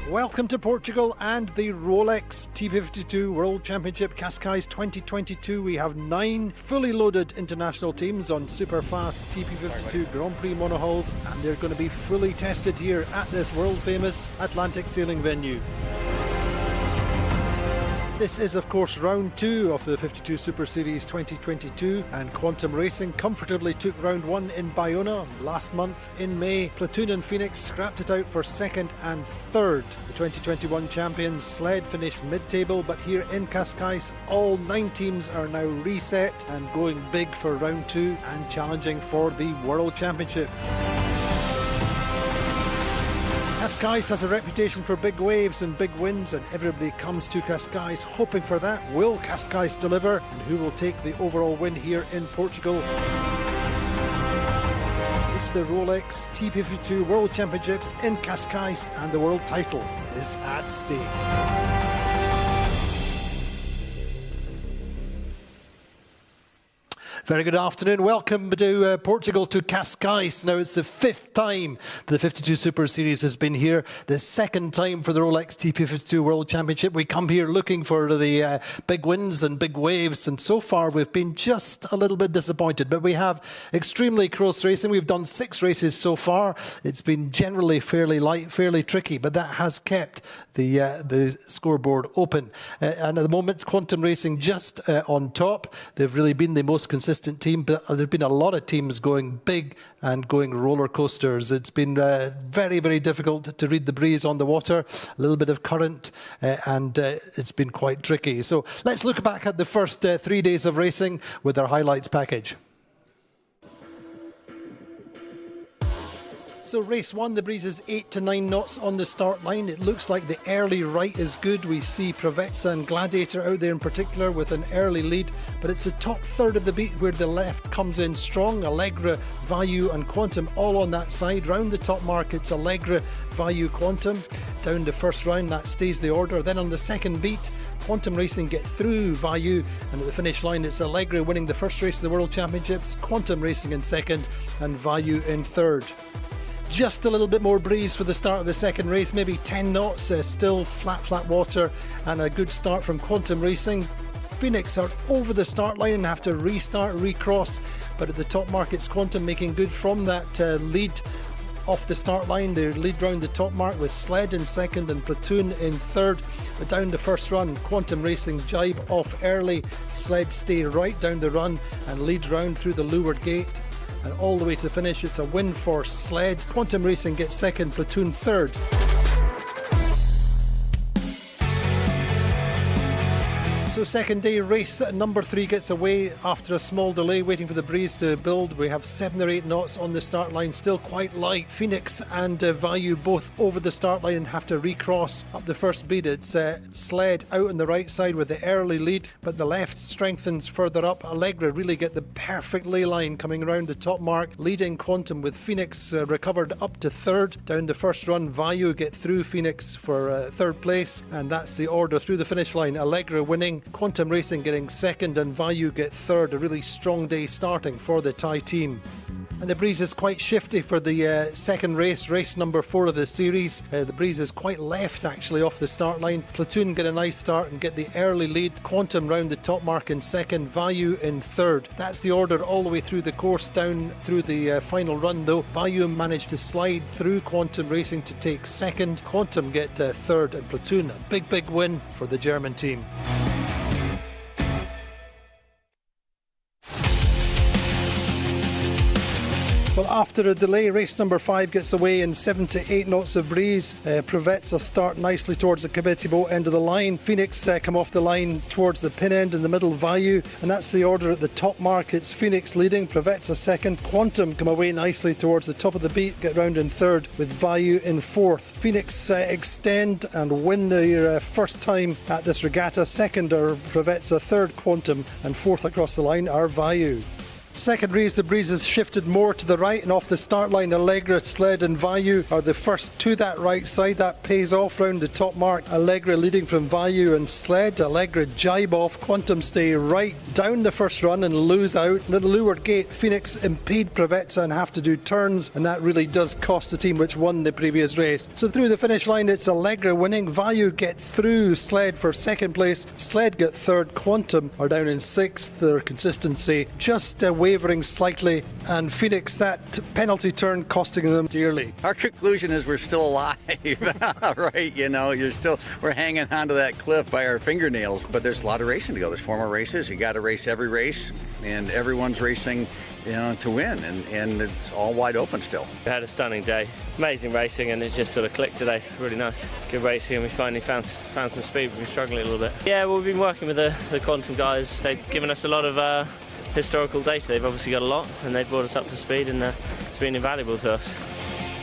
Welcome to Portugal and the Rolex TP52 World Championship Cascais 2022. We have 9 fully loaded international teams on super fast TP52 Grand Prix monohulls, and they're going to be fully tested here at this world famous Atlantic sailing venue. This is of course round 2 of the 52 Super Series 2022, and Quantum Racing comfortably took round 1 in Bayona last month in May. Platoon and Phoenix scrapped it out for 2nd and 3rd. The 2021 champions Sled finished mid-table, but here in Cascais all 9 teams are now reset and going big for round 2 and challenging for the World Championship. Cascais has a reputation for big waves and big winds, and everybody comes to Cascais hoping for that. Will Cascais deliver, and who will take the overall win here in Portugal? It's the Rolex TP52 World Championships in Cascais, and the world title is at stake. Very good afternoon. Welcome to Portugal, to Cascais. Now it's the 5th time the 52 Super Series has been here. The 2nd time for the Rolex TP52 World Championship. We come here looking for the big wins and big waves, and so far we've been just a little bit disappointed. But we have extremely close racing. We've done 6 races so far. It's been generally fairly light, fairly tricky, but that has kept the scoreboard open. And at the moment, Quantum Racing just on top. They've really been the most consistent team, but there have been a lot of teams going big and going roller coasters. It's been very, very difficult to read the breeze on the water, a little bit of current, and it's been quite tricky. So let's look back at the first 3 days of racing with our highlights package. So race 1, the breeze is 8 to 9 knots on the start line. It looks like the early right is good. We see Preveza and Gladiator out there in particular with an early lead, but it's the top third of the beat where the left comes in strong. Allegra, Value and Quantum all on that side. Round the top mark it's Allegra, Value, Quantum. Down the first round that stays the order. Then on the second beat, Quantum Racing get through Value, and at the finish line it's Allegra winning the first race of the World Championships, Quantum Racing in second and Value in third. Just a little bit more breeze for the start of the second race, maybe 10 knots, still flat water, and a good start from Quantum Racing. Phoenix are over the start line and have to restart, recross, but at the top mark it's Quantum making good from that lead off the start line. They lead round the top mark with Sled in second and Platoon in third. But down the first run, Quantum Racing jibe off early, Sled stay right down the run and lead round through the leeward gate. And all the way to the finish, it's a win for Sled. Quantum Racing gets second, Platoon third. So second day race number 3 gets away after a small delay, waiting for the breeze to build. We have 7 or 8 knots on the start line, still quite light. Phoenix and Value both over the start line and have to recross up the first beat. It's Sled out on the right side with the early lead, but the left strengthens further up. Allegra really get the perfect ley line coming around the top mark, leading Quantum with Phoenix recovered up to third. Down the first run, Value get through Phoenix for third place, and that's the order through the finish line. Allegra winning, Quantum Racing getting second and Value get third. A really strong day starting for the Thai team. And the breeze is quite shifty for the second race, race number 4 of the series. The breeze is quite left actually off the start line. Platoon get a nice start and get the early lead. Quantum round the top mark in second, Value in third. That's the order all the way through the course down through the final run though. Value managed to slide through Quantum Racing to take second. Quantum get third, and Platoon a big win for the German team. Well, after a delay, race number 5 gets away in 7 to 8 knots of breeze. Preveza start nicely towards the committee boat end of the line. Phoenix come off the line towards the pin end in the middle, Value, and that's the order at the top mark. It's Phoenix leading, Preveza second. Quantum come away nicely towards the top of the beat, get round in third with Value in fourth. Phoenix extend and win their first time at this regatta. Second are Preveza, third Quantum, and fourth across the line are Value. Second race, the breeze has shifted more to the right, and off the start line, Allegra, Sled and Vayu are the first to that right side. That pays off round the top mark. Allegra leading from Vayu and Sled. Allegra jibe off, Quantum stay right down the first run and lose out. Near the leeward gate, Phoenix impede Provezza and have to do turns, and that really does cost the team which won the previous race. So through the finish line, it's Allegra winning. Vayu get through Sled for second place. Sled get third. Quantum are down in sixth. Their consistency just wavering slightly, and Phoenix, that penalty turn costing them dearly. Our conclusion is we're still alive, right? You know, we're hanging onto that cliff by our fingernails, but there's a lot of racing to go. There's 4 more races. You got to race every race, and everyone's racing, you know, to win, and it's all wide open still. We had a stunning day, amazing racing, and it just sort of clicked today. Really nice, good racing, and we finally found some speed. We've been struggling a little bit. Yeah, well, we've been working with the Quantum guys. They've given us a lot of historical data. They've obviously got a lot, and they've brought us up to speed, and it's been invaluable to us.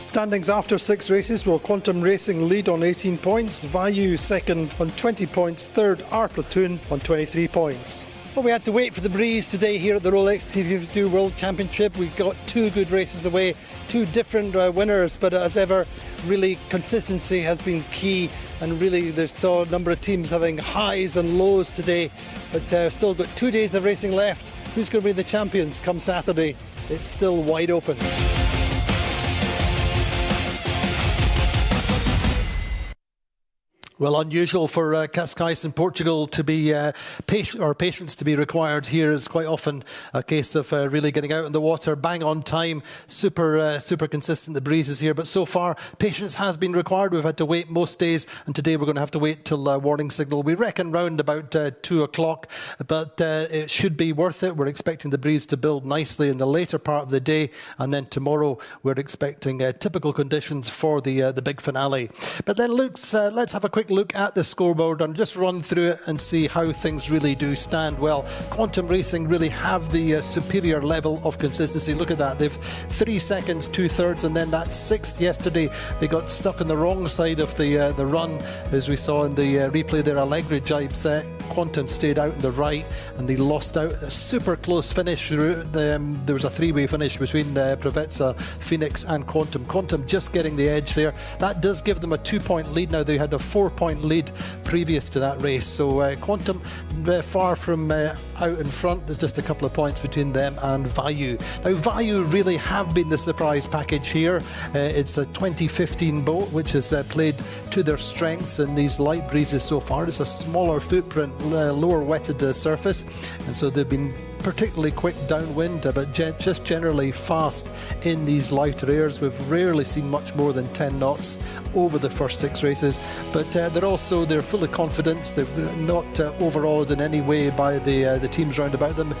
Standings after 6 races, will Quantum Racing lead on 18 points, Vayu second on 20 points, third our Platoon on 23 points. Well, we had to wait for the breeze today here at the Rolex TP52 World Championship. We got 2 good races away, 2 different winners, but as ever, really consistency has been key, and really there's saw a number of teams having highs and lows today, but still got 2 days of racing left. Who's going to be the champions come Saturday? It's still wide open. Well, unusual for Cascais in Portugal to be patience to be required here is quite often a case of really getting out in the water, bang on time, super consistent the breezes here. But so far, patience has been required. We've had to wait most days, and today we're going to have to wait till warning signal. We reckon round about 2 o'clock, but it should be worth it. We're expecting the breeze to build nicely in the later part of the day, and then tomorrow we're expecting typical conditions for the big finale. But then, let's have a quick look at the scoreboard and just run through it and see how things really do stand. Well, Quantum Racing really have the superior level of consistency. Look at that. They've 3 seconds, 2/3, and then that 6th yesterday, they got stuck on the wrong side of the run, as we saw in the replay there. Allegra jibe set. Quantum stayed out in the right, and they lost out. A super close finish. There was a 3-way finish between Provezza, Phoenix and Quantum. Quantum just getting the edge there. That does give them a 2-point lead now. They had a 4-point lead previous to that race. So Quantum far from out in front. There's just a couple of points between them and Vayu. Now, Vayu really have been the surprise package here. It's a 2015 boat, which has played to their strengths in these light breezes so far. It's a smaller footprint, lower wetted surface, and so they've been particularly quick downwind, but just generally fast in these lighter airs. We've rarely seen much more than 10 knots over the first 6 races, but they're full of confidence. They're not overawed in any way by the teams round about them,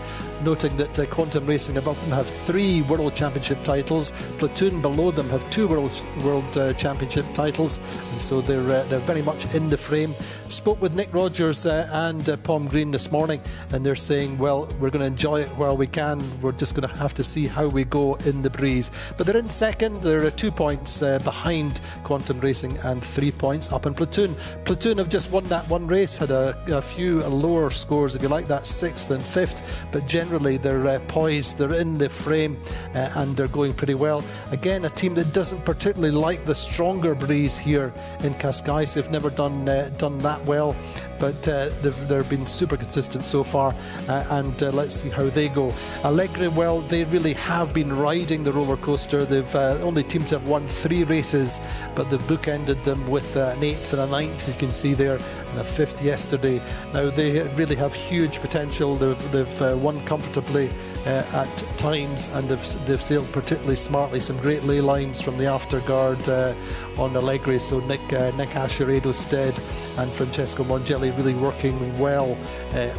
noting that Quantum Racing above them have 3 World Championship titles. Platoon below them have 2 World Championship titles, and so they're very much in the frame. Spoke with Nick Rogers and Pom Green this morning, and they're saying, well, we're going to enjoy it while we can. We're just going to have to see how we go in the breeze. But they're in second. They're 2 points behind Quantum Racing and 3 points up in Platoon. Platoon have just won that one race, had a few lower scores, if you like, that 6th and 5th, but generally they're poised, they're in the frame, and they're going pretty well. Again, a team that doesn't particularly like the stronger breeze here in Cascais. They've never done that well, but they've been super consistent so far, and let's see how they go. Allegra, well, they really have been riding the roller coaster. They've only teams have won 3 races, but they've bookended them with an 8th and a 9th, you can see there, and a 5th yesterday. Now they really have huge potential. They've won comfortably at times, and they've sailed particularly smartly. Some great ley lines from the afterguard on Allegra. So Nick Asheredo Stead and Francesco Mongelli really working well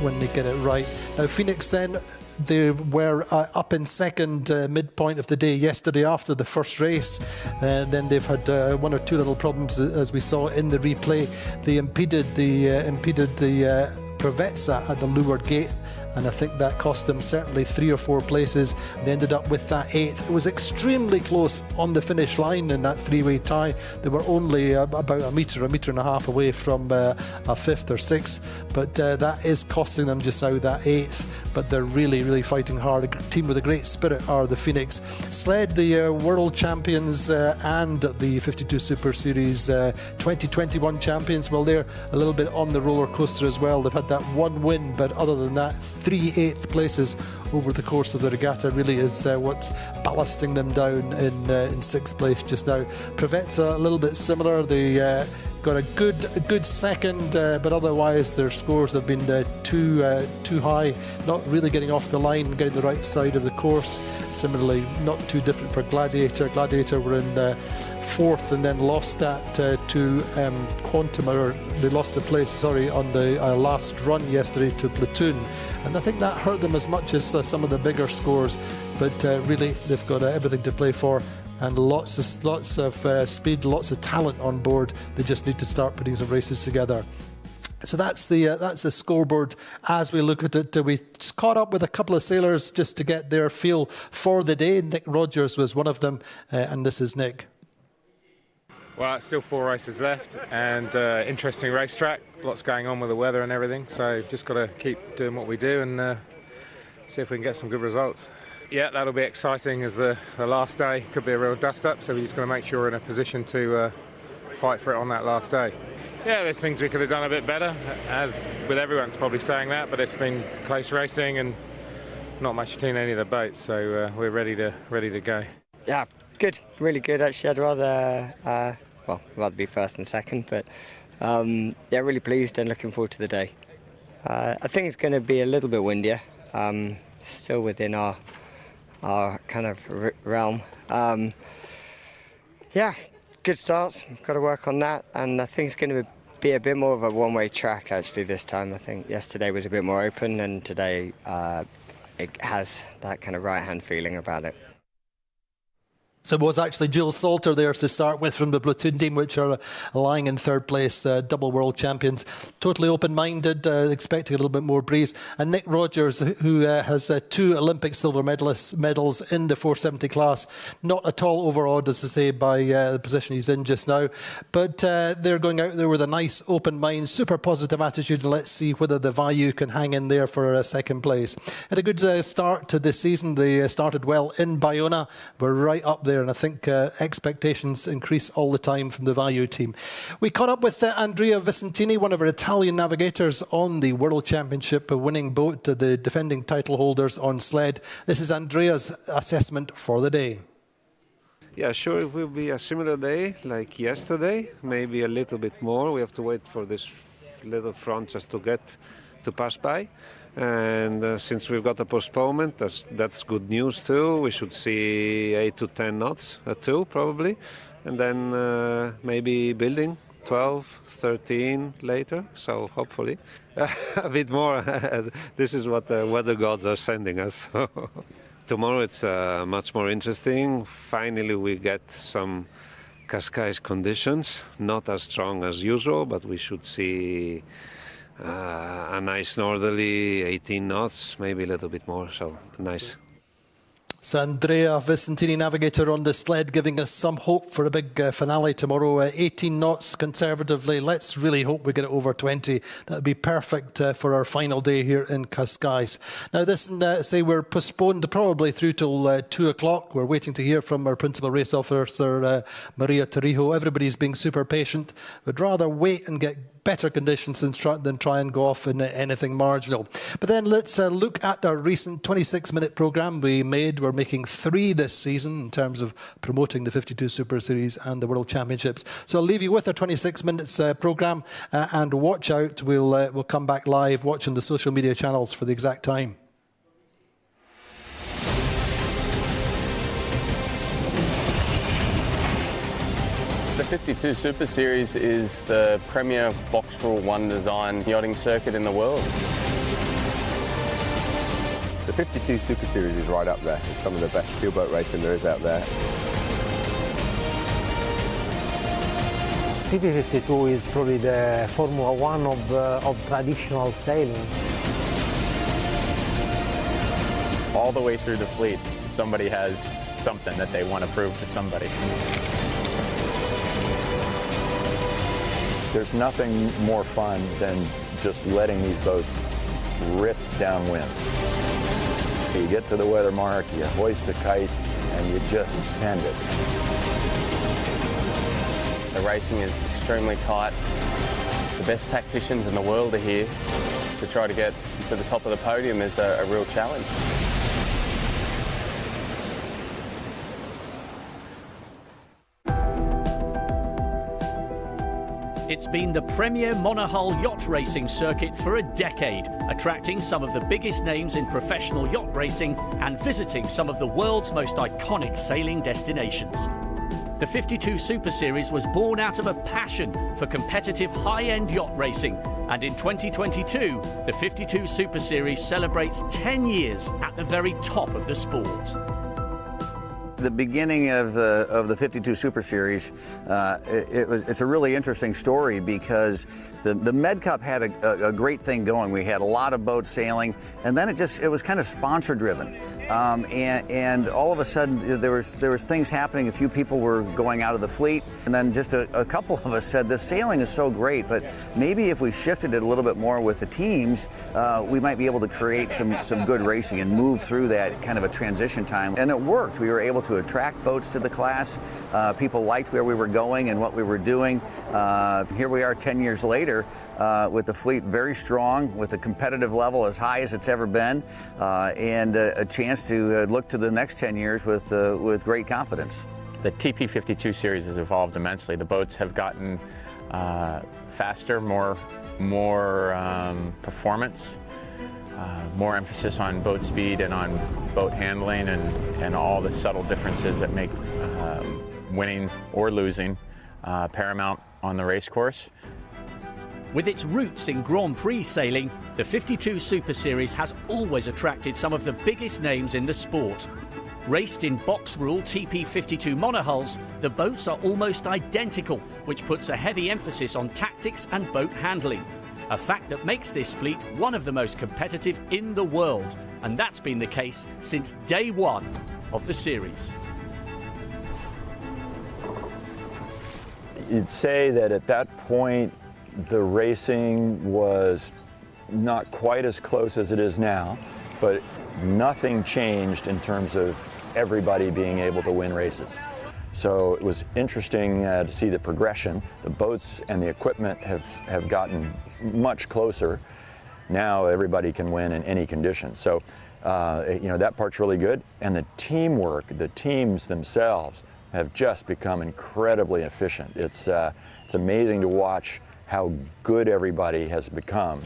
when they get it right. Now Phoenix then, they were up in second midpoint of the day yesterday after the first race. Then they've had 1 or 2 little problems, as we saw in the replay. They impeded the Provezza at the leeward gate, and I think that cost them certainly 3 or 4 places. They ended up with that 8th. It was extremely close on the finish line in that 3-way tie. They were only about a metre and a half away from a 5th or 6th, but that is costing them just now that 8th. But they're really fighting hard. A team with a great spirit are the Phoenix. Sled, the World Champions and the 52 Super Series 2021 champions, well, they're a little bit on the roller coaster as well. They've had that 1 win, but other than that, 3 8th places over the course of the regatta really is what's ballasting them down in 6th place just now. Privetza a little bit similar. They got a good second, but otherwise their scores have been too high, not really getting off the line, getting the right side of the course. Similarly, not too different for Gladiator. Gladiator were in 4th and then lost that to Quantum, or they lost the place, on the last run yesterday to Platoon, and I think that hurt them as much as some of the bigger scores, but really they've got everything to play for. And lots of speed, lots of talent on board. They just need to start putting some races together. So that's the scoreboard as we look at it. We caught up with a couple of sailors just to get their feel for the day. Nick Rogers was one of them, and this is Nick. Well, it's still 4 races left, and interesting racetrack. Lots going on with the weather and everything. So just got to keep doing what we do and see if we can get some good results. Yeah, that'll be exciting as the last day could be a real dust-up, so we're just going to make sure we're in a position to fight for it on that last day. Yeah, there's things we could have done a bit better, as with everyone's probably saying that, but it's been close racing and not much between any of the boats, so we're ready to go. Yeah, good, really good actually. I'd rather be first and second, but yeah, really pleased and looking forward to the day. I think it's going to be a little bit windier, still within our kind of realm. Yeah, good starts, got to work on that, and I think it's going to be a bit more of a one-way track actually this time. I think yesterday was a bit more open, and today it has that kind of right-hand feeling about it. So it was actually Jules Salter there to start with from the Platoon team, which are lying in 3rd place, double world champions. Totally open-minded, expecting a little bit more breeze. And Nick Rogers, who has 2 Olympic silver medals in the 470 class, not at all overawed, as to say, by the position he's in just now. But they're going out there with a nice open mind, super positive attitude, and let's see whether the Vayu can hang in there for a 2nd place. Had a good start to this season. They started well in Bayona. We're right up there, and I think expectations increase all the time from the Vayu team. We caught up with Andrea Vicentini, one of our Italian navigators on the World Championship winning boat, the defending title holders on sled. This is Andrea's assessment for the day. Yeah, sure, it will be a similar day like yesterday, maybe a little bit more. We have to wait for this little front just to pass by. And since we've got a postponement, that's good news too. We should see 8 to 10 knots at 2 probably, and then maybe building 12, 13 later. So hopefully a bit more. This is what the weather gods are sending us. Tomorrow it's much more interesting. Finally we get some Cascais conditions, not as strong as usual, but we should see a nice northerly, 18 knots, maybe a little bit more, so nice. So Andrea Vicentini, navigator on the sled, giving us some hope for a big finale tomorrow. 18 knots conservatively. Let's really hope we get it over 20. That would be perfect for our final day here in Cascais. Now this, say we're postponed probably through till 2 o'clock. We're waiting to hear from our principal race officer, Maria Torrijo. Everybody's being super patient. We'd rather wait and get better conditions than try and go off in anything marginal. But then let's look at our recent 26-minute programme we made. We're making 3 this season in terms of promoting the 52 Super Series and the World Championships. So I'll leave you with our 26 minutes programme and watch out. We'll come back live, watching the social media channels for the exact time. The 52 Super Series is the premier box rule 1 design yachting circuit in the world. The 52 Super Series is right up there. It's some of the best keelboat racing there is out there. TP52 is probably the Formula 1 of traditional sailing. all the way through the fleet, somebody has something that they want to prove to somebody. There's nothing more fun than just letting these boats rip downwind. You get to the weather mark, you hoist a kite, and you just send it. The racing is extremely tight. The best tacticians in the world are here. To try to get to the top of the podium is a real challenge. It's been the premier monohull yacht racing circuit for a decade, attracting some of the biggest names in professional yacht racing and visiting some of the world's most iconic sailing destinations. The 52 Super Series was born out of a passion for competitive high-end yacht racing, and in 2022, the 52 Super Series celebrates 10 years at the very top of the sport. The beginning of the 52 Super Series, it's a really interesting story because the Med Cup had a great thing going. We had a lot of boats sailing, and then it was kind of sponsor driven, and all of a sudden there was things happening. A few people were going out of the fleet, and then just a couple of us said, "This sailing is so great, but maybe if we shifted it a little bit more with the teams, we might be able to create some good racing and move through that kind of a transition time." And it worked. We were able to attract boats to the class. People liked where we were going and what we were doing. Here we are 10 years later with the fleet very strong, with a competitive level as high as it's ever been, and a chance to look to the next 10 years with great confidence. The TP52 series has evolved immensely. The boats have gotten faster, more performance, more emphasis on boat speed and on boat handling and all the subtle differences that make winning or losing paramount on the race course. With its roots in Grand Prix sailing, the 52 Super Series has always attracted some of the biggest names in the sport. Raced in box-rule TP52 monohulls, the boats are almost identical, which puts a heavy emphasis on tactics and boat handling. A fact that makes this fleet one of the most competitive in the world, and that's been the case since day one of the series. You'd say that at that point, the racing was not quite as close as it is now, but nothing changed in terms of everybody being able to win races. So it was interesting to see the progression. The boats and the equipment have gotten much closer. Now everybody can win in any condition. So that part's really good. And the teamwork, the teams themselves have just become incredibly efficient. It's amazing to watch how good everybody has become.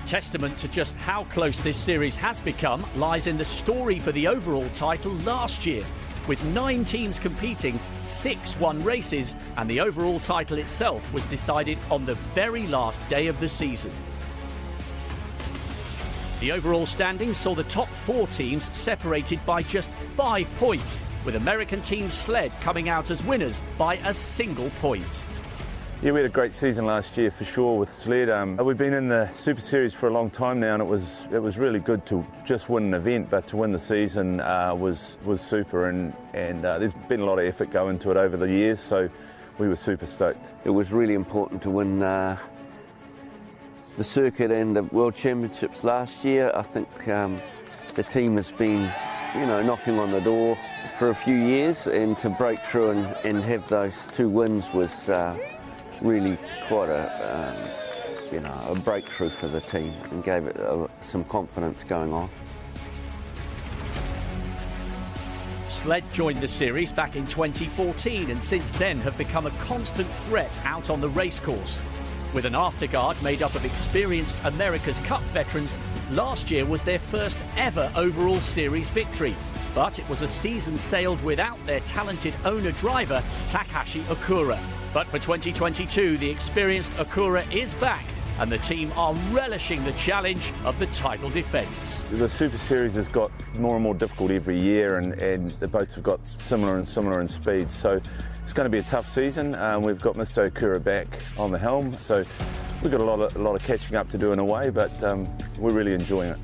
Testament to just how close this series has become lies in the story for the overall title last year. With 9 teams competing, 6 won races, and the overall title itself was decided on the very last day of the season. The overall standings saw the top 4 teams separated by just 5 points, with American team Sled coming out as winners by a single point. Yeah, we had a great season last year for sure with Sled. We've been in the Super Series for a long time now, and it was really good to just win an event, but to win the season was super, and there's been a lot of effort going into it over the years, so we were super stoked. It was really important to win the circuit and the World Championships last year. I think the team has been, knocking on the door for a few years, and to break through and have those 2 wins was really quite a breakthrough for the team, and gave it some confidence going on. Sled joined the series back in 2014 and since then have become a constant threat out on the racecourse. With an afterguard made up of experienced America's Cup veterans, last year was their first ever overall series victory. But it was a season sailed without their talented owner-driver, Takahashi Okura. But for 2022, the experienced Okura is back, and the team are relishing the challenge of the title defence. The Super Series has got more and more difficult every year, and the boats have got similar in speed. So it's going to be a tough season. We've got Mr. Okura back on the helm, so we've got a lot of catching up to do in a way, but we're really enjoying it.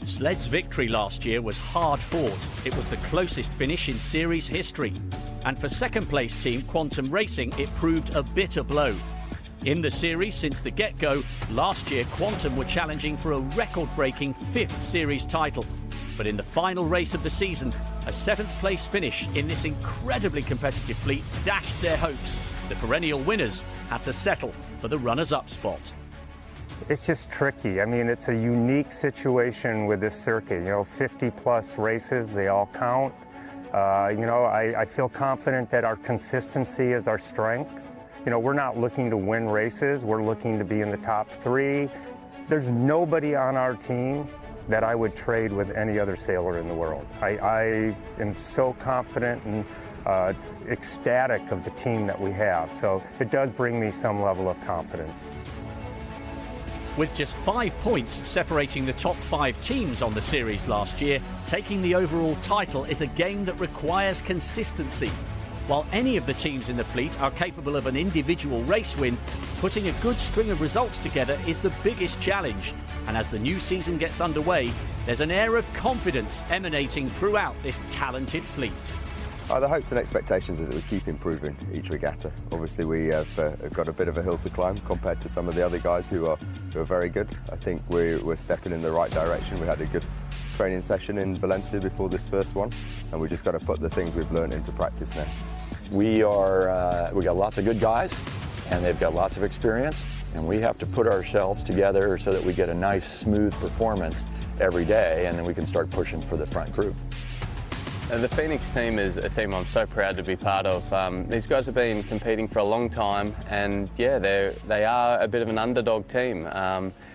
Sled's victory last year was hard fought. It was the closest finish in series history. And for second place team Quantum Racing, it proved a bitter blow. In the series since the get-go, last year Quantum were challenging for a record-breaking 5th series title. But in the final race of the season, a 7th place finish in this incredibly competitive fleet dashed their hopes. The perennial winners had to settle for the runners-up spot. It's just tricky. I mean, it's a unique situation with this circuit. 50-plus races, they all count. I feel confident that our consistency is our strength. We're not looking to win races. We're looking to be in the top 3. There's nobody on our team that I would trade with any other sailor in the world. I am so confident and ecstatic of the team that we have. So it does bring me some level of confidence. With just 5 points separating the top 5 teams on the series last year, taking the overall title is a game that requires consistency. While any of the teams in the fleet are capable of an individual race win, putting a good string of results together is the biggest challenge. And as the new season gets underway, there's an air of confidence emanating throughout this talented fleet. The hopes and expectations is that we keep improving each regatta. Obviously we have got a bit of a hill to climb compared to some of the other guys who are very good. I think we're stepping in the right direction. We had a good training session in Valencia before this first one, and we just got to put the things we've learned into practice now. We got lots of good guys, and they've got lots of experience, and we have to put ourselves together so that we get a nice, smooth performance every day, and then we can start pushing for the front group. The Phoenix team is a team I'm so proud to be part of. These guys have been competing for a long time, and yeah, they are a bit of an underdog team.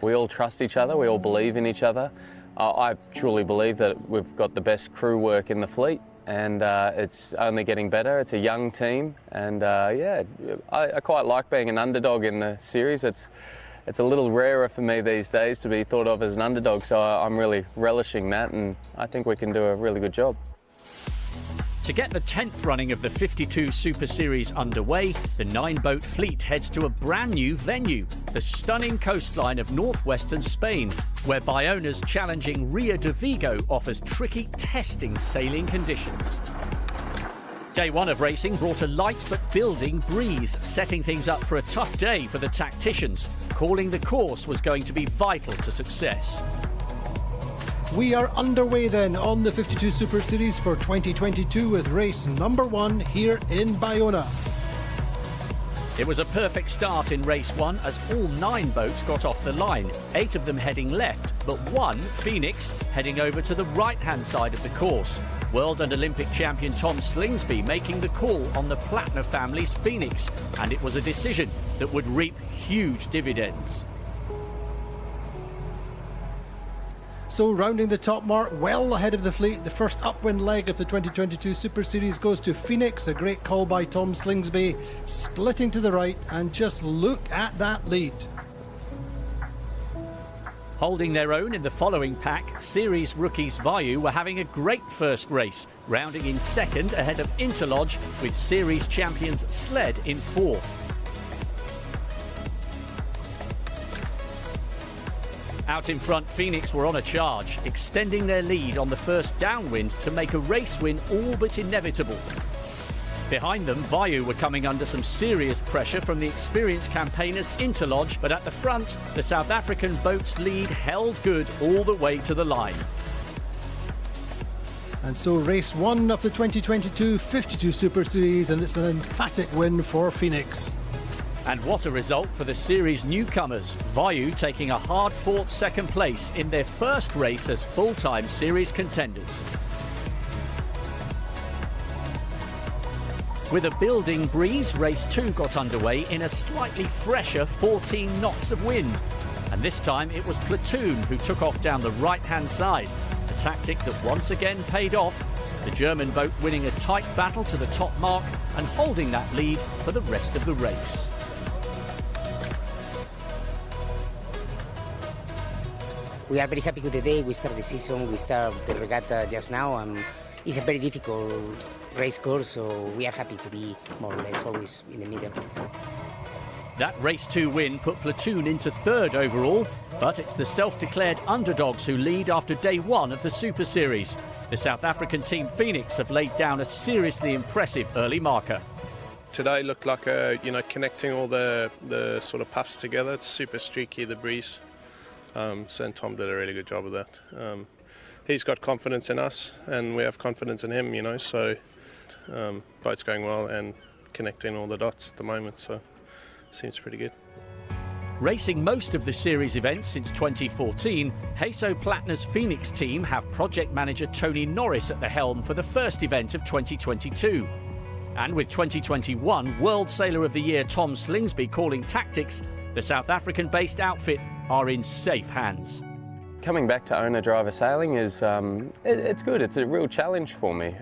We all trust each other, we all believe in each other. I truly believe that we've got the best crew work in the fleet, and it's only getting better. It's a young team, and yeah, I quite like being an underdog in the series. It's a little rarer for me these days to be thought of as an underdog, so I'm really relishing that, and I think we can do a really good job. To get the 10th running of the 52 Super Series underway, the 9-boat fleet heads to a brand new venue, the stunning coastline of northwestern Spain, where Bayona's challenging Rio de Vigo offers tricky testing sailing conditions. Day 1 of racing brought a light but building breeze, setting things up for a tough day for the tacticians. Calling the course was going to be vital to success. We are underway then on the 52 Super Series for 2022 with race number 1 here in Bayona. It was a perfect start in race 1 as all 9 boats got off the line, 8 of them heading left, but 1, Phoenix, heading over to the right-hand side of the course. World and Olympic champion Tom Slingsby making the call on the Plattner family's Phoenix, and it was a decision that would reap huge dividends. So rounding the top mark, well ahead of the fleet, the first upwind leg of the 2022 Super Series goes to Phoenix, a great call by Tom Slingsby, splitting to the right, and just look at that lead. Holding their own in the following pack, series rookies Vayu were having a great first race, rounding in second ahead of Interlodge, with series champions Sled in fourth. Out in front, Phoenix were on a charge, extending their lead on the first downwind to make a race win all but inevitable. Behind them, Vayu were coming under some serious pressure from the experienced campaigners Interlodge, but at the front, the South African boat's lead held good all the way to the line. And so race 1 of the 2022 52 Super Series, and it's an emphatic win for Phoenix. And what a result for the series newcomers, Vayu taking a hard-fought second place in their first race as full-time series contenders. With a building breeze, race 2 got underway in a slightly fresher 14 knots of wind. And this time it was Platoon who took off down the right-hand side, a tactic that once again paid off, the German boat winning a tight battle to the top mark and holding that lead for the rest of the race. We are very happy with the day. We start the season, we start the regatta just now, and it's a very difficult race course, so we are happy to be more or less always in the middle. That race 2 win put Platoon into 3rd overall, but it's the self-declared underdogs who lead after day 1 of the Super Series. The South African team Phoenix have laid down a seriously impressive early marker. Today looked like connecting all the sort of puffs together. It's super streaky, the breeze. So Tom did a really good job of that. He's got confidence in us and we have confidence in him, so boat's going well and connecting all the dots at the moment, so seems pretty good. Racing most of the series events since 2014, Hasso Platinum's Phoenix team have project manager Tony Norris at the helm for the first event of 2022. And with 2021 World Sailor of the Year Tom Slingsby calling tactics, the South African-based outfit are in safe hands. Coming back to owner-driver sailing is it's good. It's a real challenge for me.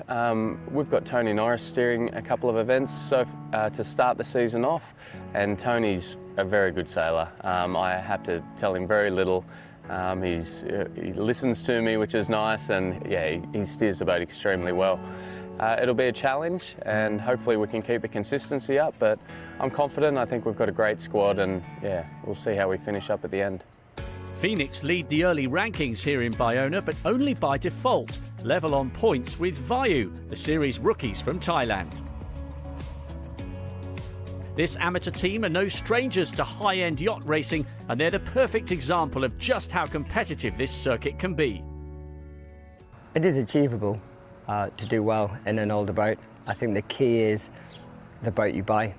We've got Tony Norris steering a couple of events to start the season off, and Tony's a very good sailor. I have to tell him very little. He listens to me, which is nice, and yeah, he steers the boat extremely well. It'll be a challenge, and hopefully we can keep the consistency up, but I'm confident. I think we've got a great squad, and yeah, we'll see how we finish up at the end. Phoenix lead the early rankings here in Bayona, but only by default, level on points with Vayu, the series rookies from Thailand. This amateur team are no strangers to high-end yacht racing, and they're the perfect example of just how competitive this circuit can be. It is achievable to do well in an older boat. I think the key is the boat you buy.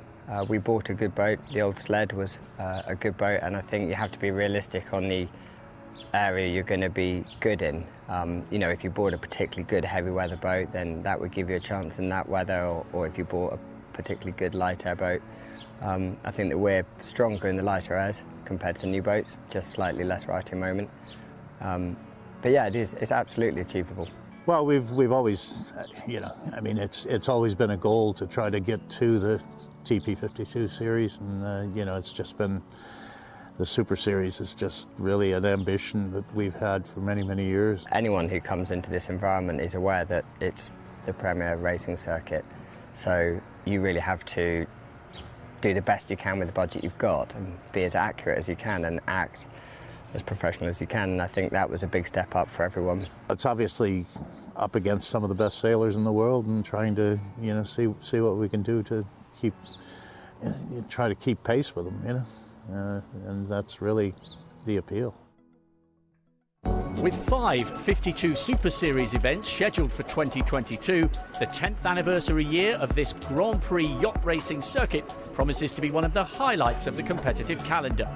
We bought a good boat. The old sled was a good boat, and I think you have to be realistic on the area you're going to be good in. If you bought a particularly good heavy weather boat, then that would give you a chance in that weather, or if you bought a particularly good light air boat. I think that we're stronger in the lighter airs compared to new boats, just slightly less righting moment. But yeah, it's absolutely achievable. Well, we've always, it's always been a goal to try to get to the TP52 series, and it's just been, the Super Series is just really an ambition that we've had for many, many years. Anyone who comes into this environment is aware that it's the premier racing circuit, so you really have to do the best you can with the budget you've got and be as accurate as you can and act as professional as you can, and I think that was a big step up for everyone. It's obviously up against some of the best sailors in the world, and trying to see what we can do to try to keep pace with them, and that's really the appeal. With 5 52 Super Series events scheduled for 2022, the 10th anniversary year of this Grand Prix yacht racing circuit promises to be one of the highlights of the competitive calendar.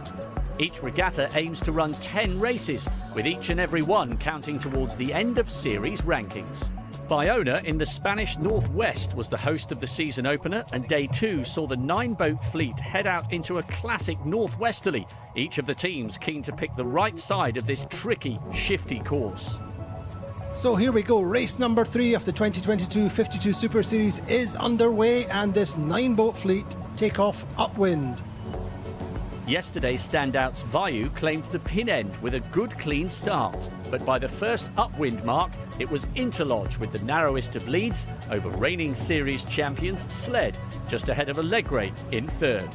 Each regatta aims to run 10 races, with each and every one counting towards the end of series rankings. Bayona in the Spanish Northwest was the host of the season opener, and day 2 saw the 9-boat fleet head out into a classic northwesterly, each of the teams keen to pick the right side of this tricky, shifty course. So here we go, race number 3 of the 2022 52 Super Series is underway, and this 9-boat fleet take off upwind. Yesterday's standouts Vayu claimed the pin end with a good clean start, but by the first upwind mark it was Interlodge with the narrowest of leads over reigning series champions Sled, just ahead of Allegre in 3rd.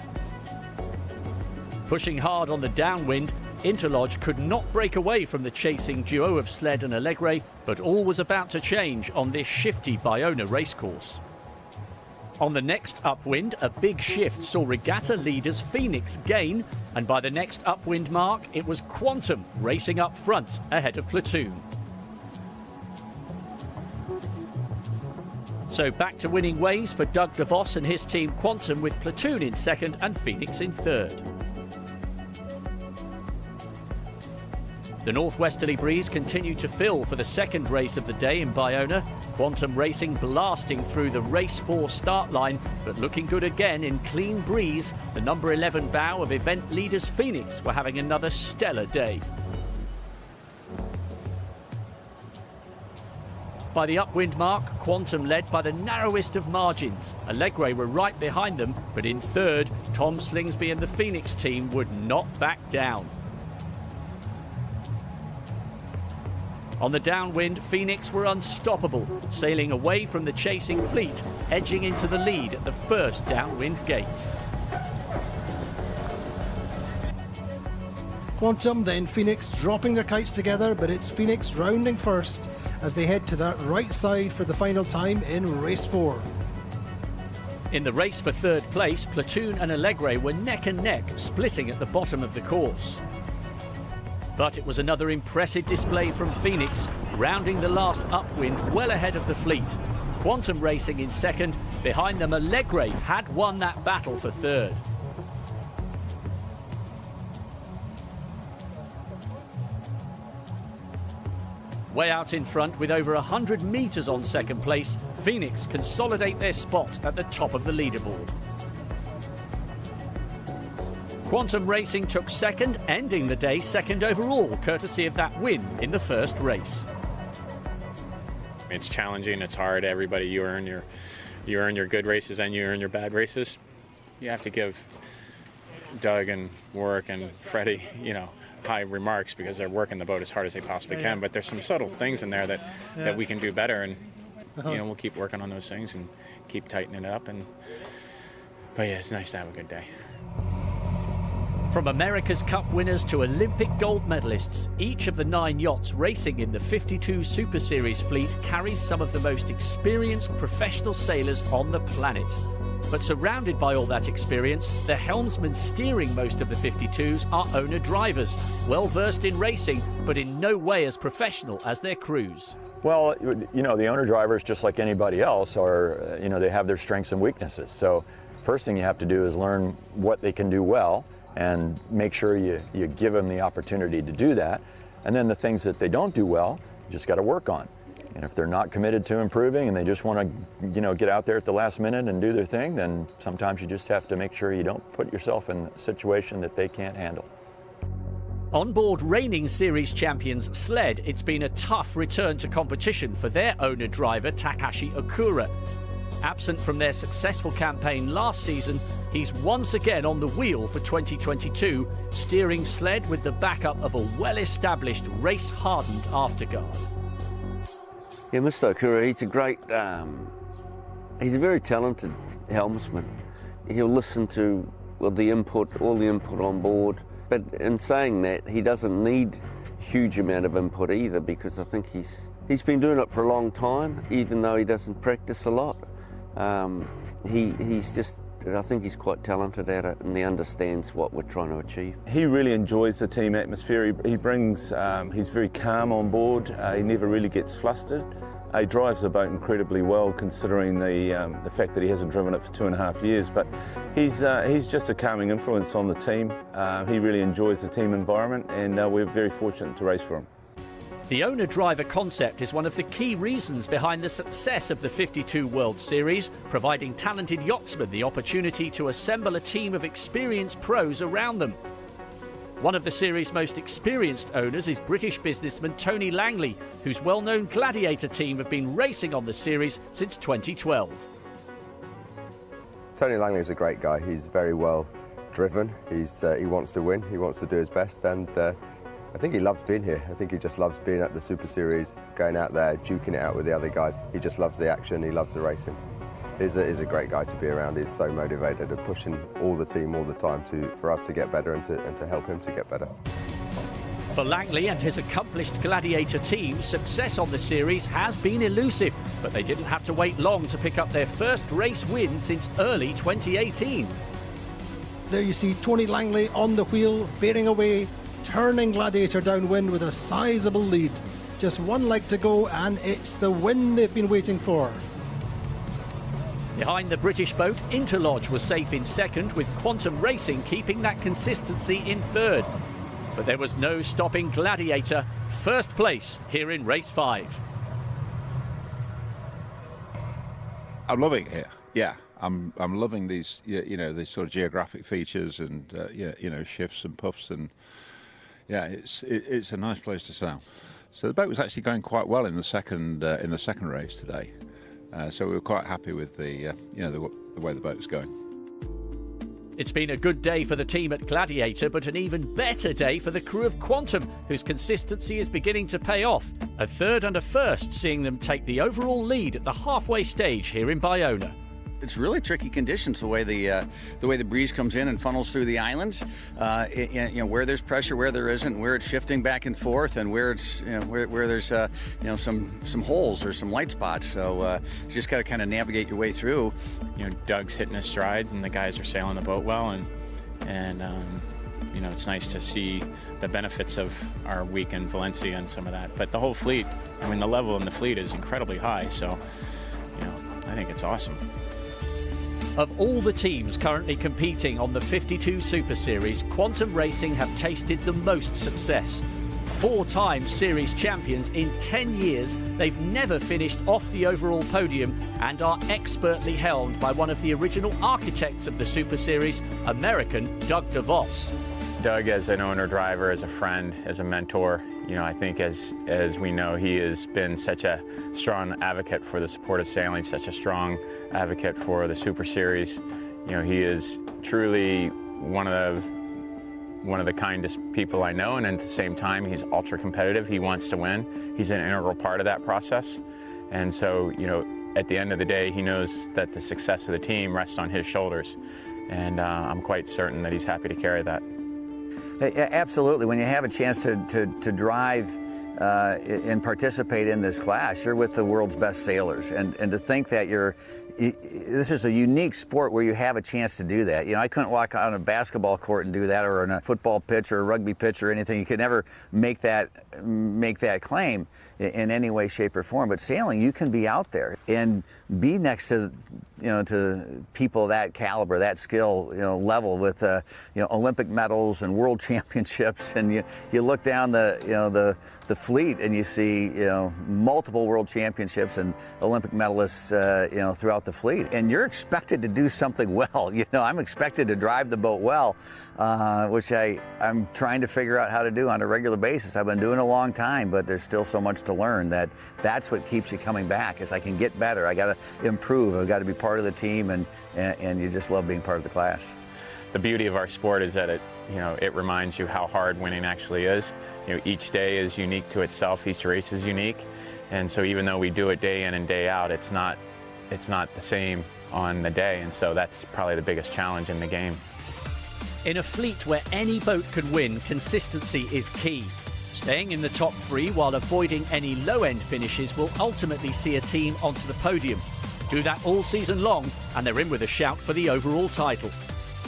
Pushing hard on the downwind, Interlodge could not break away from the chasing duo of Sled and Allegre, but all was about to change on this shifty Bayona racecourse. On the next upwind, a big shift saw regatta leaders Phoenix gain, and by the next upwind mark, it was Quantum racing up front ahead of Platoon. So back to winning ways for Doug DeVos and his team Quantum, with Platoon in 2nd and Phoenix in 3rd. The northwesterly breeze continued to fill for the second race of the day in Bayona. Quantum Racing blasting through the race 4 start line, but looking good again in clean breeze. The number 11 bow of event leaders Phoenix were having another stellar day. By the upwind mark, Quantum led by the narrowest of margins. Allegre were right behind them, but in 3rd, Tom Slingsby and the Phoenix team would not back down. On the downwind, Phoenix were unstoppable, sailing away from the chasing fleet, edging into the lead at the first downwind gate. Quantum, then Phoenix dropping their kites together, but it's Phoenix rounding first as they head to that right side for the final time in race 4. In the race for third place, Platoon and Allegre were neck and neck, splitting at the bottom of the course. But it was another impressive display from Phoenix, rounding the last upwind well ahead of the fleet. Quantum racing in second, behind them Allegre had won that battle for third. Way out in front with over 100 metres on second place, Phoenix consolidate their spot at the top of the leaderboard. Quantum Racing took second, ending the day second overall, courtesy of that win in the first race. It's challenging, it's hard. Everybody, you earn your good races and you earn your bad races. You have to give Doug and Warwick and Freddie, high remarks because they're working the boat as hard as they possibly can. But there's some subtle things in there that we can do better, and we'll keep working on those things and keep tightening it up. But yeah, it's nice to have a good day. From America's Cup winners to Olympic gold medalists, each of the 9 yachts racing in the 52 Super Series fleet carries some of the most experienced professional sailors on the planet. But surrounded by all that experience, the helmsmen steering most of the 52s are owner-drivers, well versed in racing, but in no way as professional as their crews. Well, the owner-drivers, just like anybody else, are, they have their strengths and weaknesses. So first thing you have to do is learn what they can do well and make sure you give them the opportunity to do that. And then the things that they don't do well, you just got to work on. And if they're not committed to improving and they just want to, get out there at the last minute and do their thing, then sometimes you just have to make sure you don't put yourself in a situation that they can't handle. On board reigning series champions Sled, it's been a tough return to competition for their owner-driver Takashi Okura. Absent from their successful campaign last season, he's once again on the wheel for 2022, steering Sled with the backup of a well-established, race-hardened afterguard. Yeah, Mr. Okura, he's a great, he's a very talented helmsman. He'll listen to all the input on board. But in saying that, he doesn't need a huge amount of input either, because I think he's been doing it for a long time, even though he doesn't practice a lot. He's just, I think he's quite talented at it, and he understands what we're trying to achieve. He really enjoys the team atmosphere. He brings, he's very calm on board. He never really gets flustered. He drives the boat incredibly well, considering the fact that he hasn't driven it for 2.5 years. But he's just a calming influence on the team. He really enjoys the team environment, and we're very fortunate to race for him. The owner-driver concept is one of the key reasons behind the success of the 52 World Series, providing talented yachtsmen the opportunity to assemble a team of experienced pros around them. One of the series' most experienced owners is British businessman Tony Langley, whose well-known Gladiator team have been racing on the series since 2012. Tony Langley is a great guy. He's very well driven. He wants to win. He wants to do his best, and I think he loves being here. I think he just loves being at the Super Series, going out there, duking it out with the other guys. He just loves the action. He loves the racing. He's a great guy to be around. He's so motivated and pushing all the team all the time for us to get better and to help him to get better. For Langley and his accomplished Gladiator team, success on the series has been elusive, but they didn't have to wait long to pick up their first race win since early 2018. There you see Tony Langley on the wheel, bearing away, turning Gladiator downwind with a sizable lead. Just one leg to go, and it's the win they've been waiting for. Behind the British boat, Interlodge was safe in second, with Quantum Racing keeping that consistency in third. But there was no stopping Gladiator, first place here in race 5. I'm loving it here. Yeah, I'm loving these, these sort of geographic features and shifts and puffs, and yeah, it's a nice place to sail. So the boat was actually going quite well in the second race today. So we were quite happy with the way the boat was going. It's been a good day for the team at Gladiator, but an even better day for the crew of Quantum, whose consistency is beginning to pay off. A third and a first, seeing them take the overall lead at the halfway stage here in Bayona. it's really tricky conditions the way the breeze comes in and funnels through the islands. Where there's pressure, where there isn't, where it's shifting back and forth, and where it's where there's some holes or some light spots. So you just got to kind of navigate your way through. Doug's hitting his stride, and the guys are sailing the boat well, and it's nice to see the benefits of our week in Valencia and some of that. But the whole fleet, the level in the fleet is incredibly high. So, I think it's awesome. Of all the teams currently competing on the 52 Super Series, Quantum Racing have tasted the most success. 4-time series champions in 10 years, they've never finished off the overall podium and are expertly helmed by one of the original architects of the Super Series, American Doug DeVos. Doug, as an owner-driver, as a friend, as a mentor, I think as we know, he has been such a strong advocate for the sport of sailing, such a strong advocate for the Super Series. He is truly one of the kindest people I know, and at the same time, he's ultra competitive. He wants to win. He's an integral part of that process. And so, at the end of the day, he knows that the success of the team rests on his shoulders. And I'm quite certain that he's happy to carry that. Absolutely. When you have a chance to drive and participate in this class, you're with the world's best sailors. And to think that this is a unique sport where you have a chance to do that. I couldn't walk on a basketball court and do that, or on a football pitch or a rugby pitch or anything. You could never make that claim in any way, shape, or form. But sailing, you can be out there and be next to to people that caliber, that skill level, with Olympic medals and world championships, and you look down the fleet and you see multiple world championships and Olympic medalists throughout the fleet, and you're expected to do something well. I'm expected to drive the boat well, which I'm trying to figure out how to do on a regular basis. I've been doing it a long time, but there's still so much to learn. That's what keeps you coming back, is I can get better. I got to improve. I've got to be part of the team, and you just love being part of the class. The beauty of our sport is that it reminds you how hard winning actually is. Each day is unique to itself. Each race is unique, and so even though we do it day in and day out, it's not the same on the day, and so that's probably the biggest challenge in the game. In a fleet where any boat can win, consistency is key. Staying in the top 3 while avoiding any low-end finishes will ultimately see a team onto the podium. Do that all season long, and they're in with a shout for the overall title.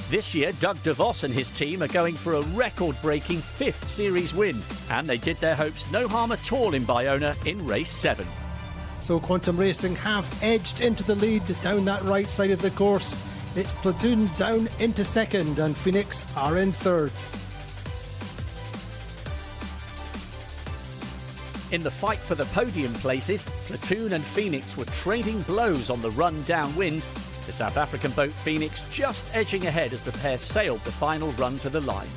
This year, Doug DeVos and his team are going for a record-breaking 5th series win, and they did their hopes no harm at all in Bayona in race 7. So Quantum Racing have edged into the lead down that right side of the course. It's Platoon down into 2nd, and Phoenix are in 3rd. In the fight for the podium places, Platoon and Phoenix were trading blows on the run downwind. The South African boat Phoenix just edging ahead as the pair sailed the final run to the line.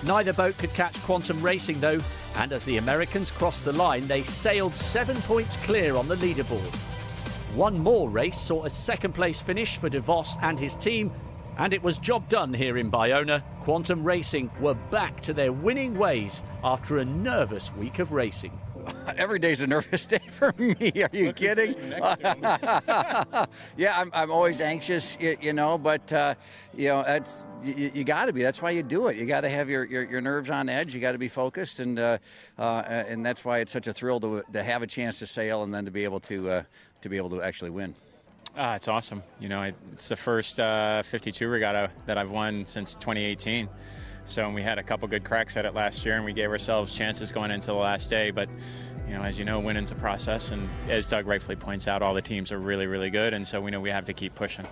Neither boat could catch Quantum Racing though, and as the Americans crossed the line, they sailed 7 points clear on the leaderboard. One more race saw a 2nd place finish for DeVos and his team, and it was job done here in Bayona. Quantum Racing were back to their winning ways after a nervous week of racing. Every day's a nervous day for me. Are you kidding? Yeah, I'm always anxious, but that's you got to be. That's why you do it. You got to have your nerves on edge. You got to be focused, and that's why it's such a thrill to have a chance to sail and then to be able to actually win. It's awesome. It's the first 52 regatta that I've won since 2018. So we had a couple good cracks at it last year, and we gave ourselves chances going into the last day. But, as you know, winning's a process. And as Doug rightfully points out, all the teams are really, really good. And so we know we have to keep pushing.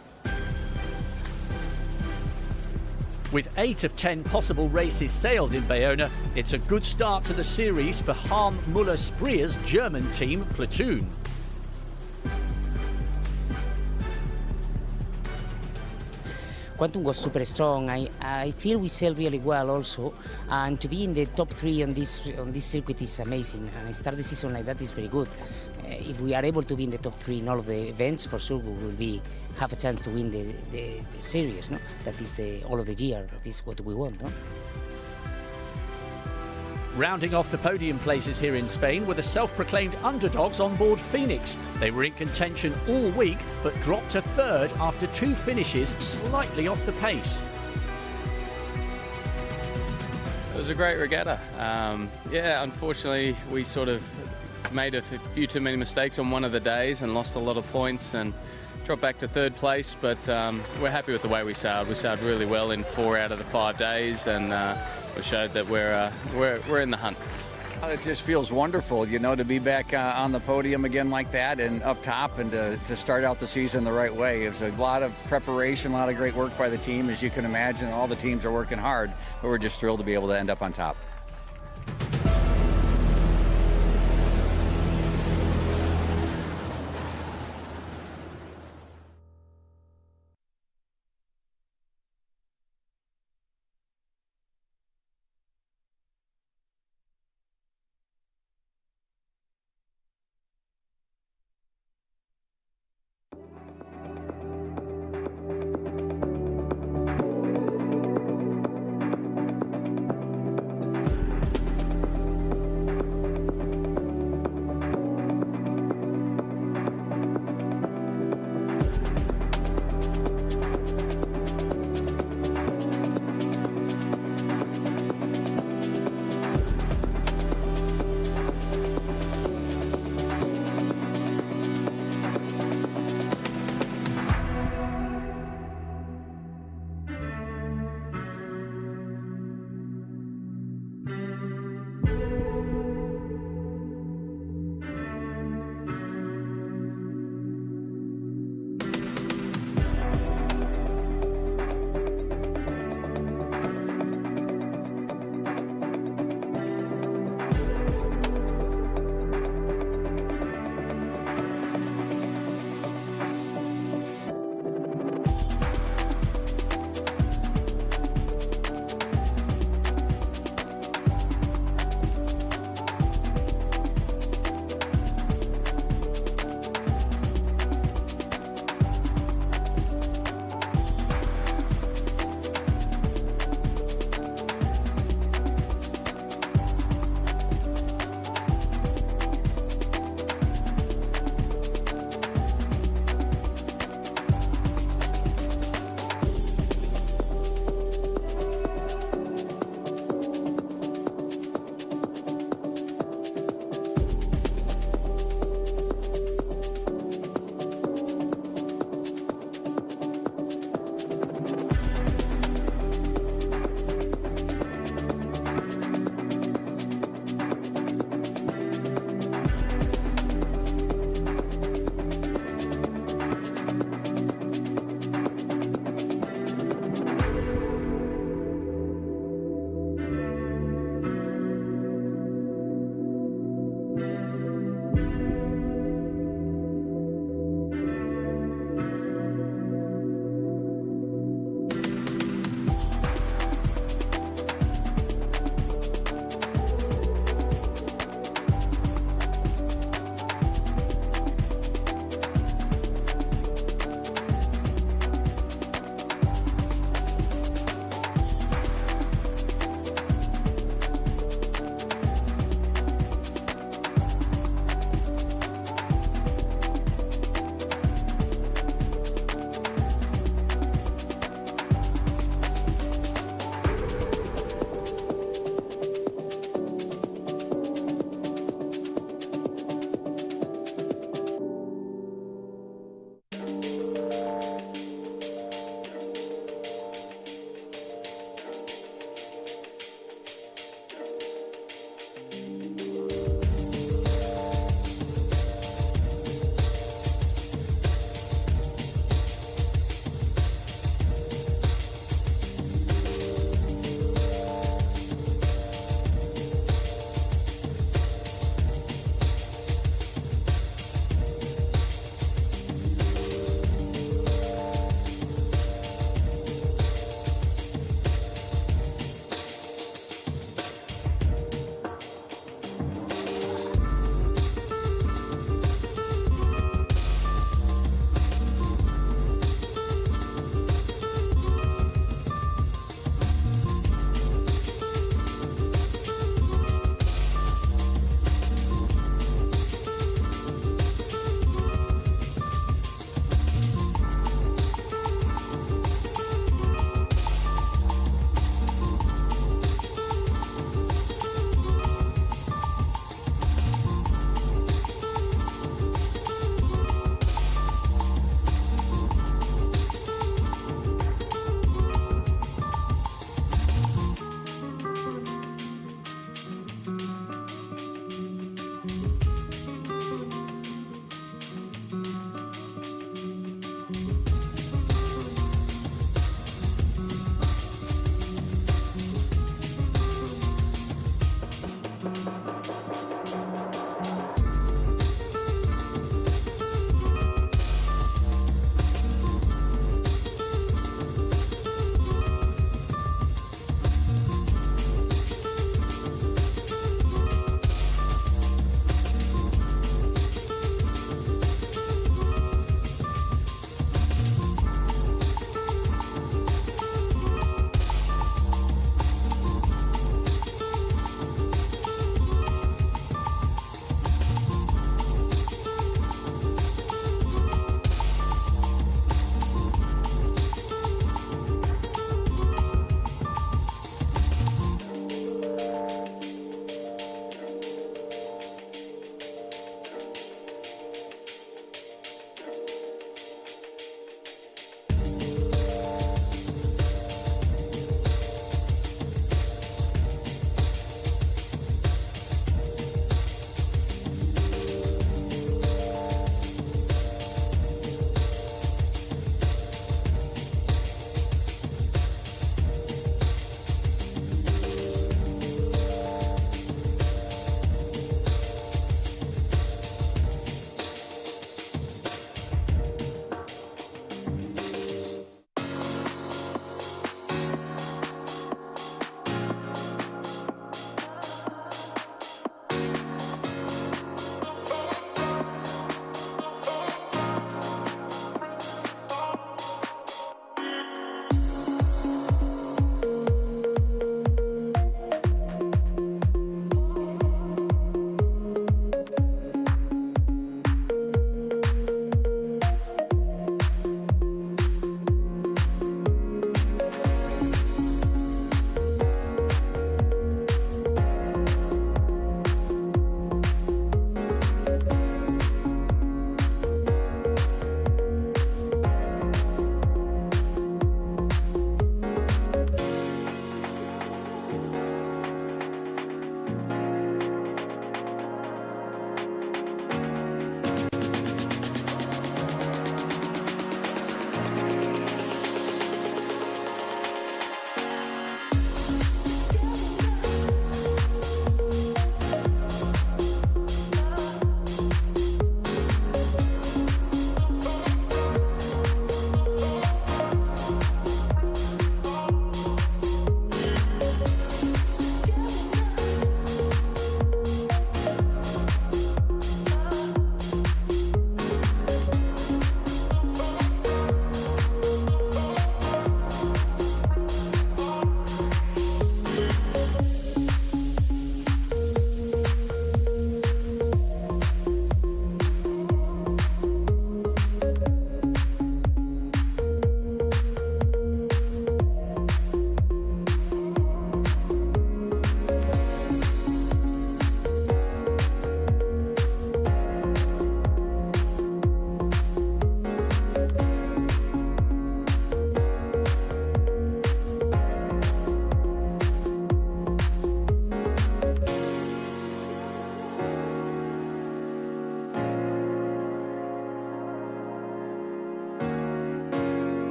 With 8 of 10 possible races sailed in Bayona, it's a good start to the series for Harm Müller-Sprier's German team, Platoon. Quantum was super strong. I feel we sailed really well also, and to be in the top 3 on this circuit is amazing. And I start the season like that is very good. If we are able to be in the top 3 in all of the events, for sure we will have a chance to win the series. No, that is all of the year. That is what we want. No. Rounding off the podium places here in Spain were the self-proclaimed underdogs on board Phoenix. They were in contention all week, but dropped to third after 2 finishes slightly off the pace. It was a great regatta. Yeah, unfortunately, we sort of made a few too many mistakes on one of the days and lost a lot of points and dropped back to third place, but we're happy with the way we sailed. We sailed really well in 4 out of the 5 days, and we showed that we're in the hunt. It just feels wonderful, you know, to be back on the podium again like that and up top, and to start out the season the right way. It was a lot of preparation, a lot of great work by the team, as you can imagine. All the teams are working hard, but we're just thrilled to be able to end up on top.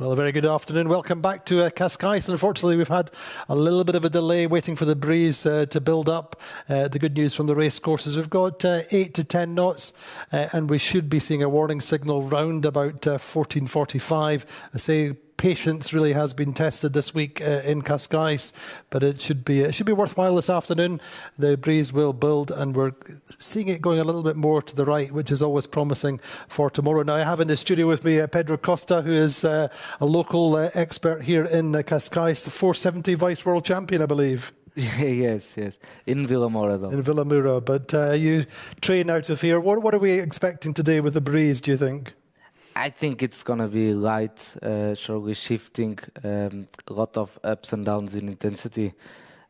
Well, a very good afternoon. Welcome back to Cascais. Unfortunately, we've had a little bit of a delay waiting for the breeze to build up. The good news from the race courses, we've got 8 to 10 knots, and we should be seeing a warning signal round about 14:45. I say patience really has been tested this week in Cascais, but it should be worthwhile this afternoon. The breeze will build, and we're seeing it going a little bit more to the right, which is always promising for tomorrow. Now, I have in the studio with me Pedro Costa, who is a local expert here in Cascais, the 470 vice world champion, I believe. Yes, in Vilamura, though. In Vilamura, but you train out of here. What are we expecting today with the breeze, do you think? I think it's going to be light, shortly shifting, a lot of ups and downs in intensity,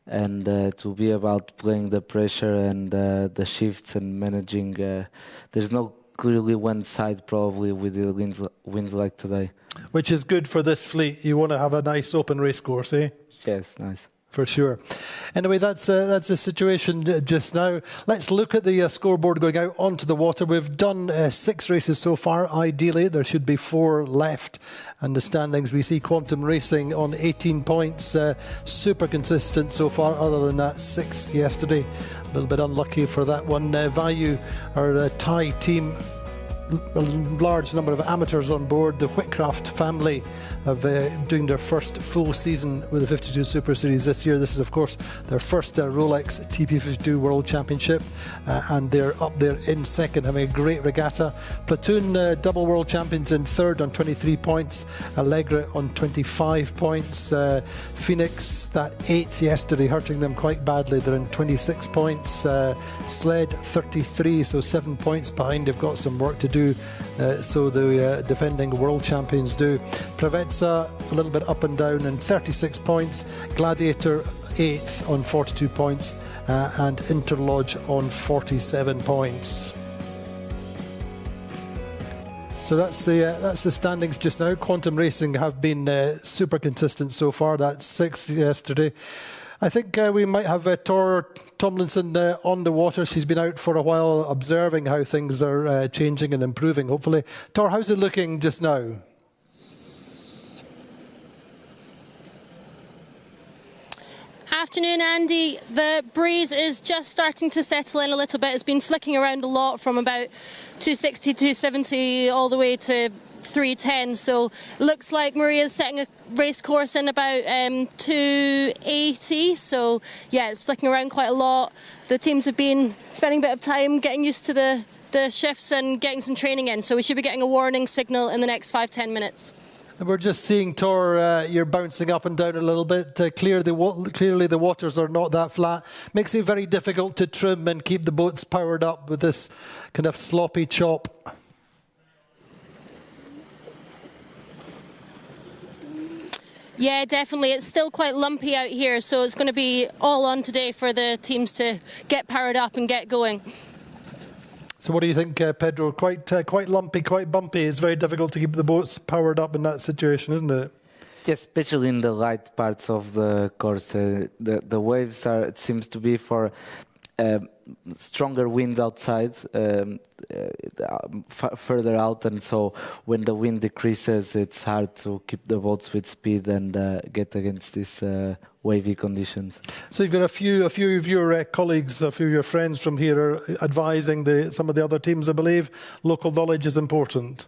and to be about playing the pressure and the shifts and managing. There's no clearly one side probably with the winds like today. Which is good for this fleet. You want to have a nice open race course, eh? Yes, nice. For sure. Anyway, that's the situation just now. Let's look at the scoreboard going out onto the water. We've done 6 races so far. Ideally, there should be 4 left. And the standings, we see Quantum Racing on 18 points. Super consistent so far, other than that 6th yesterday. A little bit unlucky for that one. Value, our Thai team, a large number of amateurs on board. The Whitcraft family of doing their first full season with the 52 Super Series this year. This is, of course, their first Rolex TP52 World Championship, and they're up there in second, having a great regatta. Platoon double world champions in third on 23 points. Allegra on 25 points. Phoenix, that 8th yesterday, hurting them quite badly. They're in 26 points. Sled 33, so 7 points behind. They've got some work to do. So the defending world champions do. Pravetsa a little bit up and down in 36 points. Gladiator 8th on 42 points, and Interlodge on 47 points. So that's the standings just now. Quantum Racing have been super consistent so far. That's 6th yesterday. I think we might have Tor Tomlinson on the water. She's been out for a while observing how things are changing and improving, hopefully. Tor, how's it looking just now? Afternoon, Andy. The breeze is just starting to settle in a little bit. It's been flicking around a lot from about 260, 270 all the way to 310, so looks like Maria's setting a race course in about 280, so yeah, it's flicking around quite a lot. The teams have been spending a bit of time getting used to the shifts and getting some training in, so we should be getting a warning signal in the next 5-10 minutes. And we're just seeing, Tor, you're bouncing up and down a little bit. Clearly the waters are not that flat. Makes it very difficult to trim and keep the boats powered up with this kind of sloppy chop. Yeah, definitely. It's still quite lumpy out here, so it's going to be all on today for the teams to get powered up and get going. So what do you think, Pedro? Quite lumpy, quite bumpy. It's very difficult to keep the boats powered up in that situation, isn't it? Yes, especially in the light parts of the course. The waves are, it seems to be for stronger wind outside, further out, and so when the wind decreases, it's hard to keep the boats with speed and get against these wavy conditions. So you've got a few of your colleagues, a few of your friends from here are advising some of the other teams, I believe. Local knowledge is important.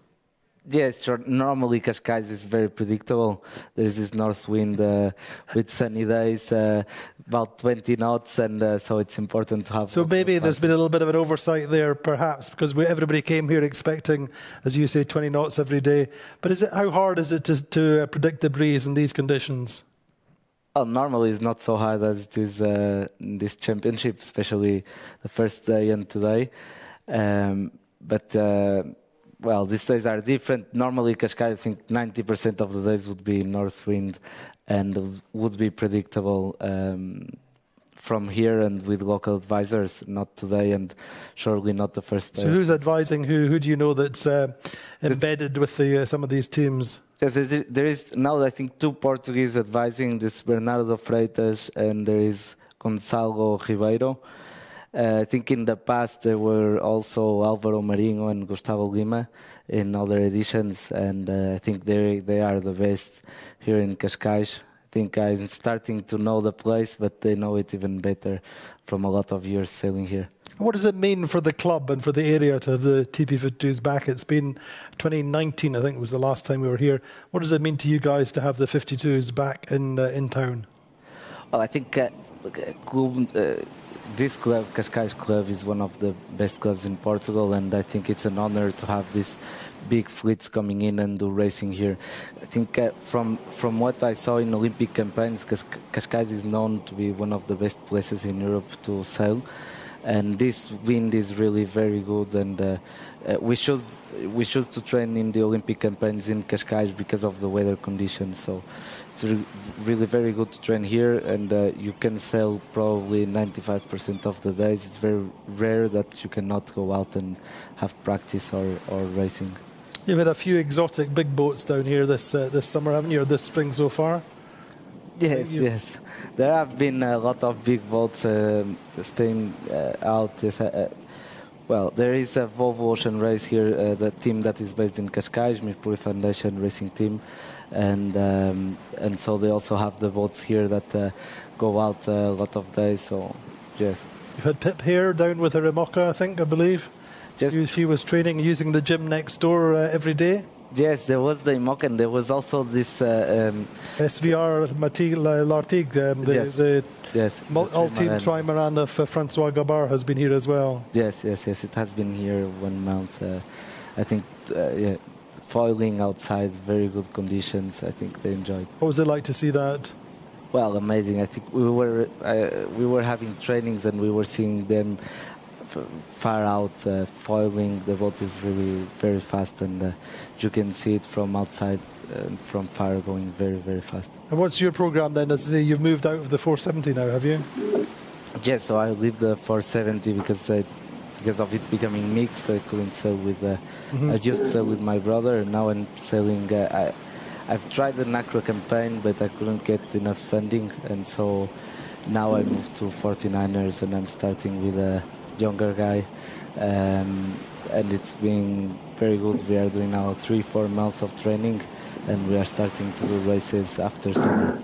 Yes, sure. Normally Cascais is very predictable. There's this north wind with sunny days, about 20 knots, and so it's important to have... So maybe there's been a little bit of an oversight there, perhaps, because everybody came here expecting, as you say, 20 knots every day. But how hard is it to predict the breeze in these conditions? Well, normally it's not so hard as it is in this championship, especially the first day and today. Well, these days are different. Normally, Cascais, I think 90% of the days would be north wind and would be predictable from here and with local advisors. Not today and surely not the first day. So who's advising who? Who do you know that's embedded with some of these teams? Yes, there is now, I think, 2 Portuguese advising. This Bernardo Freitas and there is Gonçalo Ribeiro. I think in the past there were also Álvaro Marinho and Gustavo Lima in other editions, and I think they are the best here in Cascais. I think I'm starting to know the place, but they know it even better from a lot of years sailing here. What does it mean for the club and for the area to have the TP52s back? It's been 2019, I think, was the last time we were here. What does it mean to you guys to have the 52s back in town? Well, I think this club, Cascais Club, is one of the best clubs in Portugal, and I think it's an honor to have these big fleets coming in and do racing here. I think from what I saw in Olympic campaigns, Cascais is known to be one of the best places in Europe to sail. And this wind is really very good, and we choose to train in the Olympic campaigns in Cascais because of the weather conditions. So it's really very good to train here, and you can sail probably 95% of the days. It's very rare that you cannot go out and have practice or racing. You've had a few exotic big boats down here this summer, haven't you, or this spring so far? Yes. There have been a lot of big boats staying out. Well, there is a Volvo Ocean Race here, the team that is based in Cascais, Mid-regatta Foundation racing team, and so they also have the boats here that go out a lot of days. So, yes. You've had Pip here down with a Remoca, I believe. She was training using the gym next door every day. Yes, there was the IMOC, and there was also this SVR Lartigue, the all-team trimaran of Francois Gabard has been here as well. Yes, it has been here 1 month. I think, foiling outside, very good conditions. I think they enjoyed. What was it like to see that? Well, amazing. I think we were having trainings and we were seeing them far out foiling. The boat is really very fast, and you can see it from outside, from far, going very, very fast. And what's your program then? As you've moved out of the 470 now, have you? Yes, so I leave the 470 because of it becoming mixed. I couldn't sail with. I just sail with my brother, and now I'm sailing. I've tried the NACRA campaign, but I couldn't get enough funding, and so now I moved to 49ers, and I'm starting with a younger guy, and it's been very good. We are doing now 3-4 months of training, and we are starting to do races after summer.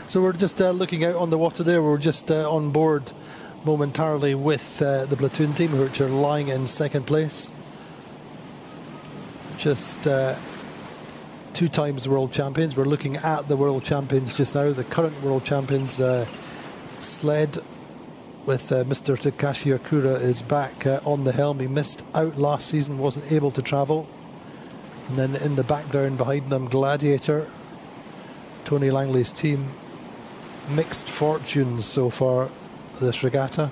So we're just looking out on the water there. We're just on board momentarily with the platoon team, which are lying in second place. Just 2 times world champions. We're looking at the world champions just now, the current world champions sled with Mr. Takashi Akura is back on the helm. He missed out last season, wasn't able to travel. And then in the background behind them, Gladiator, Tony Langley's team. Mixed fortunes so far this regatta.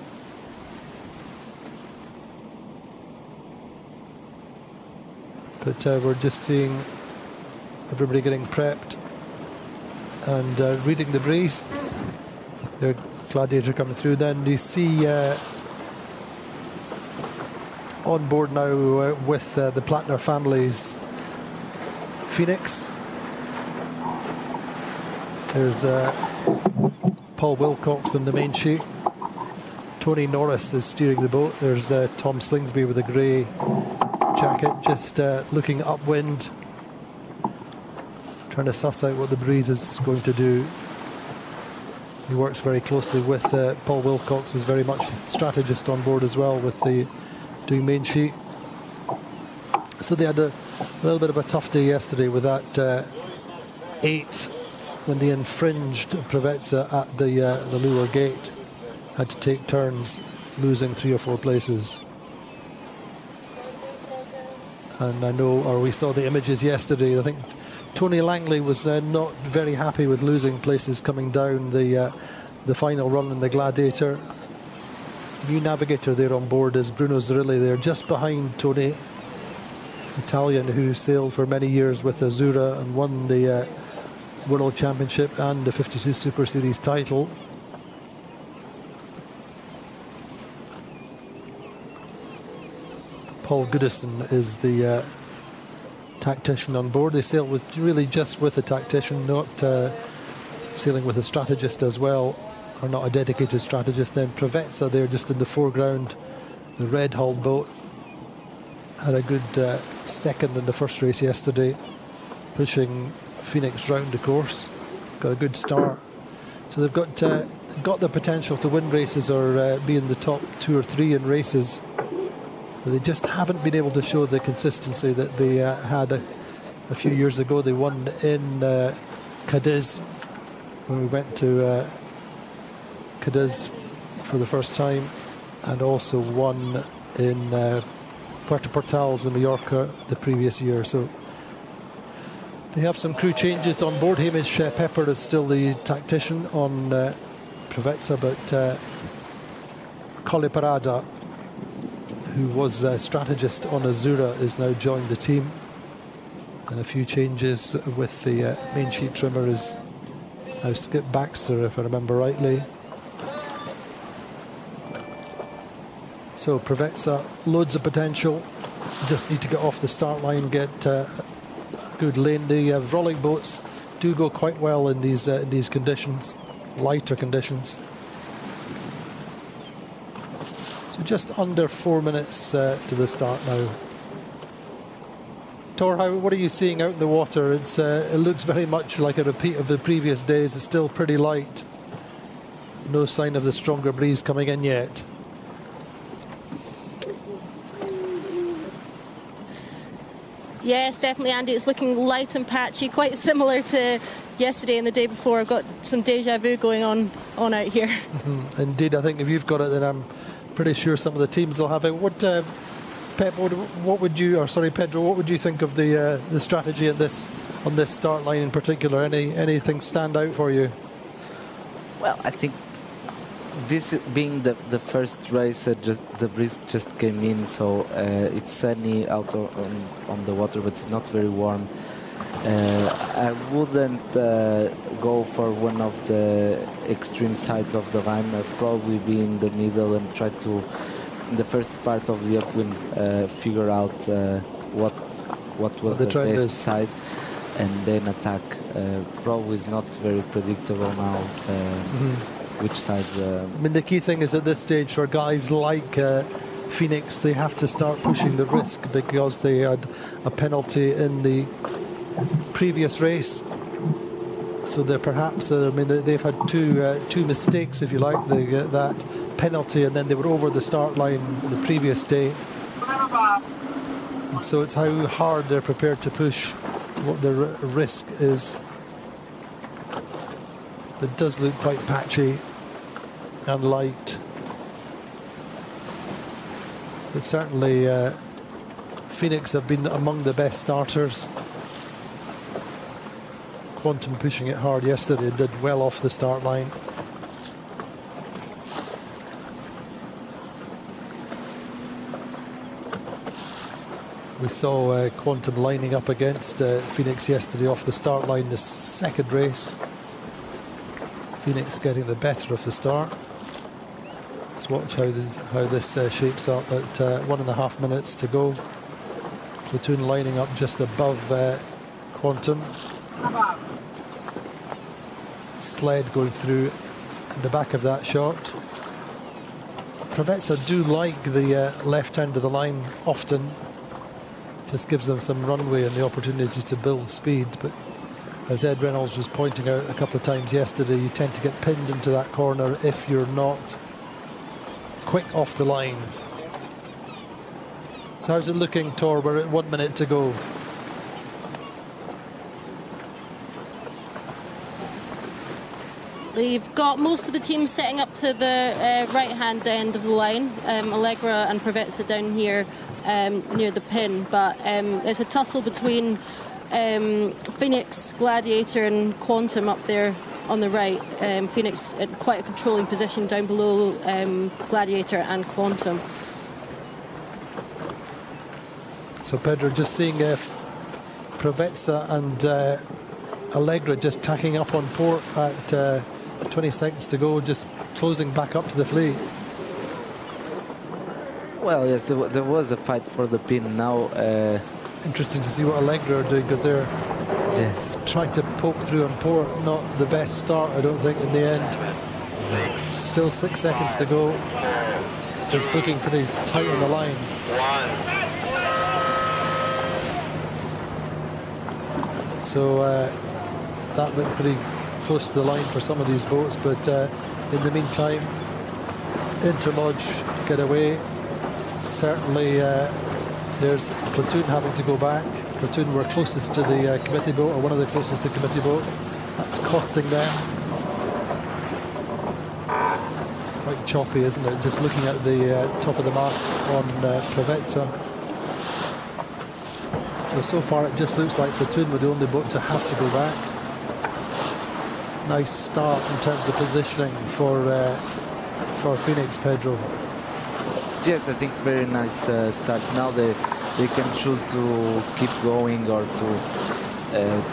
But we're just seeing everybody getting prepped and reading the breeze. Their Gladiator coming through. Then you see on board now with the Plattner family's Phoenix. There's Paul Wilcox on the main sheet. Tony Norris is steering the boat. There's Tom Slingsby with a grey jacket, just looking upwind, trying to suss out what the breeze is going to do. He works very closely with Paul Wilcox, is very much strategist on board as well with the doing main sheet. So they had a little bit of a tough day yesterday with that 8th when they infringed Provezza at the Lure gate. Had to take turns, losing 3 or 4 places. And I know, or we saw the images yesterday, I think Tony Langley was not very happy with losing places coming down the final run in the Gladiator. New navigator there on board is Bruno Zerilli. They're just behind Tony, Italian, who sailed for many years with Azzurra and won the World Championship and the 52 Super Series title. Paul Goodison is the tactician on board. They sail with really just with a tactician, not sailing with a strategist as well or not a dedicated strategist then. Provezza there just in the foreground, the red-hulled boat. Had a good second in the first race yesterday, pushing Phoenix round the course. Got a good start. So they've got the potential to win races or be in the top 2 or 3 in races. But they just haven't been able to show the consistency that they had a few years ago. They won in Cadiz when we went to Cadiz for the first time, and also won in Puerto Portales in Mallorca the previous year. So they have some crew changes on board. Hamish Pepper is still the tactician on Provezza, but Colle Parada, who was a strategist on Azura, is now joined the team. And a few changes with the main sheet trimmer is now Skip Baxter, if I remember rightly. So Provezza, loads of potential. Just need to get off the start line, get good lane. The rolling boats do go quite well in these conditions, lighter conditions. So just under 4 minutes to the start now. Tor, what are you seeing out in the water? It looks very much like a repeat of the previous days. It's still pretty light. No sign of the stronger breeze coming in yet. Yes, definitely, Andy. It's looking light and patchy, quite similar to yesterday and the day before. I've got some deja vu going on out here. Indeed, I think if you've got it, then I'm pretty sure some of the teams will have it. What, Pep? What would you, or sorry, Pedro? What would you think of the strategy on this start line in particular? Anything stand out for you? Well, I think this being the first race, the breeze just came in, so it's sunny out on the water, but it's not very warm. I wouldn't go for one of the extreme sides of the line. I'd probably be in the middle and try to, in the first part of the upwind, figure out what was the best side, and then attack. Probably is not very predictable now. Which side? I mean, the key thing is at this stage for guys like Phoenix, they have to start pushing the risk because they had a penalty in the previous race. So they're perhaps, I mean, they've had two mistakes, if you like. They get that penalty, and then they were over the start line the previous day. And so it's how hard they're prepared to push, what the risk is. It does look quite patchy and light. But certainly Phoenix have been among the best starters. Quantum pushing it hard yesterday, did well off the start line. We saw Quantum lining up against Phoenix yesterday off the start line, the second race. Phoenix getting the better of the start. Let's watch how this shapes up at 1.5 minutes to go. Platoon lining up just above Quantum. Sled going through in the back of that shot. Provezza do like the left end of the line often. Just gives them some runway and the opportunity to build speed, but as Ed Reynolds was pointing out a couple of times yesterday, you tend to get pinned into that corner if you're not quick off the line. So how's it looking, Tor? We're at 1 minute to go. We've got most of the teams setting up to the right-hand end of the line. Allegra and Provezza down here near the pin, but there's a tussle between Phoenix, Gladiator and Quantum up there on the right. Phoenix in quite a controlling position down below Gladiator and Quantum. So Pedro, just seeing if Provezza and Allegra just tacking up on port at 20 seconds to go, just closing back up to the fleet. Well, yes, there was a fight for the pin now. Interesting to see what Allegra are doing, because they're trying to poke through on port. Not the best start, I don't think, in the end. Still 6 seconds to go. It's looking pretty tight on the line. So that looked pretty close to the line for some of these boats, but in the meantime, Interlodge get away. Certainly there's Platoon having to go back. Platoon were closest to the committee boat, or one of the closest to the committee boat. That's costing them. Quite choppy, isn't it? Just looking at the top of the mast on Preveza. So far it just looks like Platoon were the only boat to have to go back. Nice start in terms of positioning for Phoenix, Pedro. Yes, I think very nice start. Now they can choose to keep going or to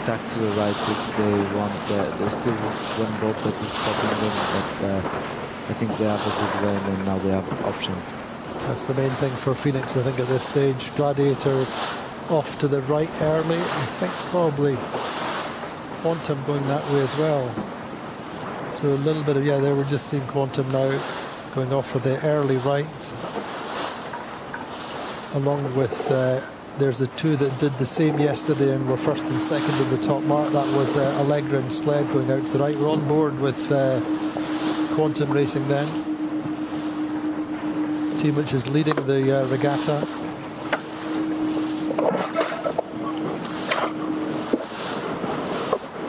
tack to the right if they want. There's still one boat that is stopping them, but I think they have a good lane and now they have options. That's the main thing for Phoenix, I think, at this stage. Gladiator off to the right early. I think probably Quantum going that way as well. So a little bit of, yeah, there we're just seeing Quantum now going off for the early right. Along with, there's the two that did the same yesterday and were first and second in the top mark. That was Allegra and Sled going out to the right. We're on board with Quantum Racing then. Team which is leading the regatta.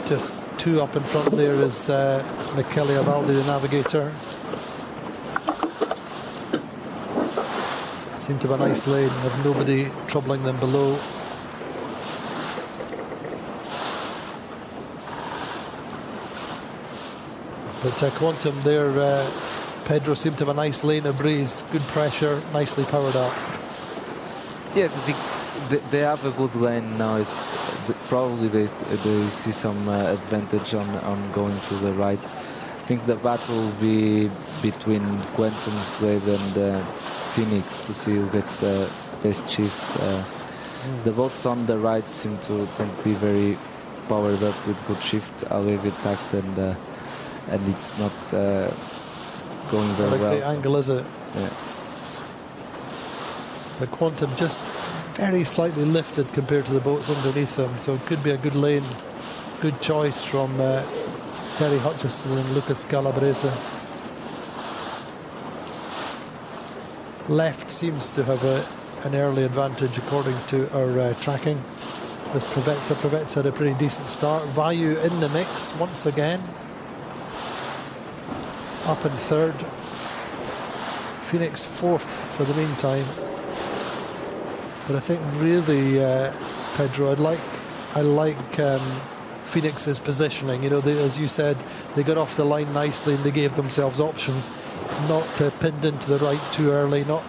Just two up in front there is Michele Avaldi, the navigator. Seem to have a nice lane, have nobody troubling them below. But Quantum there, Pedro seemed to have a nice lane of breeze, good pressure, nicely powered up. Yeah, they have a good lane now. Probably they see some advantage on going to the right. I think the battle will be between Quantum, Slade and Phoenix to see who gets the best shift. The boats on the right seem to be very powered up with good shift. Allegra tacked and it's not going very well. The angle, is it? Yeah. But Quantum just very slightly lifted compared to the boats underneath them, so it could be a good lane. Good choice from Terry Hutchison and Lucas Calabresa. Left seems to have an early advantage according to our tracking. With Preveza. Preveza had a pretty decent start. Vayu in the mix once again. Up in third. Phoenix fourth for the meantime. But I think really, Pedro, I like Phoenix's positioning. You know, as you said, they got off the line nicely and they gave themselves option not pinned into the right too early. Not.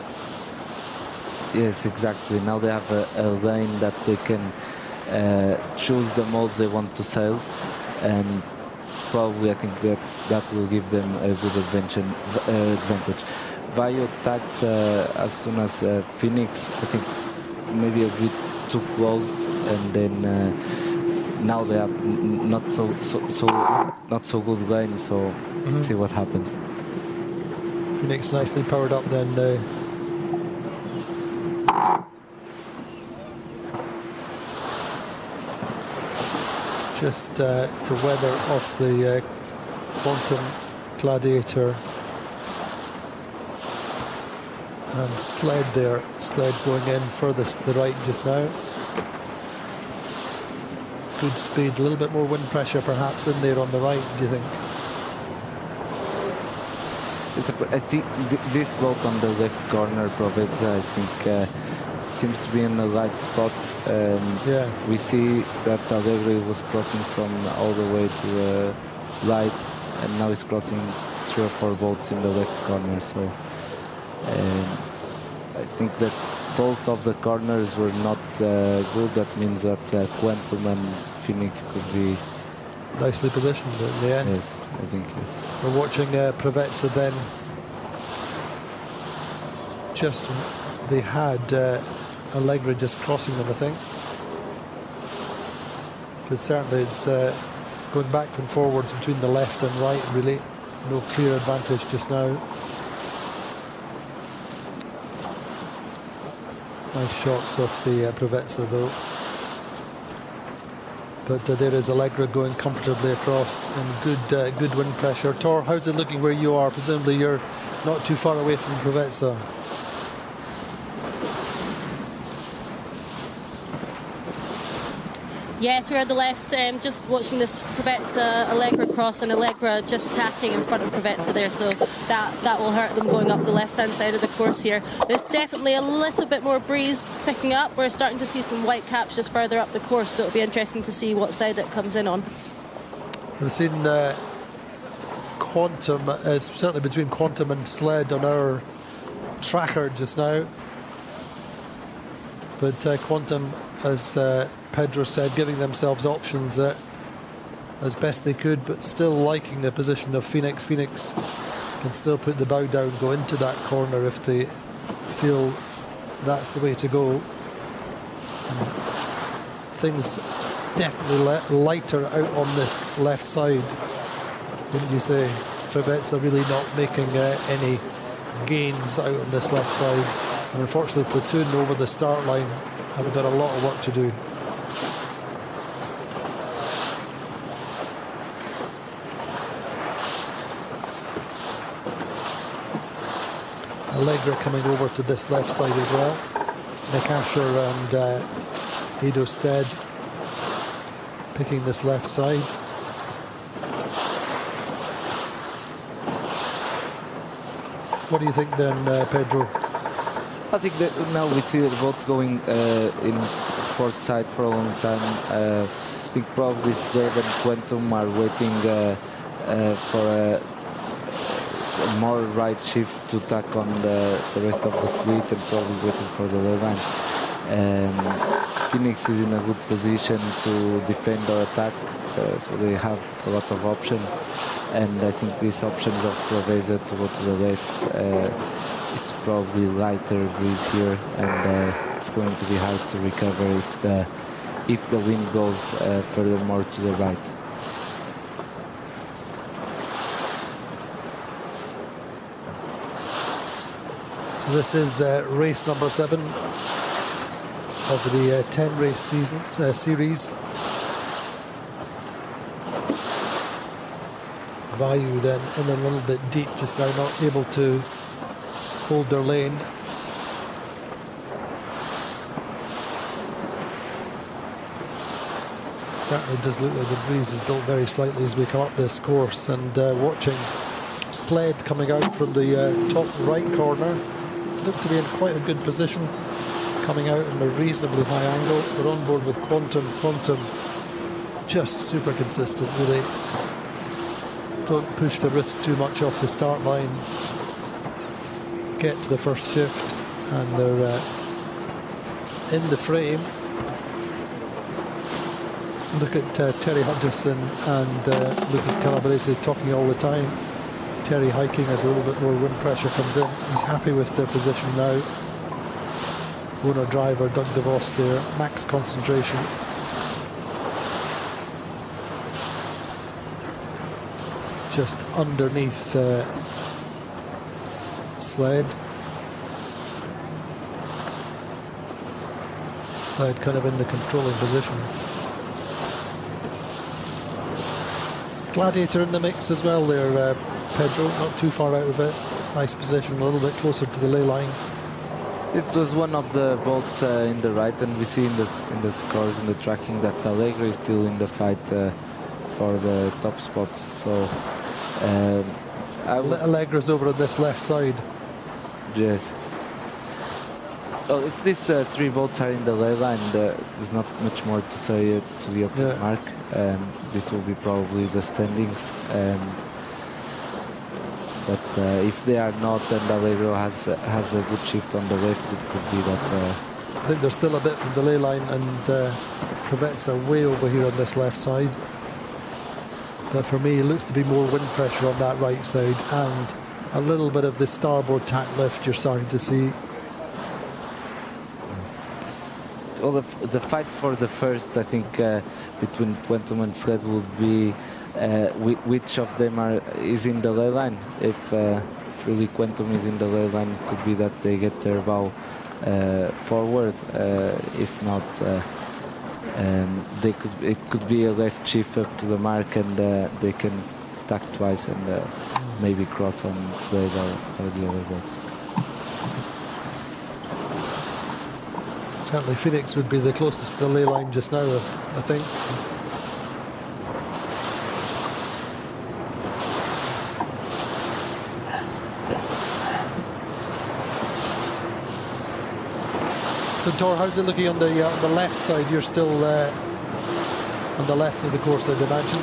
Yes, exactly. Now they have a lane that they can choose the mode they want to sail, and probably I think that will give them a good advantage. Vayu attacked as soon as Phoenix, I think, maybe a bit too close, and then now they have not so good lane. So let's see what happens. Phoenix nicely powered up then. Just to weather off the Quantum Gladiator. And Sled there, Sled going in furthest to the right just now. Good speed, a little bit more wind pressure perhaps in there on the right, do you think? I think this boat on the left corner, Preveza, I think seems to be in the right spot. Yeah. We see that Allegra was crossing from all the way to the right, and now he's crossing 3 or 4 boats in the left corner. So I think that both of the corners were not good. That means that Quantum and Phoenix could be nicely positioned in the end. Yes, I think yes. We're watching Preveza then. Just, they had Allegra just crossing them, I think. But certainly it's going back and forwards between the left and right, really. No clear advantage just now. Nice shots off the Preveza though. But there is Allegra going comfortably across and good wind pressure. Tor, how's it looking where you are? Presumably you're not too far away from Preveza. Yes, we're at the left, just watching this Preveza Allegra cross, and Allegra just tacking in front of Preveza there, so that will hurt them going up the left-hand side of the course here. There's definitely a little bit more breeze picking up. We're starting to see some white caps just further up the course, so it'll be interesting to see what side it comes in on. We've seen Quantum, certainly between Quantum and Sled on our tracker just now. But Quantum, as Pedro said, giving themselves options as best they could, but still liking the position of Phoenix. Phoenix can still put the bow down, go into that corner if they feel that's the way to go. And things definitely lighter out on this left side, wouldn't you say? Preveza really not making any gains out on this left side. And unfortunately, Platoon over the start line have got a lot of work to do. Allegra coming over to this left side as well. Nick Asher and Edo Stead picking this left side. What do you think then, Pedro? I think that now we see the boats going in port side for a long time. I think probably Sled and Quantum are waiting for a more right shift to tack on the rest of the fleet, and probably waiting for the ley line. Phoenix is in a good position to defend or attack, so they have a lot of options. And I think these options of Preveza to go to the left, it's probably lighter breeze here, and it's going to be hard to recover if the wind goes furthermore to the right. So this is race number 7 of the 10-race season series. Value then in a little bit deep just now, not able to hold their lane. Certainly does look like the breeze is built very slightly as we come up this course, and watching Sled coming out from the top right corner. Look to be in quite a good position, coming out in a reasonably high angle. We're on board with Quantum. Quantum just super consistent, really. Don't push the risk too much off the start line. Get to the first shift, and they're in the frame. Look at Terry Hutchison and Lucas Calabrese talking all the time. Terry hiking as a little bit more wind pressure comes in. He's happy with their position now. Owner driver Doug DeVos there, max concentration. Just underneath Sled. Sled kind of in the controlling position. Gladiator in the mix as well there, Pedro, not too far out of it. Nice position, a little bit closer to the ley line. It was one of the boats in the right, and we see in the scores, in the tracking, that Allegra is still in the fight for the top spots. So Allegra's over on this left side. Yes. Well, if these 3 boats are in the ley line, there's not much more to say to the open mark. This will be probably the standings. But if they are not, and Allegra has a good shift on the left, it could be that. I think there's still a bit from the ley line, and Preveza way over here on this left side. But for me, it looks to be more wind pressure on that right side, and a little bit of the starboard tack lift you're starting to see. Well, the fight for the first, I think, between Quantum and Sled would be which of them is in the ley line. If really Quantum is in the ley line, it could be that they get their bow forward. If not, it could be a left shift up to the mark, and they can tack twice and maybe cross on Slade or the other boats. Certainly Phoenix would be the closest to the ley line just now, I think. So Tor, how's it looking on the left side? You're still on the left of the course, I'd imagine.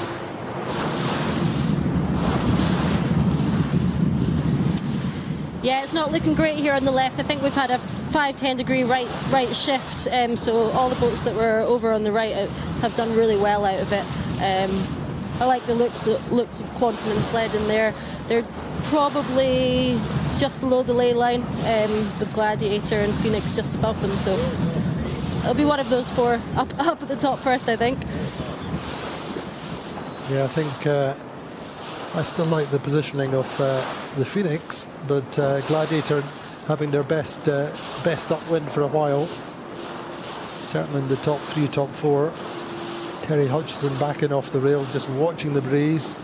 Yeah, it's not looking great here on the left. I think we've had a 5-10 degree right shift, so all the boats that were over on the right have done really well out of it. I like the looks of Quantum and Sled in there. They're probably just below the ley line, with Gladiator and Phoenix just above them, so it'll be one of those four up at the top first, I think. Yeah, I think I still like the positioning of the Phoenix, but Gladiator having their best upwind for a while. Certainly in the top 3, top 4. Terry Hutchison backing off the rail, just watching the breeze.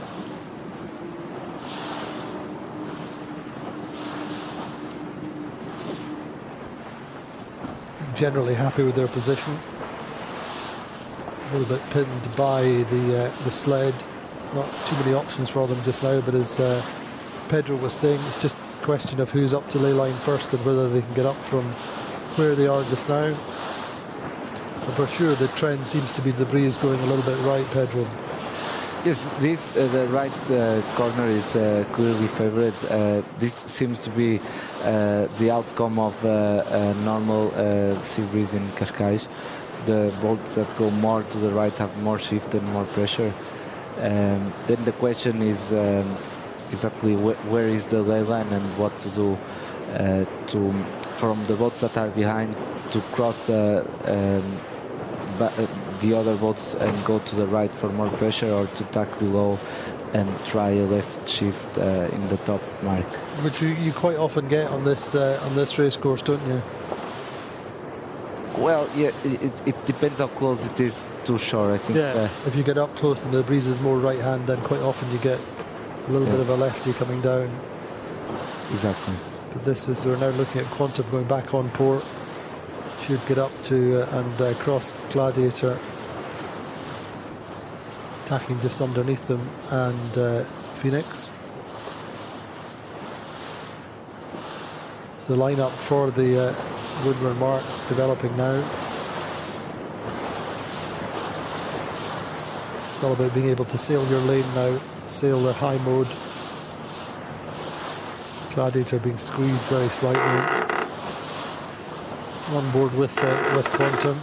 Generally happy with their position. A little bit pinned by the Sled. Not too many options for them just now, but as Pedro was saying, it's just a question of who's up to ley line first and whether they can get up from where they are just now. But for sure the trend seems to be the breeze going a little bit right, Pedro. Yes, the right corner is clearly favoured. This seems to be the outcome of a normal sea breeze in Cascais. The boats that go more to the right have more shift and more pressure. Then the question is exactly where is the ley line and what to do from the boats that are behind to cross the other boats and go to the right for more pressure, or to tack below and try a left shift in the top mark. Which you quite often get on this race course, don't you? Well, yeah, it depends how close it is to shore, I think. Yeah, if you get up close and the breeze is more right hand, then quite often you get a little bit of a lefty coming down. Exactly. But this is, we're now looking at Quantum going back on port. Should get up to and cross Gladiator, tacking just underneath them, and Phoenix. So the lineup for the Woodward Mark developing now. It's all about being able to sail your lane now, sail the high mode. Gladiator being squeezed very slightly. On board with Quantum.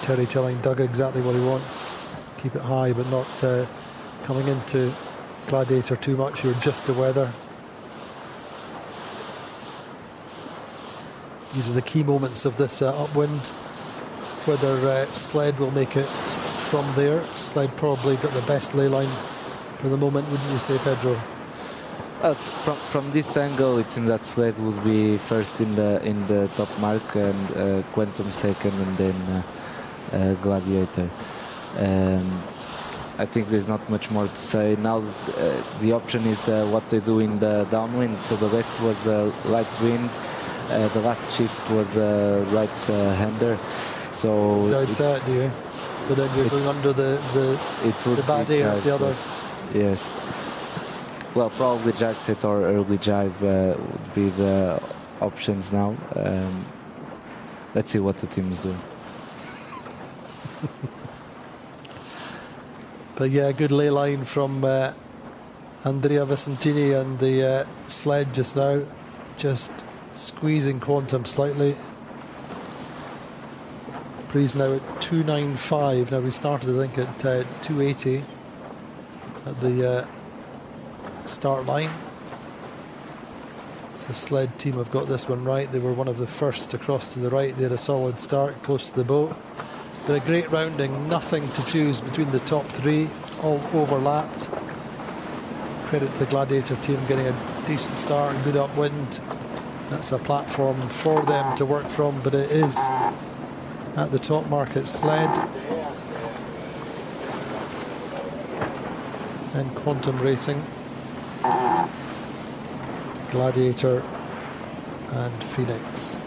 Terry telling Doug exactly what he wants. Keep it high, but not coming into Gladiator too much. You're just the weather. These are the key moments of this upwind. Whether Sled will make it from there. Sled probably got the best ley line for the moment, wouldn't you say, Pedro? From this angle, it seems that Sled would be first in the top mark, and Quantum second, and then Gladiator. I think there's not much more to say. Now the option is what they do in the downwind. So the left was light wind, the last shift was right-hander. So outside, do you? But then you're going under the bad air, the other. Yes. Well, probably jibe set or early jibe would be the options now. Let's see what the team is doing. But yeah, good ley line from Andrea Vicentini and the Sled just now. Just squeezing Quantum slightly. Breeze now at 295. Now we started, I think, at 280 at the start line. So Sled team have got this one right. They were one of the first to cross to the right. They had a solid start close to the boat. But a great rounding, nothing to choose between the top three, all overlapped. Credit to the Gladiator team getting a decent start and good upwind. That's a platform for them to work from, but it is at the top market sled. And Quantum Racing. Gladiator and Phoenix.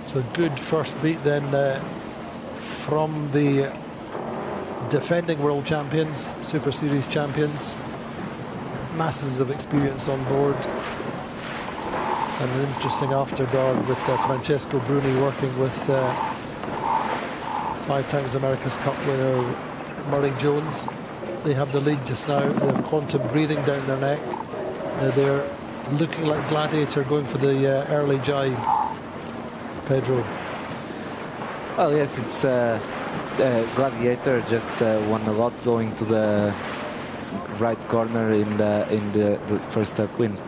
So good first beat then from the defending world champions, Super Series champions. Masses of experience on board. And an interesting afterguard with Francesco Bruni working with 5 times America's Cup winner Murray Jones. They have the lead just now. They have Quantum breathing down their neck. They're looking like Gladiator going for the early jibe. Pedro. Oh yes, it's Gladiator just won a lot going to the right corner in the first upwind.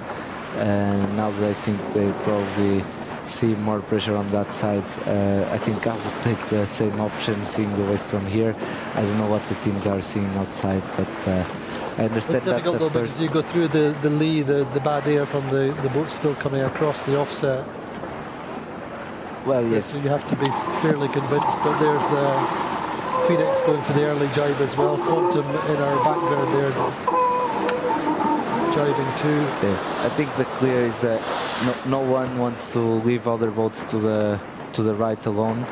Now that I think they probably see more pressure on that side, I think I would take the same option seeing the race from here. I don't know what the teams are seeing outside, but I understand that difficult though, because you go through the lee, the bad air from the boat still coming across the offset. Well, yes. So you have to be fairly convinced, but there's Phoenix going for the early jibe as well. Quantum in our background there, jibing too. Yes, I think the clear is that no one wants to leave other boats to the right alone.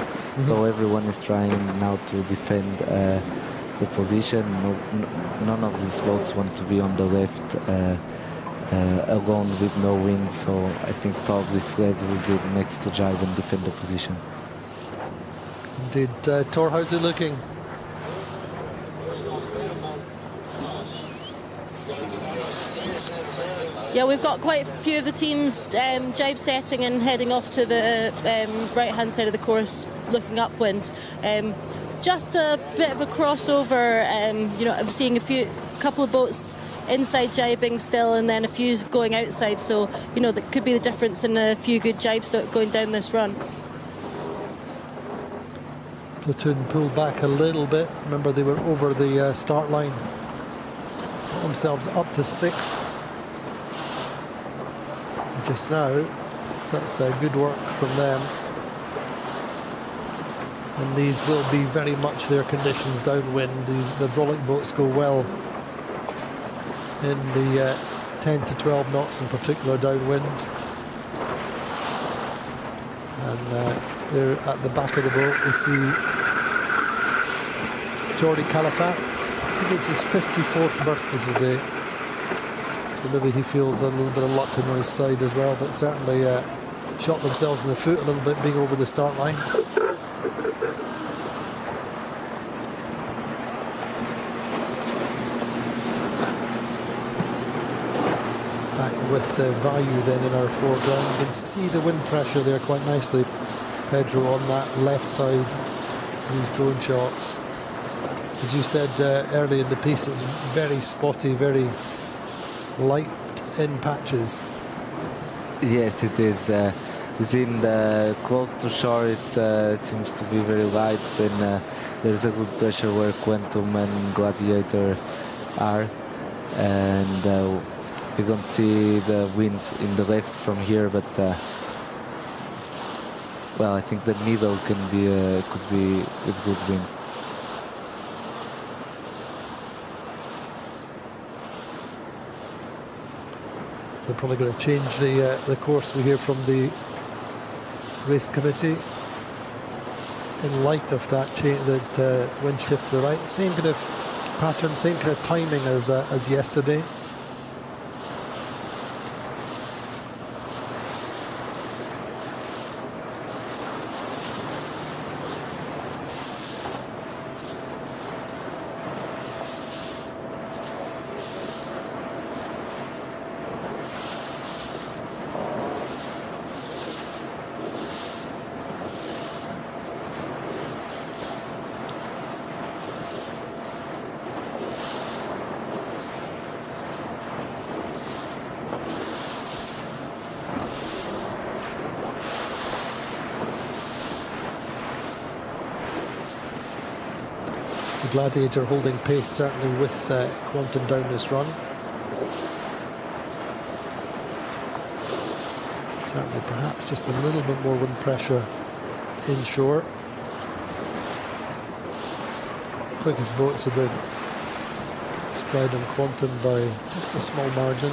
So everyone is trying now to defend the position. None of these boats want to be on the left alone with no wind, so I think probably sled will be next to jibe and defend the position. Indeed. Tor, how's it looking? Yeah, we've got quite a few of the teams jibe setting and heading off to the right-hand side of the course, looking upwind. Just a bit of a crossover. I'm seeing a couple of boats inside jibing still, and then a few going outside. So, that could be the difference in a few good jibes going down this run. Platoon pulled back a little bit. Remember, they were over the start line. Got themselves up to 6th just now. So that's good work from them. And these will be very much their conditions downwind. The Rolex boats go well in the 10 to 12 knots in particular downwind. And they're at the back of the boat. We see Jordi Calafat. I think it's his 54th birthday today. So maybe he feels a little bit of luck on his side as well, but certainly shot themselves in the foot a little bit being over the start line. With the value then in our foreground. You can see the wind pressure there quite nicely, Pedro, on that left side, these drone shots. As you said early in the piece, it's very spotty, very light in patches. Yes, it is. It's in close to shore, it seems to be very light, and there's a good pressure where Quantum and Gladiator are, and we don't see the wind in the left from here, but well, I think the middle can be could be with good wind. So probably going to change the course, we hear from the race committee, in light of that wind shift to the right. Same kind of pattern, same kind of timing as yesterday. The Gladiator holding pace certainly with Quantum down this run. Certainly perhaps just a little bit more wind pressure inshore. Quickest boats of the Sled and Quantum by just a small margin.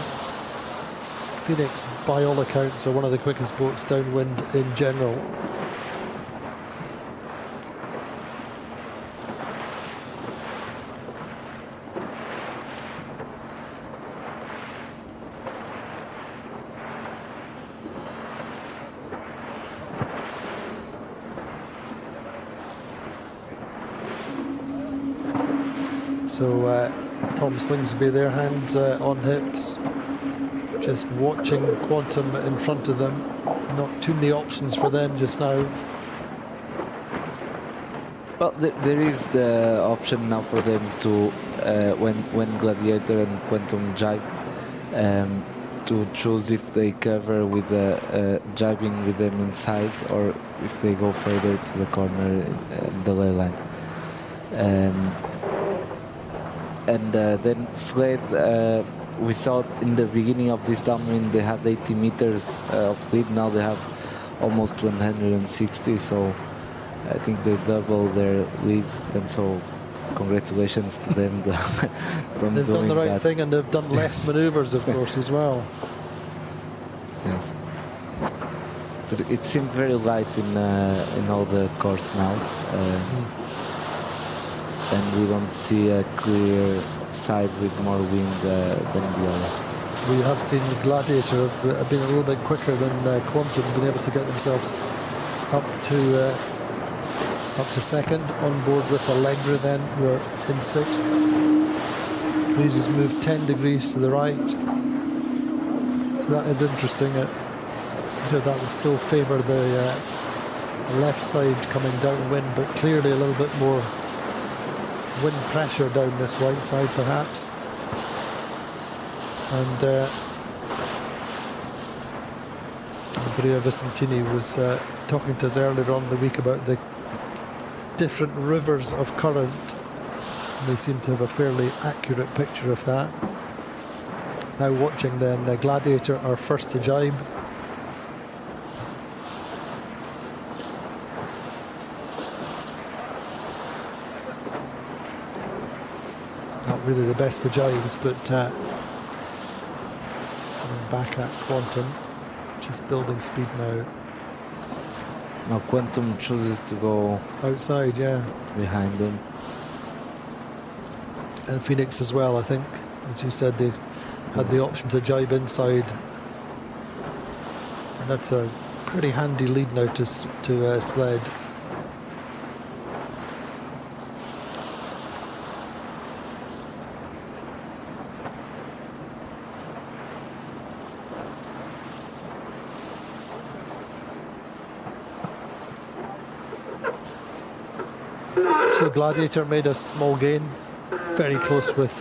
Phoenix, by all accounts, are one of the quickest boats downwind in general. So Tom Slingsby there, hands on hips, just watching Quantum in front of them. Not too many options for them just now. Well, there is the option now for them to, when Gladiator and Quantum jibe, to choose if they cover with jibing with them inside or if they go further to the corner, the ley line. And then Sled, we saw in the beginning of this downwind they had 80 meters of lead. Now they have almost 160, so I think they double their lead, and so congratulations to them from they've doing done the right that. thing, and they've done less manoeuvres, of course, as well. Yes. So it seemed very light in all the course now. And we don't see a clear side with more wind than the other. We have seen Gladiator have been a little bit quicker than Quantum, been able to get themselves up to second, on board with Allegra then, who are in sixth. Breeze has moved 10 degrees to the right. So that is interesting. That would still favour the left side coming downwind, but clearly a little bit more wind pressure down this right side perhaps. And Andrea Vicentini was talking to us earlier on in the week about the different rivers of current, and they seem to have a fairly accurate picture of that. Now watching then Gladiator are first to jibe. Not really the best of jibes, but back at Quantum, just building speed now. Now Quantum chooses to go outside, yeah, behind them. And Phoenix as well, I think. As you said, they had the option to jibe inside. And that's a pretty handy lead now to Sled. So Gladiator made a small gain, very close with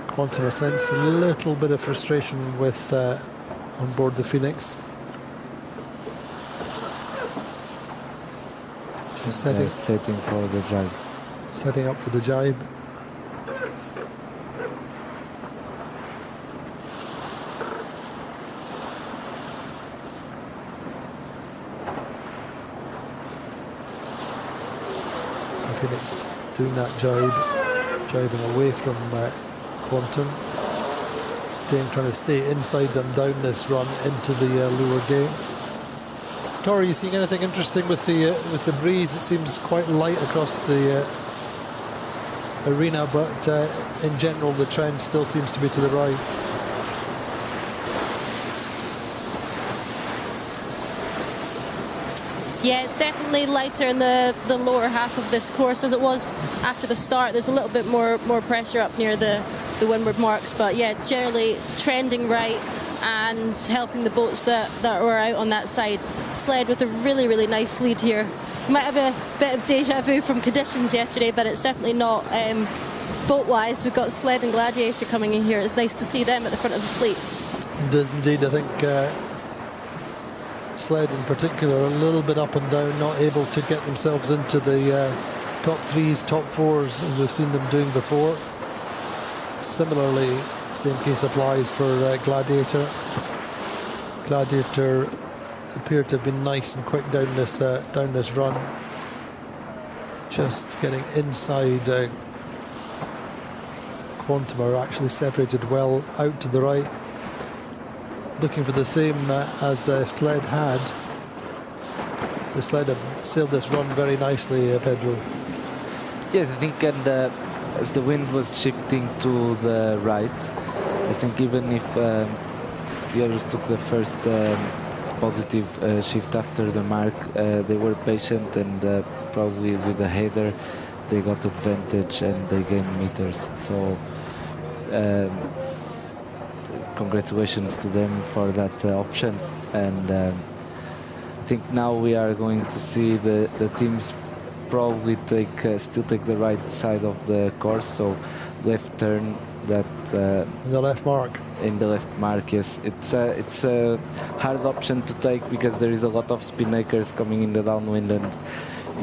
Quantum. I sense a little bit of frustration with on board the Phoenix. So setting for the jibe. Setting up for the jibe. Phoenix doing that jibing away from Quantum, trying to stay inside them down this run into the lower gate. Tor, are you seeing anything interesting with the breeze? It seems quite light across the arena, but in general the trend still seems to be to the right. Yeah, it's definitely lighter in the lower half of this course as it was after the start. There's a little bit more pressure up near the windward marks, but yeah, generally trending right and helping the boats that were out on that side. Sled with a really, really nice lead here. You might have a bit of deja vu from conditions yesterday, but it's definitely not boat-wise. We've got Sled and Gladiator coming in here. It's nice to see them at the front of the fleet. It is indeed. I think Sled in particular a little bit up and down, not able to get themselves into the top threes, top fours, as we've seen them doing before. Similarly, same case applies for Gladiator. Gladiator appeared to have been nice and quick down this run. Just getting inside. Quantum are actually separated well out to the right. Looking for the same as Sled had. The Sled have sailed this run very nicely, Pedro. Yes, I think, and as the wind was shifting to the right, I think even if the others took the first positive shift after the mark, they were patient, and probably with the header they got advantage and they gained meters. So congratulations to them for that option. And I think now we are going to see the teams probably still take the right side of the course, so left turn that in the left mark. In the left mark, yes. It's a hard option to take because there is a lot of spinakers coming in the downwind, and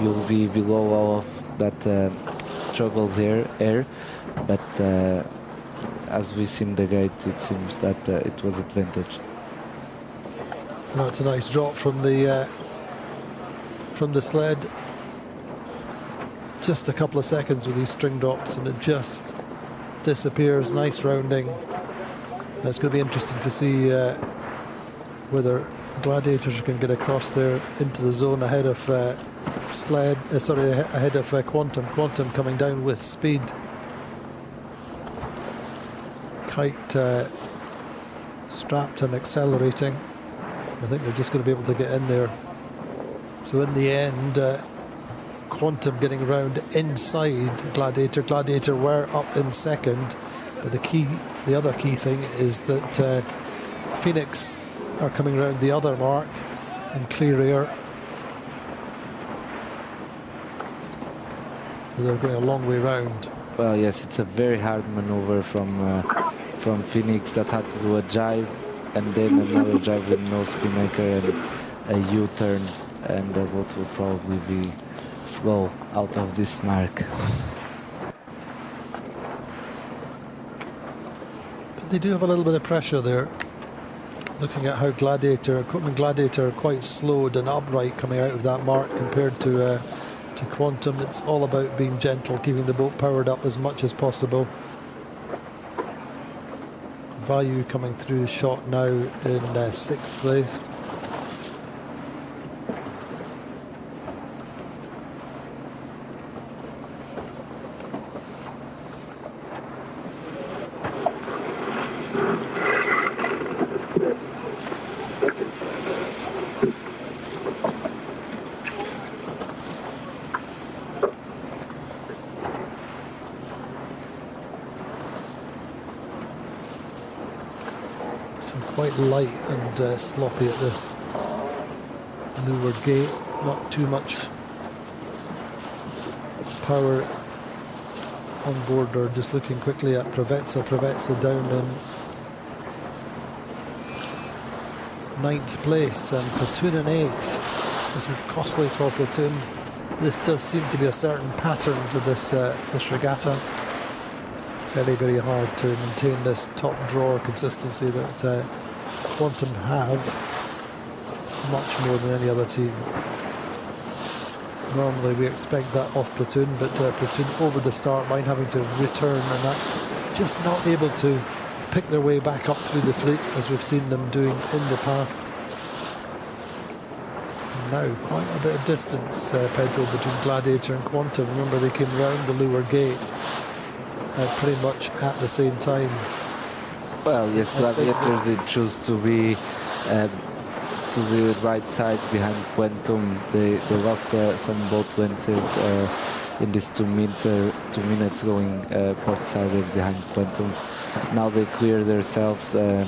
you'll be below all of that troubled air. But as we see in the gate, it seems that it was advantage. No, it's a nice drop from the Sled. Just a couple of seconds with these string drops, and it just disappears. Nice rounding. It's going to be interesting to see whether Gladiators can get across there into the zone ahead of ahead of Quantum. Quantum coming down with speed. Kite strapped and accelerating. I think they're just going to be able to get in there. So in the end, Quantum getting around inside Gladiator. Gladiator were up in second, but the other key thing is that Phoenix are coming around the other mark in clear air. They're going a long way round. Well, yes, it's a very hard maneuver from Phoenix that had to do a jibe and then another jibe with no spinnaker and a U-turn, and the boat will probably be slow out of this mark. But they do have a little bit of pressure there. Looking at how Gladiator are quite slowed and upright coming out of that mark compared to Quantum. It's all about being gentle, keeping the boat powered up as much as possible. Value coming through the shot now in 6th place. Quite light and sloppy at this leeward gate. Not too much power on board. Or just looking quickly at Preveza. Preveza down in 9th place and Platoon in 8th. This is costly for Platoon. This does seem to be a certain pattern to this regatta. Very, very hard to maintain this top drawer consistency that Quantum have, much more than any other team. Normally we expect that off Platoon, but Platoon over the start line having to return and that just not able to pick their way back up through the fleet as we've seen them doing in the past. And now quite a bit of distance, Pedro, between Gladiator and Quantum. Remember, they came round the leeward gate pretty much at the same time. Well, yes, Gladiator did choose to be to the right side behind Quantum. They lost some boat lengths in this 2 minutes going port-sided behind Quantum. Now they clear themselves and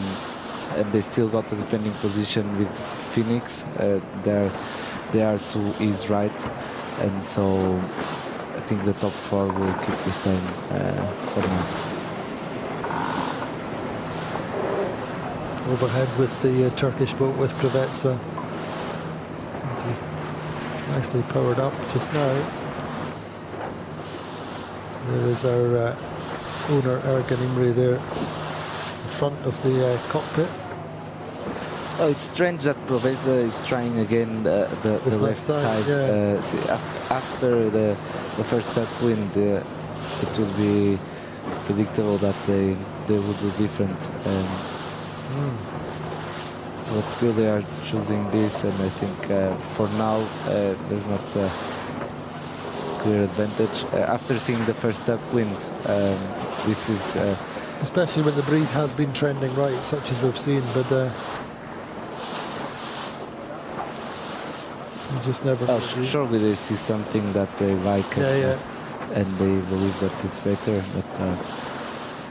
they still got a defending position with Phoenix. They are to his right, and so I think the top 4 will keep the same for now. Overhead with the Turkish boat with Preveza. Seem to be nicely powered up just now. There is our owner, Ergen Imre, there in front of the cockpit. Oh, it's strange that Proveza is trying again the left side. Yeah. See, after the first upwind, it will be predictable that they will do different. So, but still they are choosing this, and I think for now there's not a clear advantage. After seeing the first upwind, this is... especially when the breeze has been trending right, such as we've seen, but you just never know. Surely this is something that they like, and they believe that it's better, but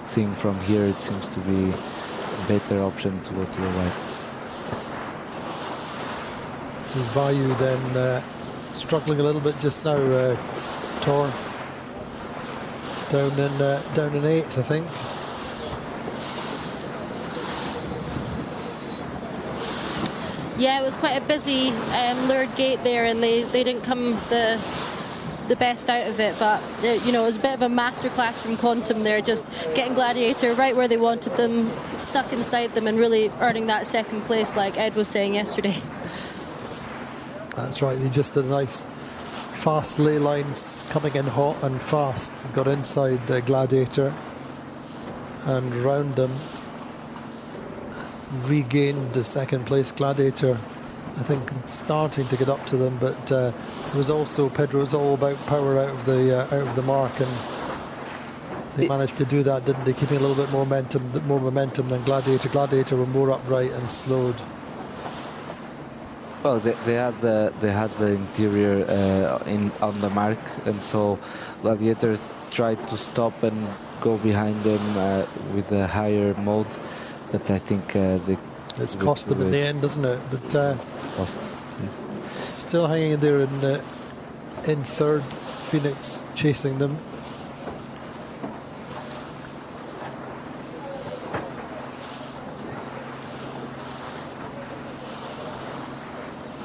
seeing from here it seems to be a better option to go to the right. So Vayu then struggling a little bit just now, Tor down in 8th, I think. Yeah, it was quite a busy lured gate there, and they didn't come the best out of it, but you know, it was a bit of a masterclass from Quantum there, just getting Gladiator right where they wanted them, stuck inside them, and really earning that second place like Ed was saying yesterday. That's right, they just did a nice fast ley lines coming in hot and fast. Got inside the Gladiator and round them. Regained the second place Gladiator, I think, starting to get up to them, but it was also, Pedro was all about power out of the mark, and they managed to do that, didn't they? Keeping a little bit more momentum than Gladiator. Gladiator were more upright and slowed. Well, they had the interior on the mark, and so Gladiator tried to stop and go behind them with a higher mode, but I think it's cost them in the end, doesn't it? But cost. Still hanging in there in third. Phoenix chasing them.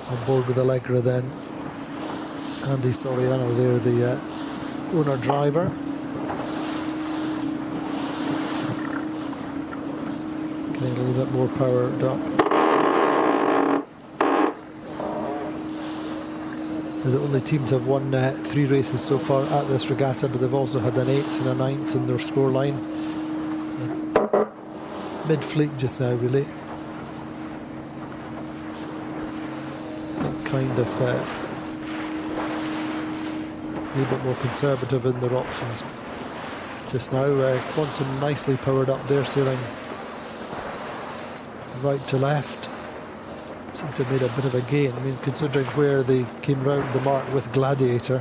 On board with Allegra then. Andy Soriano there, the owner driver. Getting a little bit more powered up. They're the only team to have won 3 races so far at this regatta, but they've also had an 8th and a 9th in their scoreline. Mid-fleet just now, really. Kind of a little bit more conservative in their options just now. Quantum nicely powered up there, sailing right to left. Seemed to have made a bit of a gain. I mean, considering where they came round the mark with Gladiator,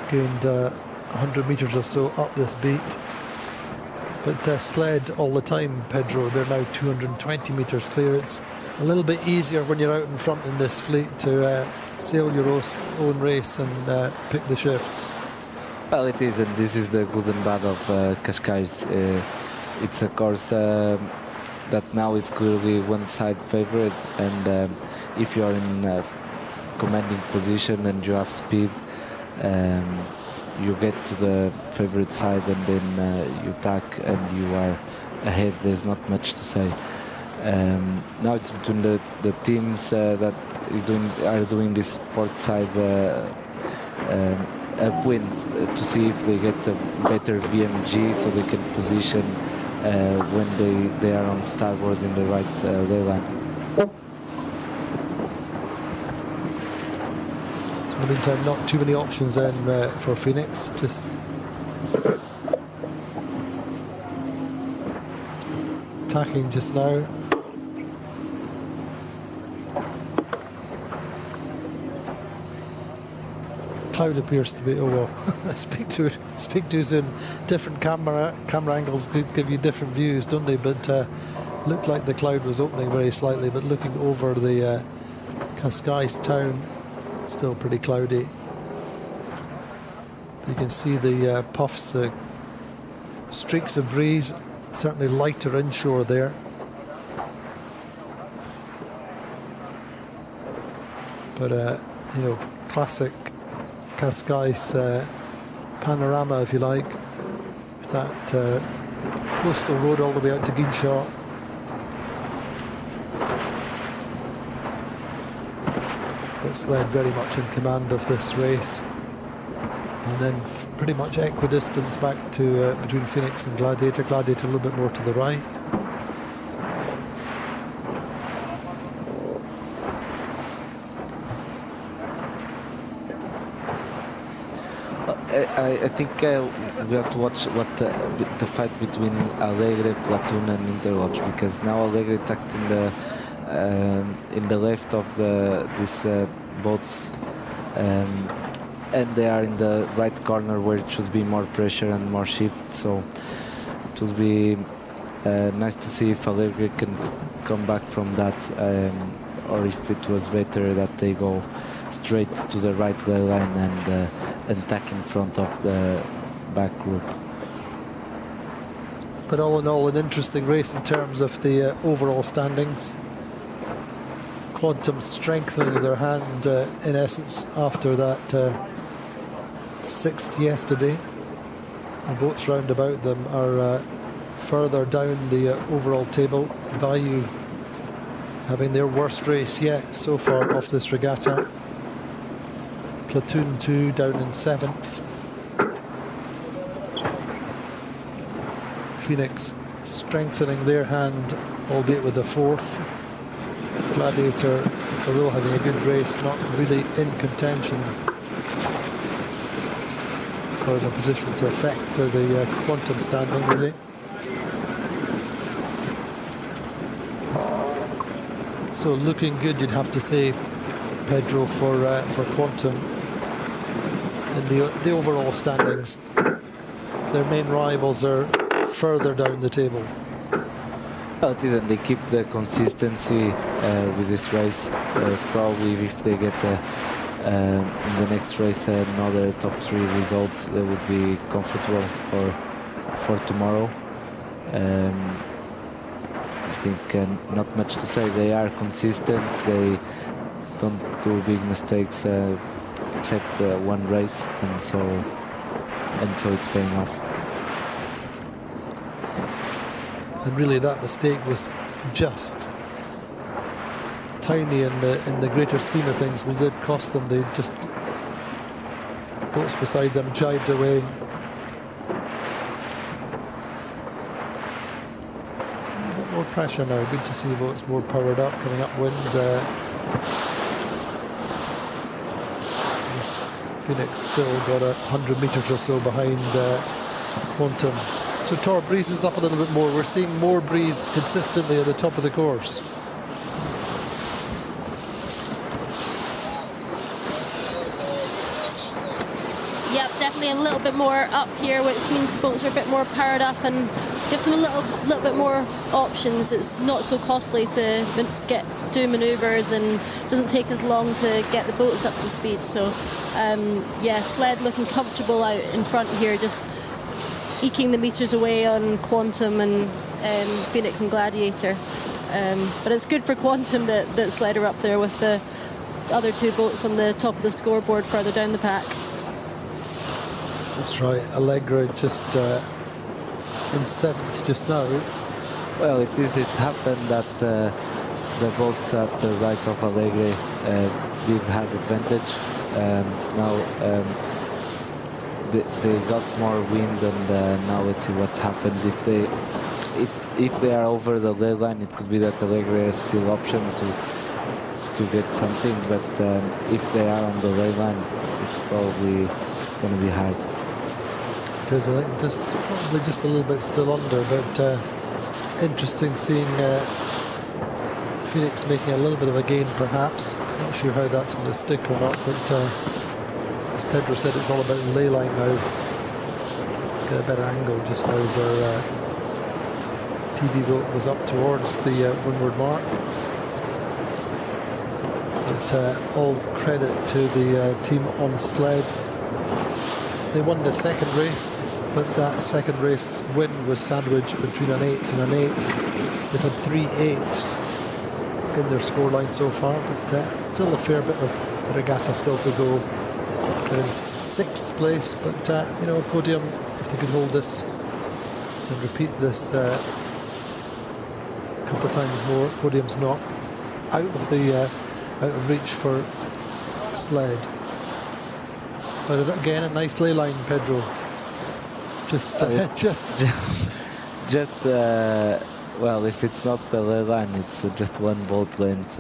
gained 100 metres or so up this beat. But sled all the time, Pedro. They're now 220 metres clear. It's a little bit easier when you're out in front in this fleet to sail your own race and pick the shifts. Well, it is, and this is the good and bad of Cascais. It's a course that now is clearly one side favourite, and if you are in commanding position and you have speed, you get to the favourite side, and then you tack and you are ahead. There's not much to say. Now it's between the teams that are doing this port side upwind to see if they get a better VMG, so they can position when they are on starboard in the right ley line. So in the meantime, not too many options then for Phoenix. Just tacking just now. Cloud appears to be, oh well, speak too soon. Different camera angles give you different views, don't they? But looked like the cloud was opening very slightly, but looking over the Cascais town, still pretty cloudy. You can see the puffs, the streaks of breeze, certainly lighter inshore there. But you know, classic Cascais panorama, if you like, that coastal road all the way out to Ginshot. But Sled very much in command of this race, and then pretty much equidistant back to between Phoenix and Gladiator. Gladiator a little bit more to the right. I think we have to watch what the fight between Alegre, Platoon and Interlodge, because now Alegre tucked in the left of these boats, and they are in the right corner where it should be more pressure and more shift. So it will be nice to see if Alegre can come back from that, or if it was better that they go straight to the right ley line and tack in front of the back group. But all in all, an interesting race in terms of the overall standings. Quantum strengthening their hand in essence after that 6th yesterday. The boats round about them are further down the overall table. Value having their worst race yet so far off this regatta. Platoon 2 down in 7th. Phoenix strengthening their hand, albeit with the 4th. Gladiator, although having a good race, not really in contention or in a position to affect the quantum standing, really. So looking good, you'd have to say, Pedro, for quantum. In the overall standings, their main rivals are further down the table. Oh, it is, and they keep the consistency with this race. Probably if they get in the next race another top 3 result, they would be comfortable for tomorrow. I think not much to say. They are consistent. They don't do big mistakes except one race, and so it's paying off. And really that mistake was just tiny in the greater scheme of things. We did cost them. They just, boats beside them jibed away. A bit more pressure now. Good to see boats more powered up, coming upwind. Phoenix still got 100 metres or so behind Quantum. So Tor breezes up a little bit more. We're seeing more breeze consistently at the top of the course. Yep, definitely a little bit more up here, which means the boats are a bit more powered up and gives them a little bit more options. It's not so costly to do manoeuvres, and it doesn't take as long to get the boats up to speed. So yeah, Sled looking comfortable out in front here, just eking the meters away on Quantum and Phoenix and Gladiator. But it's good for Quantum that Sled are up there with the other 2 boats on the top of the scoreboard further down the pack. That's right. Allegra just in 7th just now. Well, it happened that the boats at the right of Alegre did have advantage. Now they got more wind, and now let's see what happens. If they are over the ley line, it could be that Alegre has still option to get something, but if they are on the ley line, it's probably going to be hard. It is, I think, probably just a little bit still under, but interesting seeing Phoenix making a little bit of a gain, perhaps. Not sure how that's going to stick or not, but as Pedro said, it's all about ley line now. Get a better angle just now as our TV boat was up towards the windward mark. But all credit to the team on Sled. They won the 2nd race, but that 2nd race win was sandwiched between an 8th and an 8th. They've had 3 8ths in their scoreline so far, but still a fair bit of regatta still to go. They're in 6th place, but you know, a podium, if they could hold this and repeat this a couple of times more, podium's not out of reach for sled. But again, a nice ley line, Pedro. Well, if it's not the ley line, it's just one boat length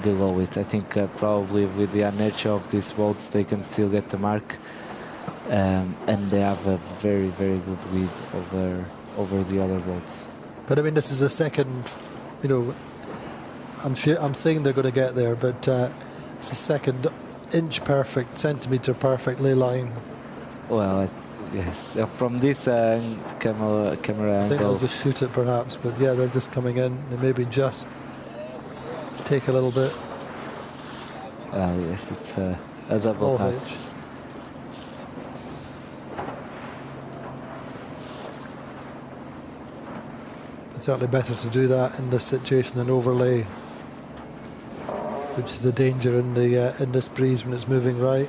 below it. I think probably with the inertia of these boats, they can still get the mark, and they have a very, very good lead over the other boats. But I mean, this is the second, you know, I'm saying they're going to get there, but it's a second inch perfect, centimetre perfect ley line. Well, yes, from this camera I think angle. I'll just shoot it perhaps, but yeah, they're just coming in. They maybe just take a little bit. Yes, it's a double tap. Hitch. It's certainly better to do that in this situation than overlay, which is a danger in this breeze when it's moving right.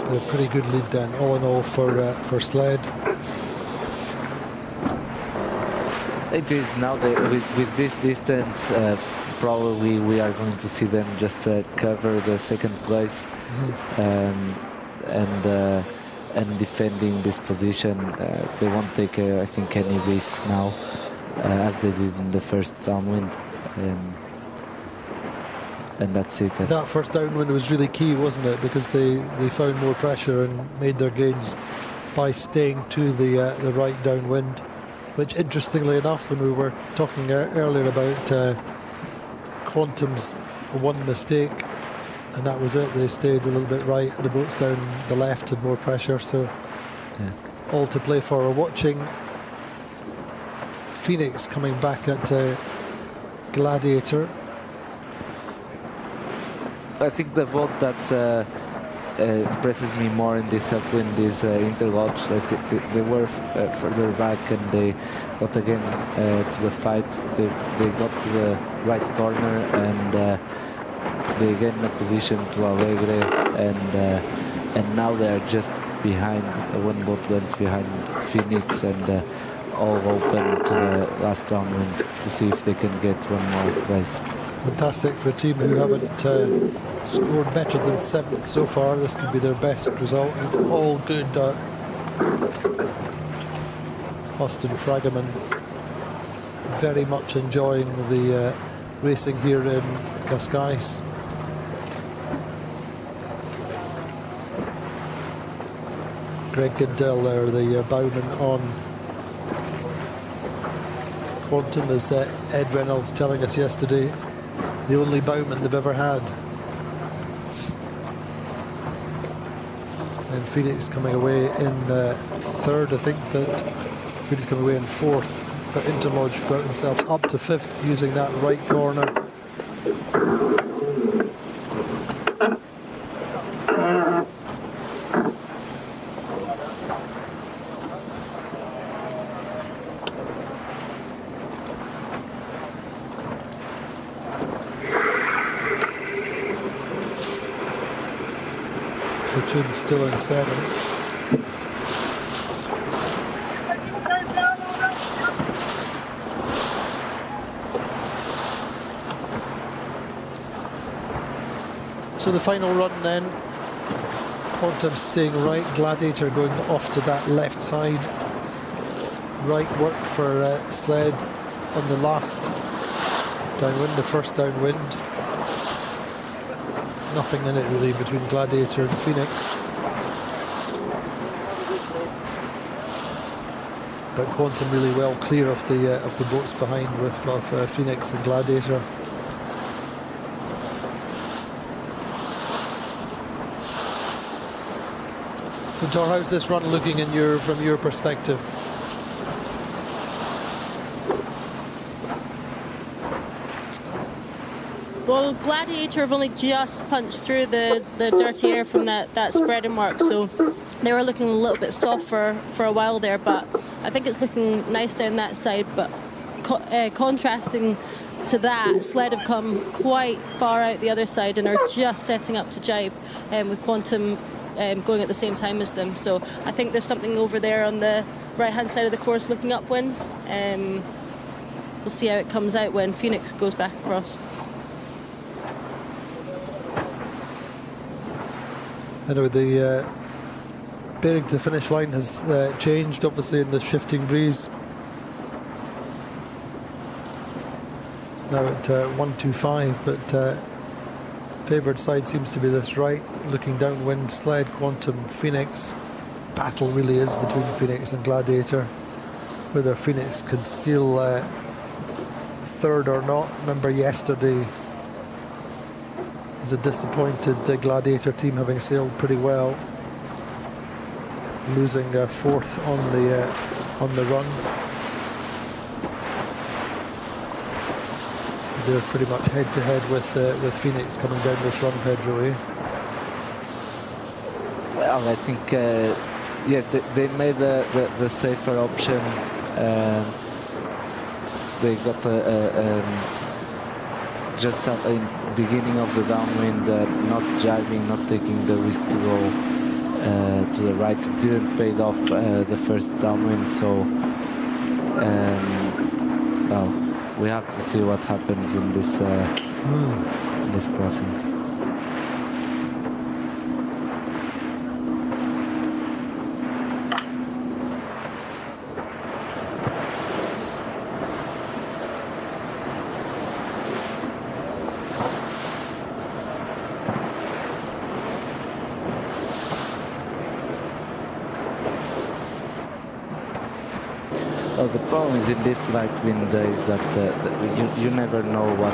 But a pretty good lead then, all in all, for sled. It is now with this distance, probably we are going to see them just cover the second place. And defending this position. They won't take, I think, any risk now, as they did in the first downwind. And that's it. That first downwind was really key, wasn't it? Because they found more pressure and made their gains by staying to the right downwind. Which, interestingly enough, when we were talking earlier about Quantum's one mistake, and that was it. They stayed a little bit right, and the boats down the left had more pressure, so all to play for. We're watching Phoenix coming back at Gladiator. I think the boat that impresses me more in this upwind is Interlodge. Like they were further back, and they got again to the fight. They got to the right corner, and they get in a position to Alegre, and now they are just behind, one boat length behind Phoenix, and all open to the last downwind to see if they can get one more place. Fantastic for a team who haven't scored better than 7th so far. This could be their best result. It's all good. Austin Fragaman very much enjoying the racing here in Cascais. Greg Gindell there, the bowman on Quantum, as Ed Reynolds telling us yesterday, the only bowman they've ever had. And Phoenix coming away in 3rd, I think that Phoenix coming away in 4th, but Interlodge got himself up to 5th using that right corner. Platoon still in 7th. So the final run then, Quantum staying right, Gladiator going off to that left side. Right work for sled on the last downwind, the first downwind. Nothing in it really between Gladiator and Phoenix. But Quantum really well clear of the boats behind with Phoenix and Gladiator. So Tor, how's this run looking from your perspective? Well, Gladiator have only just punched through the dirty air from that spreading mark, so they were looking a little bit soft for a while there, but I think it's looking nice down that side. But contrasting to that, Sled have come quite far out the other side and are just setting up to jibe with Quantum going at the same time as them. So I think there's something over there on the right-hand side of the course looking upwind. We'll see how it comes out when Phoenix goes back across. Anyway, the bearing to the finish line has changed, obviously, in the shifting breeze. It's now at 125, but favoured side seems to be this right. Looking downwind, Sled, Quantum, Phoenix. Battle really is between Phoenix and Gladiator. Whether Phoenix can steal third or not. Remember yesterday was a disappointed Gladiator team, having sailed pretty well, losing fourth on the run. They're pretty much head to head with Phoenix coming down this run, Pedro. Eh? Well, I think yes, they made the safer option. They got just at the beginning of the downwind, not driving, not taking the risk to go to the right. It didn't pay off the first downwind, so well, we have to see what happens in this crossing. Well, the problem is in this light wind is that you never know what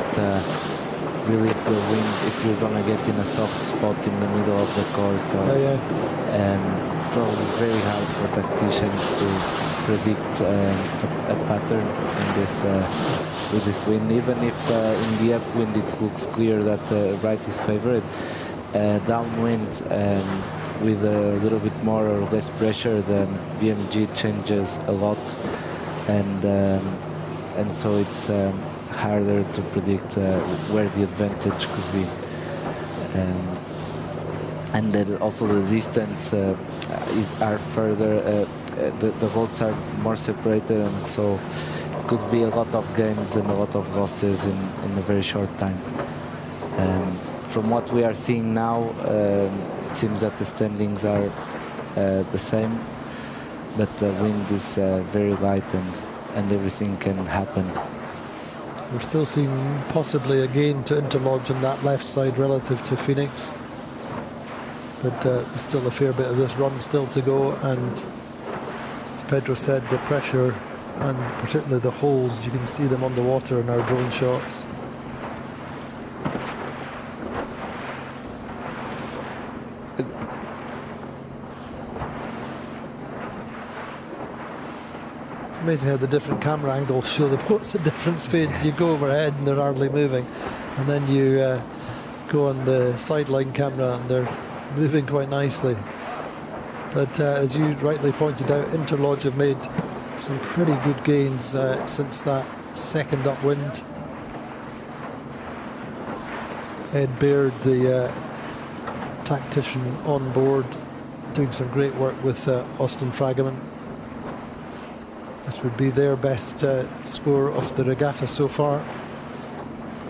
really the wind, if you're gonna get in a soft spot in the middle of the course. So, it's probably very hard for tacticians to predict a pattern in this with this wind. Even if in the upwind it looks clear that right is favored, downwind with a little bit more or less pressure, the VMG changes a lot. And so it's harder to predict where the advantage could be, and then also the distance are further. The boats are more separated, and so it could be a lot of gains and a lot of losses in a very short time. From what we are seeing now, it seems that the standings are the same. But the wind is very light and everything can happen. We're still seeing possibly a gain to Interlodge on that left side relative to Phoenix. But there's still a fair bit of this run still to go, and as Pedro said, the pressure and particularly the holes, you can see them on the water in our drone shots. Amazing how the different camera angles show the boats at different speeds. You go overhead and they're hardly moving, and then you go on the sideline camera and they're moving quite nicely. But as you rightly pointed out, Interlodge have made some pretty good gains since that second upwind. Ed Baird, the tactician on board, doing some great work with Austin Fragament. This would be their best score of the regatta so far,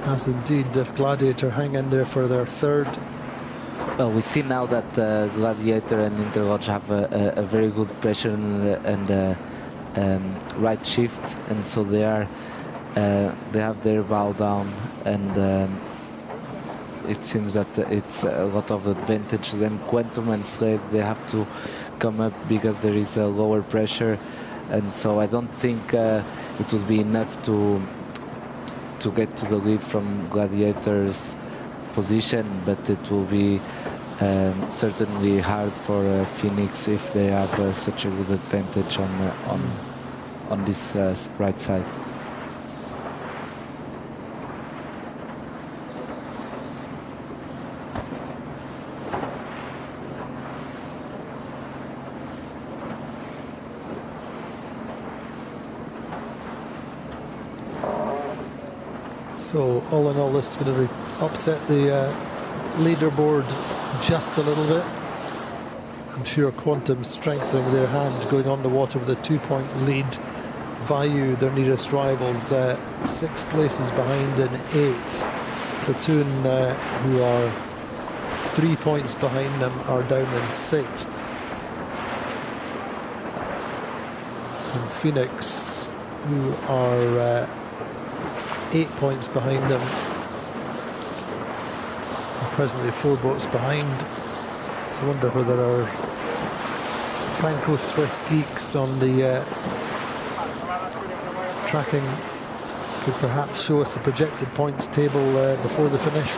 as indeed if Gladiator hang in there for their third. Well, we see now that Gladiator and Interlodge have a very good pressure and right shift, and so they have their bow down, and it seems that it's a lot of advantage. Then Quantum and Sled, they have to come up because there is a lower pressure. And so I don't think it will be enough to get to the lead from Gladiator's position, but it will be certainly hard for Phoenix if they have such a good advantage on this right side. So all in all, this is going to upset the leaderboard just a little bit. I'm sure Quantum strengthening their hand, going on the water with a 2-point lead. Vayu, their nearest rivals, 6 places behind in 8th. Platoon, who are 3 points behind them, are down in 6th. And Phoenix, who are 8 points behind them, are presently 4 boats behind. So I wonder whether our Franco-Swiss geeks on the tracking could perhaps show us the projected points table before the finish.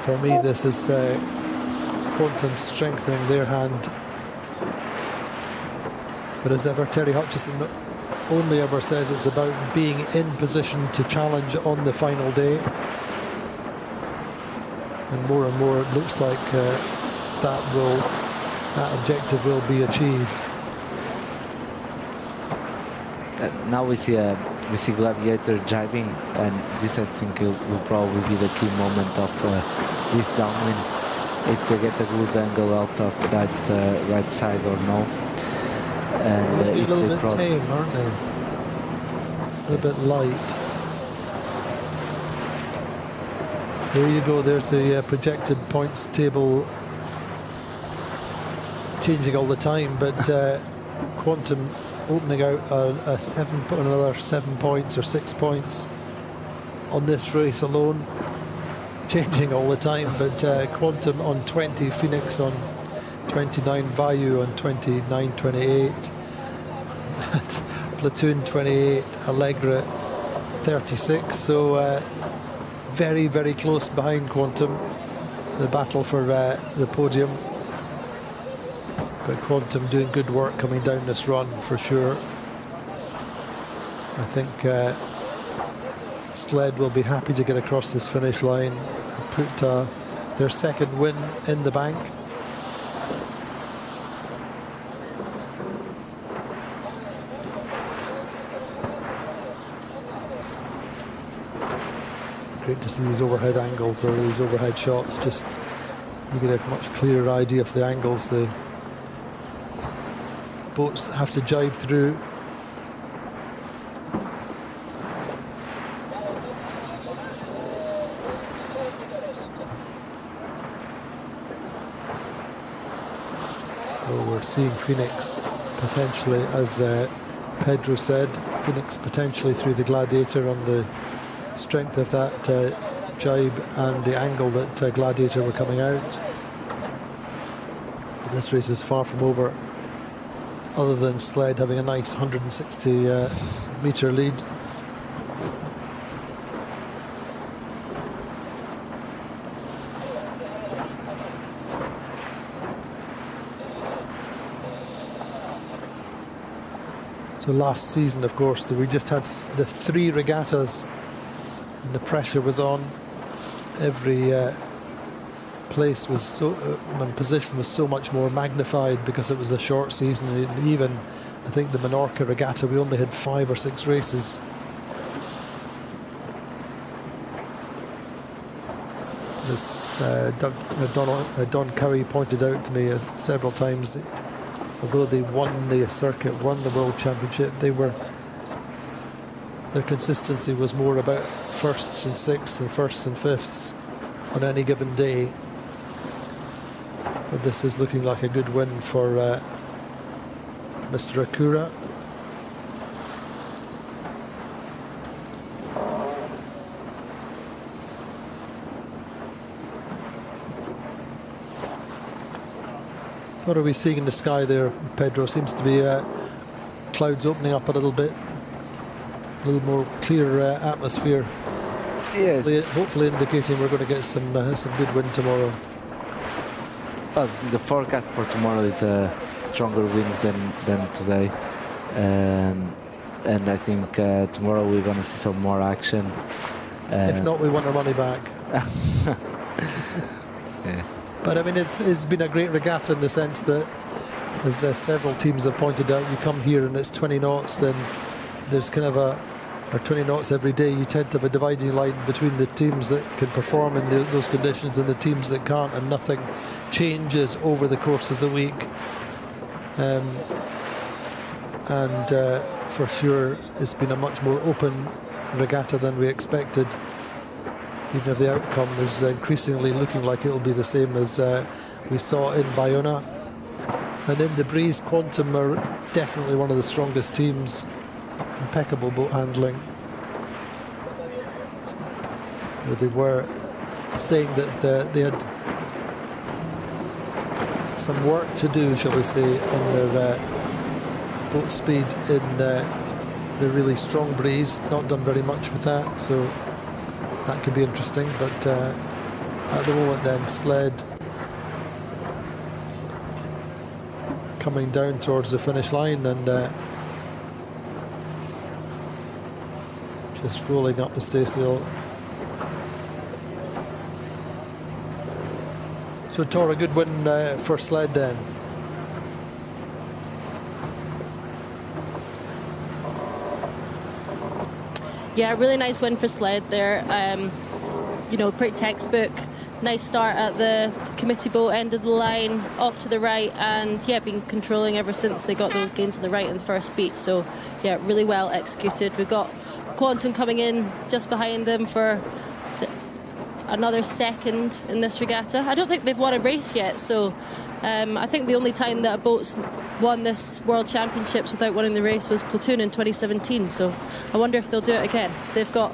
For me, this is Quantum strengthening their hand. But as ever, Terry Hutchison only ever says it's about being in position to challenge on the final day. And more it looks like that objective will be achieved. Now we see Gladiator jibing, and this I think will probably be the key moment of this downwind, if they get a good angle out of that right side or no. And if a little they bit cross, tame, aren't they? A little bit light. There you go. There's the projected points table, changing all the time, but Quantum opening out another 7 points or 6 points on this race alone, changing all the time. But Quantum on 20, Phoenix on 29, Vayu on 29, 28, Platoon 28, Allegra 36. So very, very close behind Quantum, the battle for the podium. But Quantum doing good work coming down this run for sure. I think Sled will be happy to get across this finish line and put their second win in the bank. Great to see these overhead angles or these overhead shots. Just you get a much clearer idea of the angles the boats have to jibe through. So we're seeing Phoenix potentially, as Pedro said, Phoenix potentially through the Gladiator on the strength of that jibe and the angle that Gladiator were coming out. But this race is far from over, other than Sled having a nice 160 metre lead. So last season, of course, we just had the 3 regattas and the pressure was on. Every place was so, and position was so much more magnified because it was a short season. And even, I think, the Menorca regatta, we only had 5 or 6 races. This Don Curry pointed out to me several times, although they won the circuit, won the World Championship, their consistency was more about firsts and sixths and firsts and fifths on any given day. But this is looking like a good win for Mr. Akura. So what are we seeing in the sky there, Pedro? Seems to be clouds opening up a little bit. A little more clear atmosphere. Yes. Hopefully indicating we're going to get some good wind tomorrow. Well, the forecast for tomorrow is stronger winds than today, and I think tomorrow we're going to see some more action. If not, we want our money back. Yeah. But I mean, it's been a great regatta in the sense that, as several teams have pointed out, you come here and it's 20 knots, then there's kind of or 20 knots every day, you tend to have a dividing line between the teams that can perform in those conditions and the teams that can't, and nothing changes over the course of the week. For sure, it's been a much more open regatta than we expected, even if the outcome is increasingly looking like it'll be the same as we saw in Bayona. And in the breeze, Quantum are definitely one of the strongest teams. Impeccable boat handling. They were saying that they had some work to do, shall we say, in their boat speed in the really strong breeze. Not done very much with that, so that could be interesting. But at the moment then, sled coming down towards the finish line and just rolling up the staysail. So Tor, a good win for sled then. Yeah, really nice win for sled there. You know, pretty textbook. Nice start at the committee boat end of the line, off to the right, and yeah, been controlling ever since they got those gains to the right in the first beat. So yeah, really well executed. We've got Quantum coming in just behind them for another second in this regatta. I don't think they've won a race yet, so I think the only time that a boat's won this World Championships without winning the race was Platoon in 2017. So I wonder if they'll do it again. They've got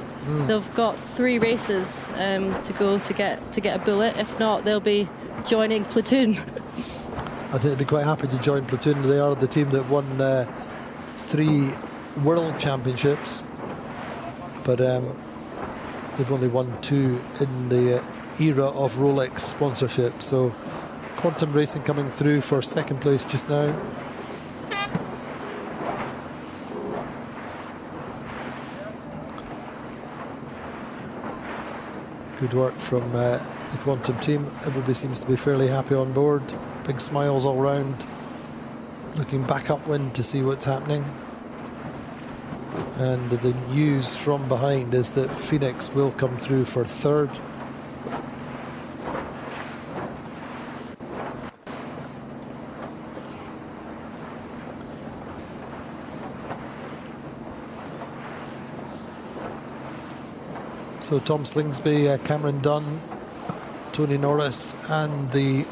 3 races to go to get a bullet. If not, they'll be joining Platoon. I think they'd be quite happy to join Platoon. They are the team that won 3 World Championships, but they've only won 2 in the era of Rolex sponsorship. So Quantum Racing coming through for second place just now. Good work from the Quantum team. Everybody seems to be fairly happy on board. Big smiles all round. Looking back upwind to see what's happening. And the news from behind is that Phoenix will come through for third. So Tom Slingsby, Cameron Dunn, Tony Norris and the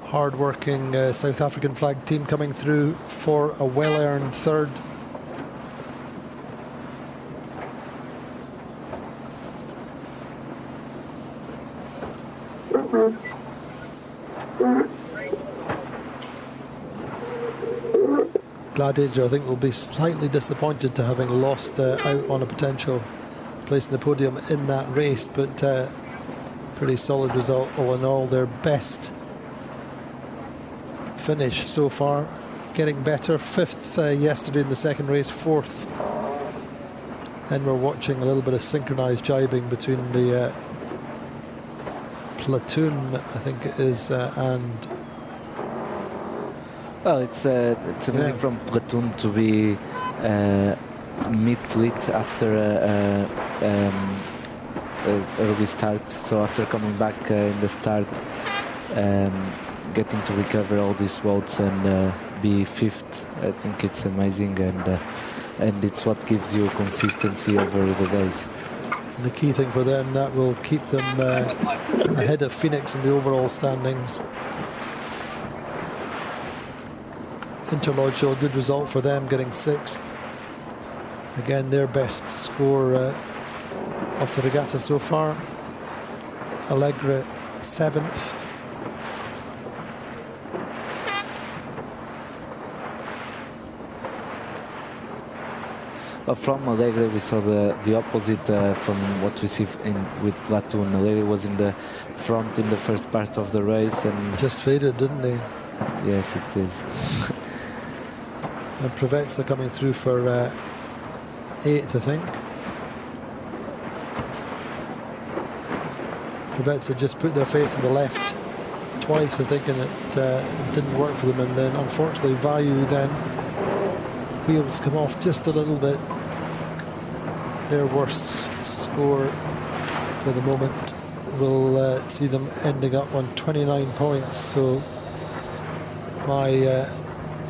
hard-working South African flag team coming through for a well-earned third. Gladiator, I think, will be slightly disappointed to having lost out on a potential place in the podium in that race, but pretty solid result all in all. Their best finish so far, getting better. 5th yesterday in the second race, 4th. And we're watching a little bit of synchronized jibing between the Platoon, I think it is, and well, it's amazing from Platoon to be mid-fleet after a early start. So after coming back in the start, getting to recover all these boats and be 5th, I think it's amazing, and it's what gives you consistency over the days. The key thing for them, that will keep them ahead of Phoenix in the overall standings. Interlodge, good result for them, getting 6th. Again, their best score of the regatta so far. Allegra 7th. But from Allegra we saw the opposite from what we see with Platoon. Allegra was in the front in the first part of the race and just faded, didn't they? Yes, it is. And Provezza coming through for 8th, I think. Provezza just put their faith in the left twice, I think, and it didn't work for them. And then, unfortunately, Vayu then wheels come off just a little bit. Their worst score for the moment will see them ending up on 29 points. So my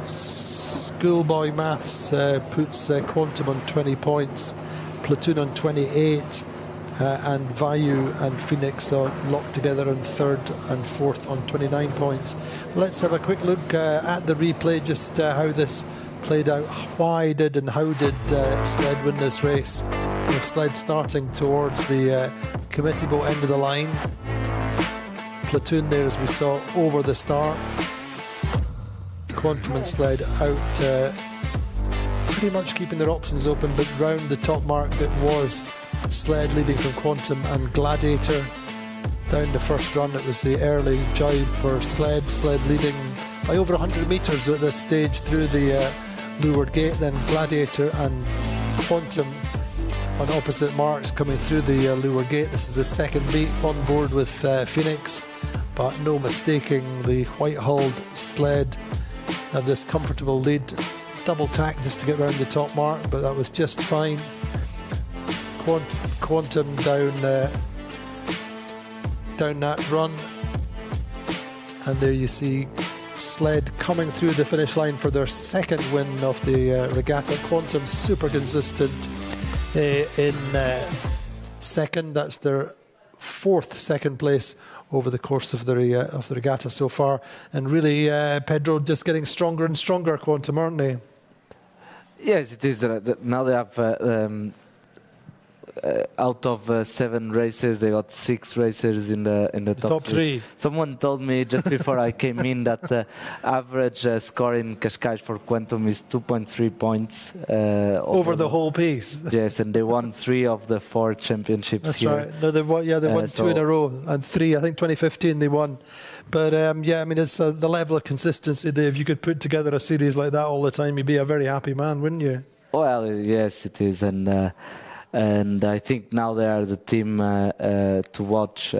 schoolboy maths puts Quantum on 20 points, Platoon on 28, and Vayu and Phoenix are locked together on third and fourth on 29 points. Let's have a quick look at the replay, just how this played out. Why did and how did Sled win this race? With Sled starting towards the committee boat end of the line. Platoon there, as we saw, over the start. Quantum and Sled out, pretty much keeping their options open, but round the top mark it was Sled leading from Quantum and Gladiator. Down the first run it was the early jibe for Sled leading by over 100 metres at this stage through the leeward gate. Then Gladiator and Quantum on opposite marks coming through the leeward gate. This is the second meet on board with Phoenix, but no mistaking the white-hulled Sled have this comfortable lead. Double tack just to get round the top mark, but that was just fine. Quantum down that run, and there you see Sled coming through the finish line for their second win of the regatta. Quantum super consistent in second. That's their fourth second place over the course of the regatta so far, and really Pedro just getting stronger and stronger. Quantum, aren't they? Yes, it is. Now they have out of 7 races, they got 6 racers in the top 3. Someone told me just before I came in that average score in Cascais for Quantum is 2.3 points over the whole piece. Yes, and they won 3 of the 4 championships. That's here. right. No, they won 2 in a row, and 3. I think 2015 they won. But yeah, I mean, it's the level of consistency. If you could put together a series like that all the time, you'd be a very happy man, wouldn't you? Well, yes, it is, and I think now they are the team to watch.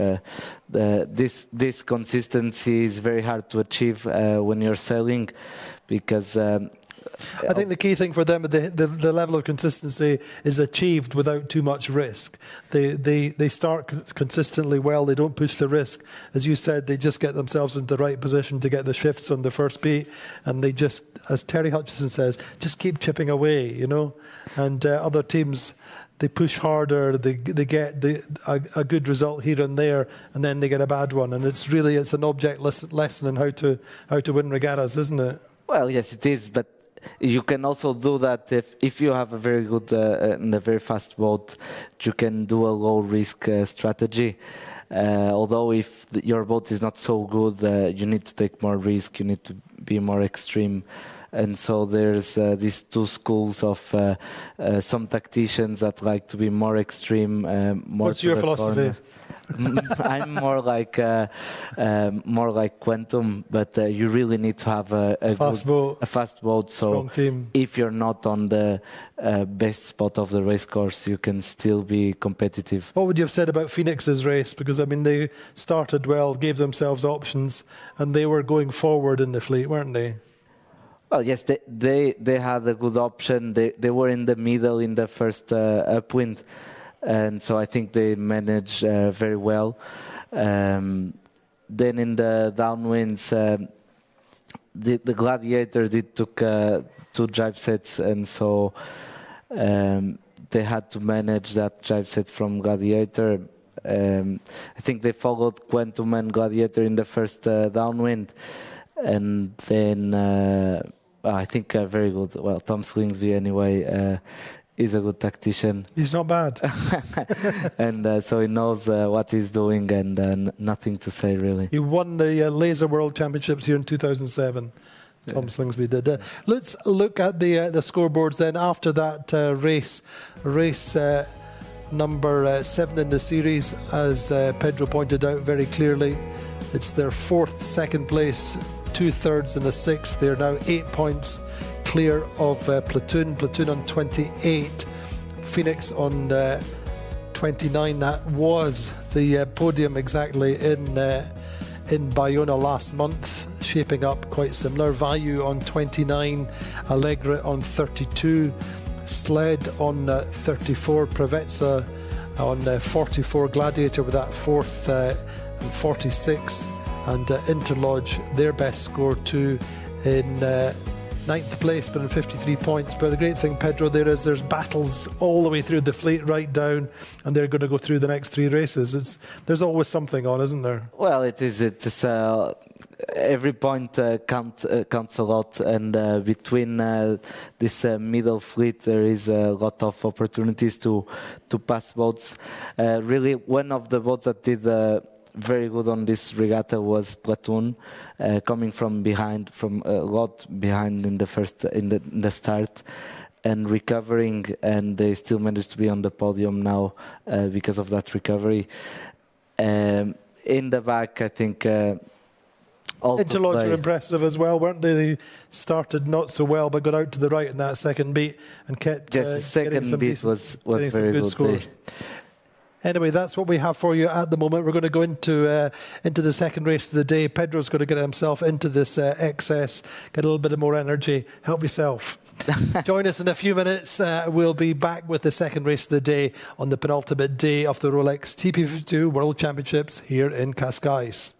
This consistency is very hard to achieve when you're sailing, because I think the key thing for them, the level of consistency is achieved without too much risk. They start consistently well. They don't push the risk. As you said, they just get themselves into the right position to get the shifts on the first beat, and they just, as Terry Hutchison says, just keep chipping away, you know. And other teams, they push harder, they get a good result here and there, and then they get a bad one. And it's an object lesson in how to win regattas, isn't it? Well, yes, it is, but you can also do that if you have a very good and a very fast boat. You can do a low risk strategy. Although if your boat is not so good, you need to take more risk. You need to be more extreme. And so there's these 2 schools of some tacticians that like to be more extreme. More. What's your philosophy? I'm more like Quantum, but you really need to have a fast boat. So strong team. If you're not on the best spot of the race course, you can still be competitive. What would you have said about Phoenix's race? Because I mean, they started well, gave themselves options, and they were going forward in the fleet, weren't they? Well, yes, they had a good option. They were in the middle in the first upwind, and so I think they managed very well. Then in the downwinds, the Gladiator took 2 jibe sets, and so they had to manage that jibe set from Gladiator. I think they followed Quantum and Gladiator in the first downwind, and then I think very good. Well, Tom Slingsby anyway is a good tactician. He's not bad. And so he knows what he's doing, and nothing to say really. He won the Laser World Championships here in 2007. Tom Slingsby did. Let's look at the scoreboards then after that race number 7 in the series, as Pedro pointed out very clearly. It's their 4th second place, 2 thirds and a 6th. They're now 8 points clear of Platoon on 28, Phoenix on 29. That was the podium exactly in Bayona last month, shaping up quite similar. Vayu on 29, Alegre on 32, Sled on 34, Preveza on 44, Gladiator with that 4th and 46, and Interlodge, their best score too, in 9th place but in 53 points. But the great thing, Pedro, there's battles all the way through the fleet right down, and they're going to go through the next 3 races. There's always something on, isn't there? Well, it is. Every point counts a lot, and between this middle fleet there is a lot of opportunities to pass boats. Really, one of the boats that did very good on this regatta was Platoon, coming from behind, from a lot behind in the start, and recovering, and they still managed to be on the podium now because of that recovery. In the back, I think Interlodge were impressive as well, weren't they? They started not so well, but got out to the right in that second beat and kept the second beat was very good scores. Anyway, that's what we have for you at the moment. We're going to go into the second race of the day. Pedro's going to get himself into this XS, get a little bit more energy. Help yourself. Join us in a few minutes. We'll be back with the second race of the day on the penultimate day of the Rolex TP52 World Championships here in Cascais.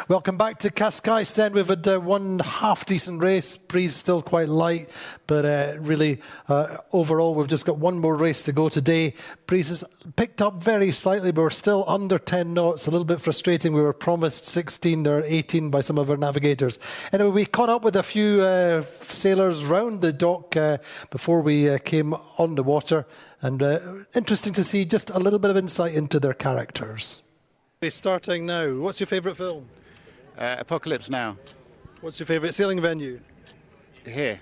Welcome back to Cascais then. We've had one half-decent race. Prix still quite light, but really, overall, we've just got one more race to go today. Prix has picked up very slightly, but we're still under 10 knots. A little bit frustrating. We were promised 16 or 18 by some of our navigators. Anyway, we caught up with a few sailors round the dock before we came on the water, and interesting to see just a little bit of insight into their characters. We're starting now. What's your favourite film? Apocalypse Now. What's your favourite sailing venue? Here.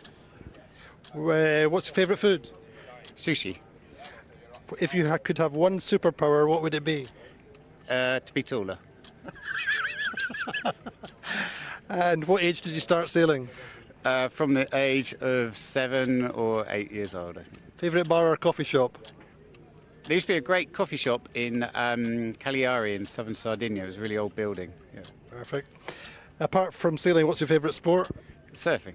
What's your favourite food? Sushi. If you could have one superpower, what would it be? To be taller. And what age did you start sailing? From the age of 7 or 8 years old, I think. Favourite bar or coffee shop? There used to be a great coffee shop in Cagliari in southern Sardinia. It was a really old building. Yeah. Perfect. Apart from sailing, what's your favourite sport? Surfing.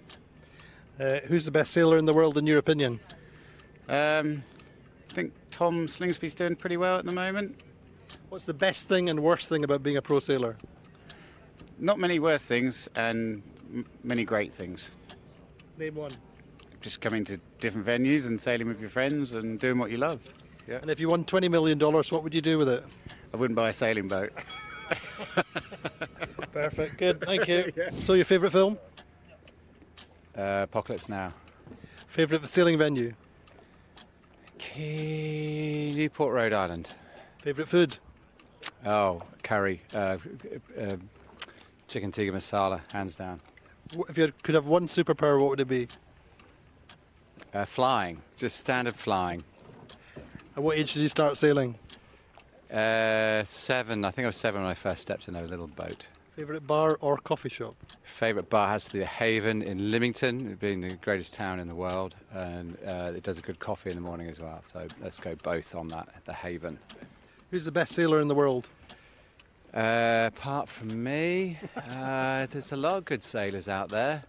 Who's the best sailor in the world, in your opinion? I think Tom Slingsby's doing pretty well at the moment. What's the best thing and worst thing about being a pro sailor? Not many worse things and many great things. Name one. Just coming to different venues and sailing with your friends and doing what you love. Yeah. And if you won $20 million, what would you do with it? I wouldn't buy a sailing boat. Perfect, good, thank you. Yeah. So your favourite film? Apocalypse Now. Favourite sailing venue? Newport, Rhode Island. Favourite food? Oh, curry. Chicken tikka masala, hands down. If you could have one superpower, what would it be? Flying, just standard flying. At what age did you start sailing? 7. I think I was 7 when I first stepped in a little boat. Favourite bar or coffee shop? Favourite bar has to be the Haven in Lymington, being the greatest town in the world, and it does a good coffee in the morning as well. So let's go both on that, the Haven. Who's the best sailor in the world? Apart from me, there's a lot of good sailors out there.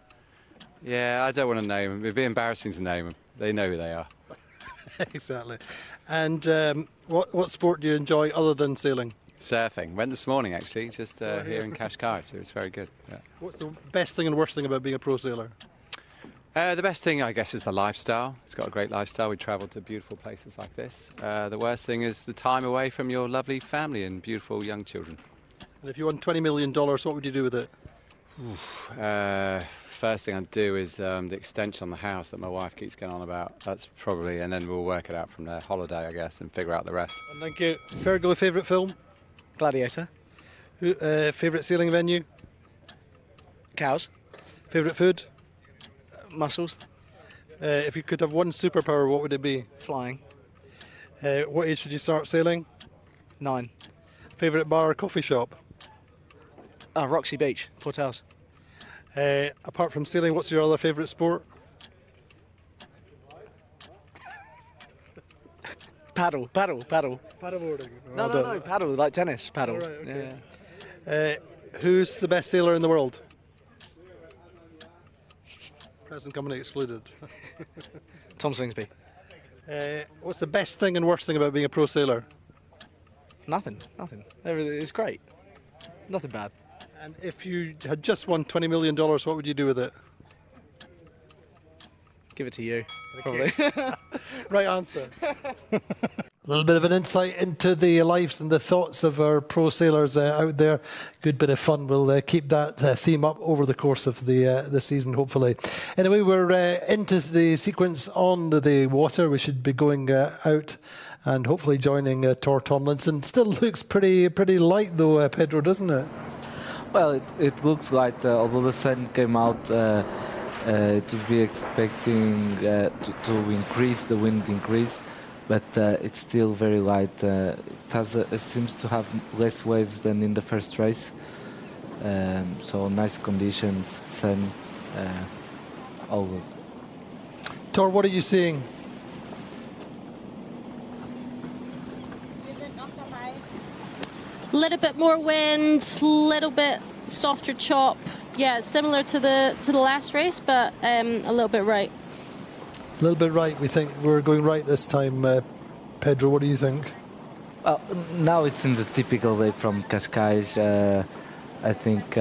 Yeah, I don't want to name them. It'd be embarrassing to name them. They know who they are. Exactly. And what sport do you enjoy other than sailing? Surfing. Went this morning, actually, just here in Cascais, so it's very good. Yeah. What's the best thing and worst thing about being a pro sailor? The best thing, I guess, is the lifestyle. It's got a great lifestyle. We travel to beautiful places like this. The worst thing is the time away from your lovely family and beautiful young children. And if you won $20 million, what would you do with it? First thing I'd do is the extension on the house that my wife keeps going on about. That's probably, and then we'll work it out from there. Holiday, I guess, and figure out the rest. Thank you. Fergal, favourite film? Gladiator. Favourite sailing venue? Cows. Favourite food? Mussels. If you could have one superpower, what would it be? Flying. What age did you start sailing? 9. Favourite bar or coffee shop? Roxy Beach, Port House. Apart from sailing, what's your other favourite sport? Paddle. Paddleboarding. No, paddle, like tennis, paddle. Right, okay. Yeah. Who's the best sailor in the world? Present company excluded. Tom Slingsby. What's the best thing and worst thing about being a pro sailor? Nothing. Everything is great. Nothing bad. And if you had just won $20 million, what would you do with it? Give it to you, probably. Right answer. A little bit of an insight into the lives and the thoughts of our pro sailors out there. Good bit of fun. We'll keep that theme up over the course of the season, hopefully. Anyway, we're into the sequence on the water. We should be going out and hopefully joining Tor Tomlinson. Still looks pretty light though, Pedro, doesn't it? Well, it looks like, although the sun came out, to be expecting to increase, the wind increase, but it's still very light. It seems to have less waves than in the first race, so nice conditions, sun, all good. Tor, what are you seeing? Little bit more wind, little bit softer chop. Yeah, similar to the last race, but a little bit right. A little bit right. We think we're going right this time. Pedro, what do you think? Well, now it seems a typical day from Cascais. I think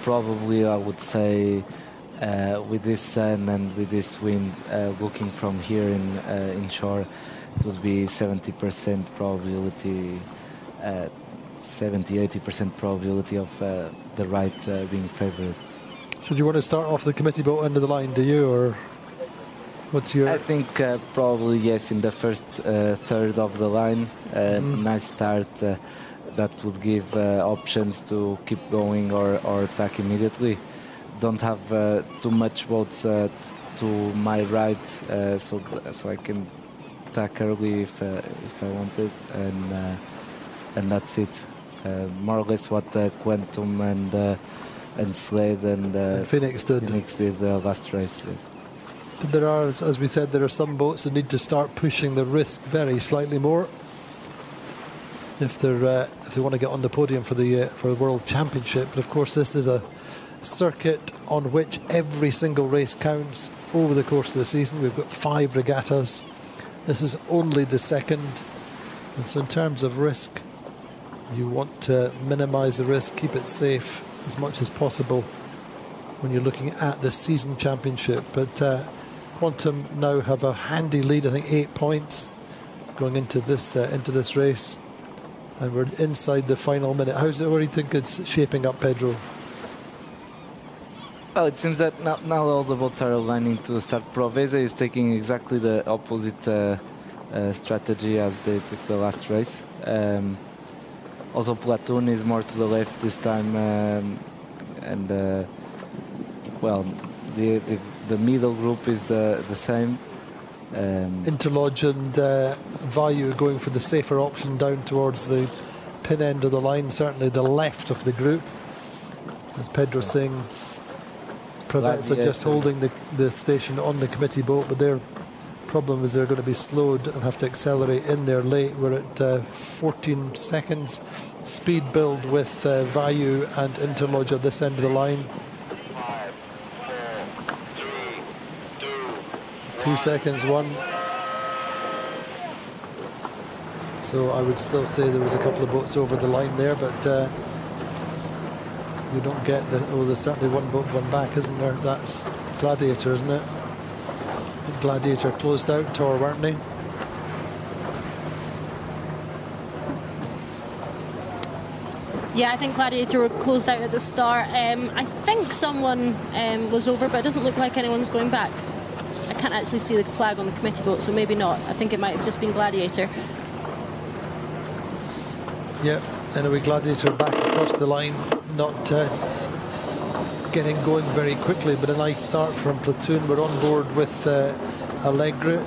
probably I would say with this sun and with this wind, looking from here in shore, it would be 70% probability, 70-80% probability of the right being favoured. So do you want to start off the committee boat end of the line, do you, or what's your... I think probably yes, in the first third of the line, nice start that would give options to keep going or attack immediately. Don't have too much boats to my right, so I can attack early if I wanted, and that's it. More or less what Quantum and Slade and Phoenix did. Last race. Yes. But there are, as we said, there are some boats that need to start pushing the risk very slightly more if they want to get on the podium for the World Championship. But of course, this is a circuit on which every single race counts over the course of the season. We've got 5 regattas. This is only the second, and so in terms of risk, you want to minimise the risk, keep it safe as much as possible when you're looking at the season championship. But Quantum now have a handy lead, I think 8 points going into this race, and we're inside the final minute. What do you think it's shaping up, Pedro? Well, it seems that now all the boats are aligning to start. Proveza is taking exactly the opposite strategy as they took the last race. Also, Platoon is more to the left this time, and well, the middle group is the same. Interlodge and Vayu going for the safer option down towards the pin end of the line, certainly the left of the group. As Pedro's saying, Pravets are just holding the station on the committee boat, but their problem is they're going to be slowed and have to accelerate in there late. We're at 14 seconds speed build with Vayu and Interlodge at this end of the line. 2 seconds, 1. So I would still say there was a couple of boats over the line there, but we don't get there's certainly one boat going back, isn't there? That's Gladiator, isn't it? Gladiator closed out, Tor, weren't they? Yeah, I think Gladiator were closed out at the start. I think someone was over, but it doesn't look like anyone's going back. I can't actually see the flag on the committee boat, so maybe not. I think it might have just been Gladiator. Yeah, anyway, Gladiator back across the line, not getting going very quickly, but a nice start from Platoon. We're on board with Allegre.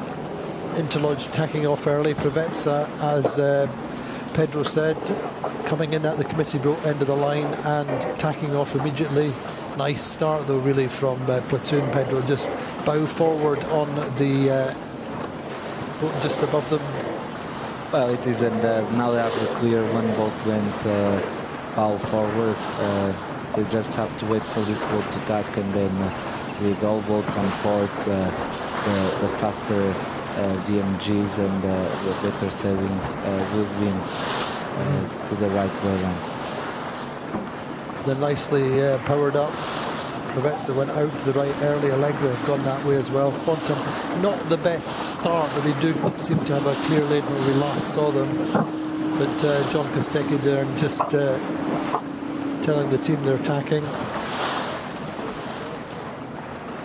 Interlodge tacking off early. Preveza, as Pedro said, coming in at the committee boat end of the line and tacking off immediately. Nice start though, really, from Platoon. Pedro just bow forward on the boat just above them. Well, it is, and now they have the clear one boat length bow forward. They just have to wait for this boat to tack, and then with all boats on port, the faster VMGs and the better sailing will win to the right way line. They're nicely powered up. Preveza went out to the right early. Allegro have gone that way as well. Quantum, not the best start, but they do seem to have a clear lead when we last saw them. But John Cascais there and just telling the team they're attacking.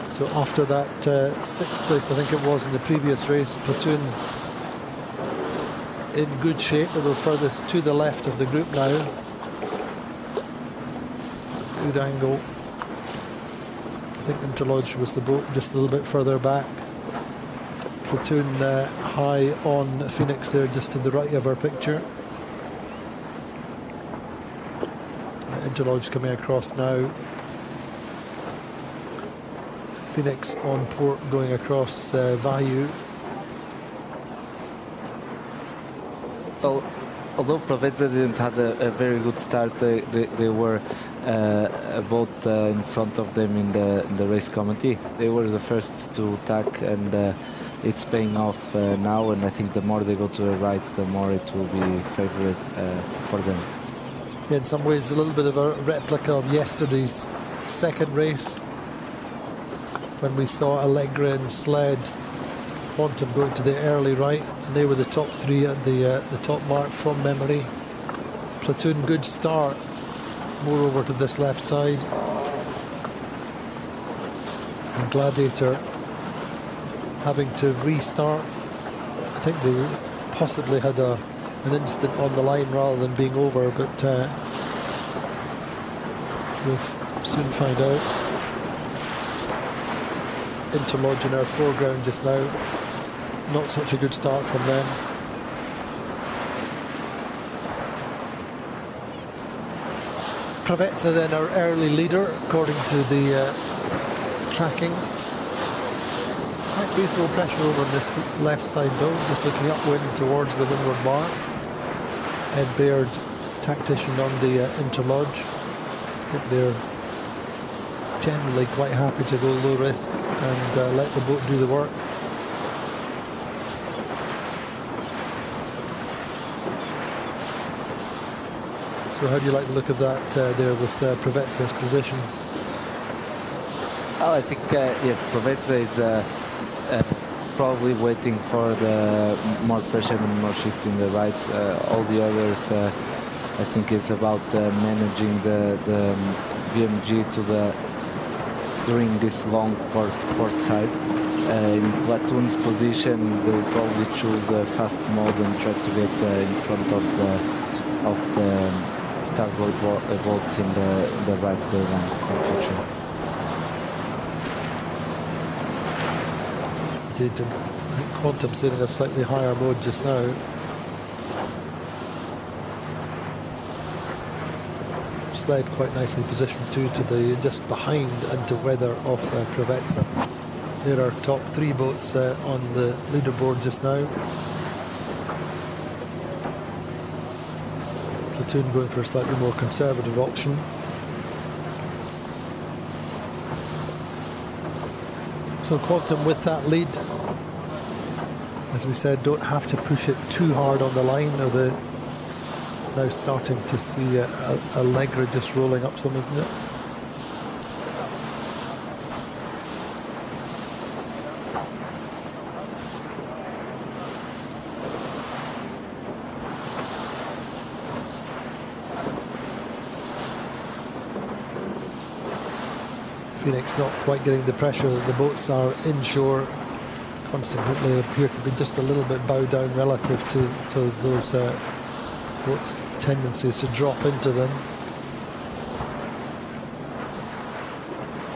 So after that 6th place, I think it was in the previous race, Platoon in good shape, although furthest to the left of the group now. Good angle. I think Interlodge was the boat just a little bit further back. Platoon high on Phoenix there, just to the right of our picture. Interlodge coming across now. Phoenix on port going across Vayu. Well, although Preveza didn't have a very good start, they were a boat in front of them in the race committee. They were the first to attack, and it's paying off now, and I think the more they go to the right, the more it will be favored for them. In some ways, a little bit of a replica of yesterday's second race, when we saw Allegra and Sled, Quantum going to the early right, and they were the top three at the top mark from memory. Platoon, good start. More over to this left side. And Gladiator having to restart. I think they possibly had an instant on the line rather than being over, but we'll soon find out. Interlodge in our foreground just now. Not such a good start from them. Pravetsa then our early leader according to the tracking. Quite reasonable pressure over on this left side though, just looking upwind towards the windward bar. Ed Baird, tactician on the interlodge. I think they're generally quite happy to go low risk and let the boat do the work. So how do you like the look of that there with Pravetsa's position? Oh, I think yes, Pravetsa is probably waiting for the more pressure and more shift in the right. All the others, I think, it's about managing the BMG to during this long port side. In Platoon's position, they will probably choose a fast mode and try to get in front of the starboard boats in the right way line in future. Did Quantum sitting a slightly higher mode just now. Sled quite nicely positioned too, to the just behind and to weather of Pravetsa. There are top three boats on the leaderboard just now. Platoon going for a slightly more conservative option. So Quantum with that lead, as we said, don't have to push it too hard on the line. Or they're now starting to see Allegra just rolling up some, isn't it? Phoenix not quite getting the pressure that the boats are inshore. Consequently, appear to be just a little bit bowed down relative to those boats' tendencies to drop into them.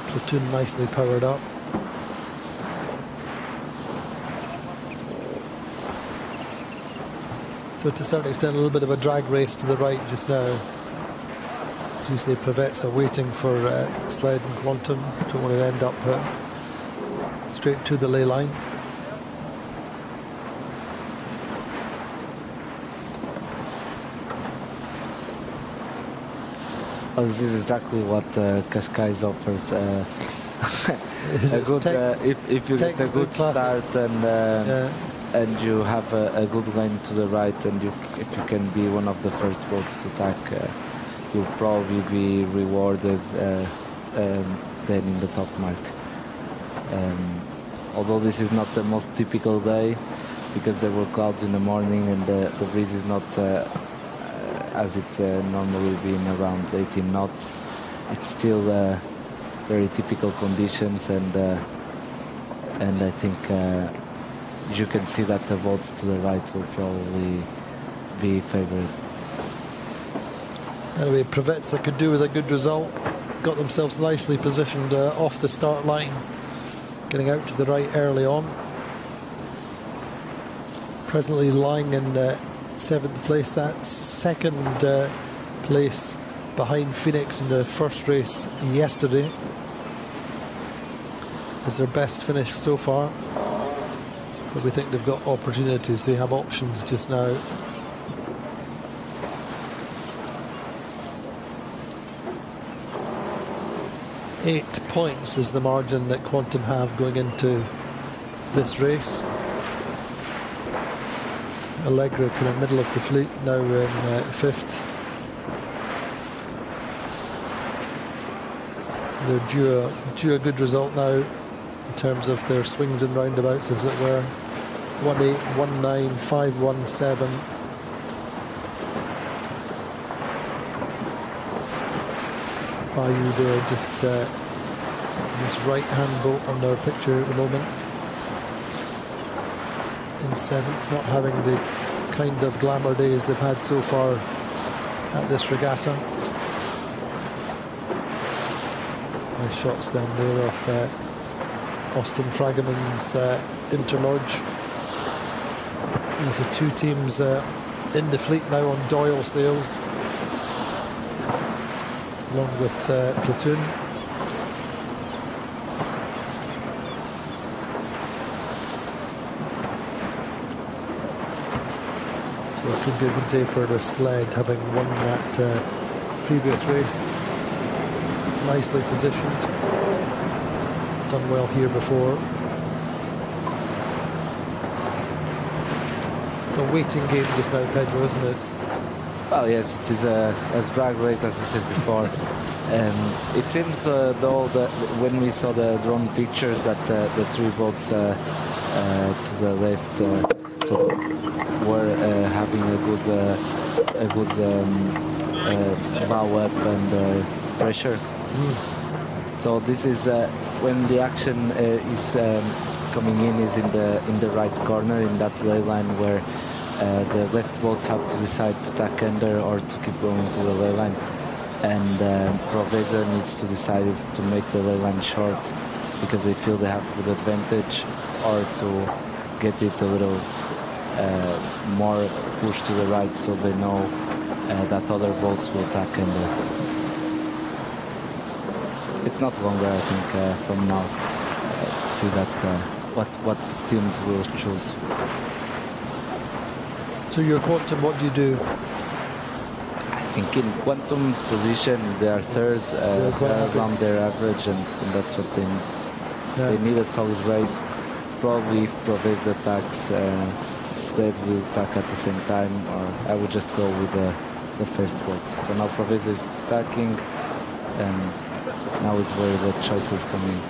Platoon nicely powered up. So to a certain extent, a little bit of a drag race to the right just now. As you say, Pravetsa waiting for Sled and Quantum. Don't want to end up straight to the ley line. Well, this is exactly what Cascais offers. If you get a good start and you have a good lane to the right, and if you can be one of the first boats to attack, you'll probably be rewarded then in the top mark. Although this is not the most typical day, because there were clouds in the morning and the breeze is not as it normally been around 18 knots. It's still very typical conditions, and I think you can see that the boats to the right will probably be favored. Anyway, Pravetsa could do with a good result. Got themselves nicely positioned off the start line, getting out to the right early on. Presently lying in 7th place. That's second place behind Phoenix in the first race yesterday. Is their best finish so far. But we think they've got opportunities. They have options just now. Eight points is the margin that Quantum have going into this race. Allegra kind of middle of the fleet, now in 5th. They're due a good result now in terms of their swings and roundabouts, as it were. 1-8, 1-9, 5-1-7. Fayu there, just his right-hand boat on their picture at the moment. In 7th, not having the kind of glamour days they've had so far at this regatta. Nice shots then there of Austin Fragaman's Interlodge. With the two teams in the fleet now on Doyle sails, along with Platoon. So it could be a good day for the sled, having won that previous race. Nicely positioned. Done well here before. It's a waiting game just now, Pedro, isn't it? Well, yes, it is a drag race, as you said before. It seems, though, that when we saw the drone pictures, that the three boats to the left were having a good bow up and pressure. So this is when the action is coming in, is in the right corner, in that ley line where the left boats have to decide to tack under or to keep going to the ley line, and Provezza needs to decide if to make the ley line short because they feel they have a good advantage, or to get it a little more pushed to the right so they know that other boats will tack under. It's not longer, I think, from now to see that what teams will choose. So your Quantum, what do you do? I think in Quantum's position, they are third, around their average, and that's what they need. Yeah. They need a solid race. Probably if Provezza attacks, Sled will attack at the same time, or I would just go with the first boats. So now Provezza is attacking, and now is where the choices come in.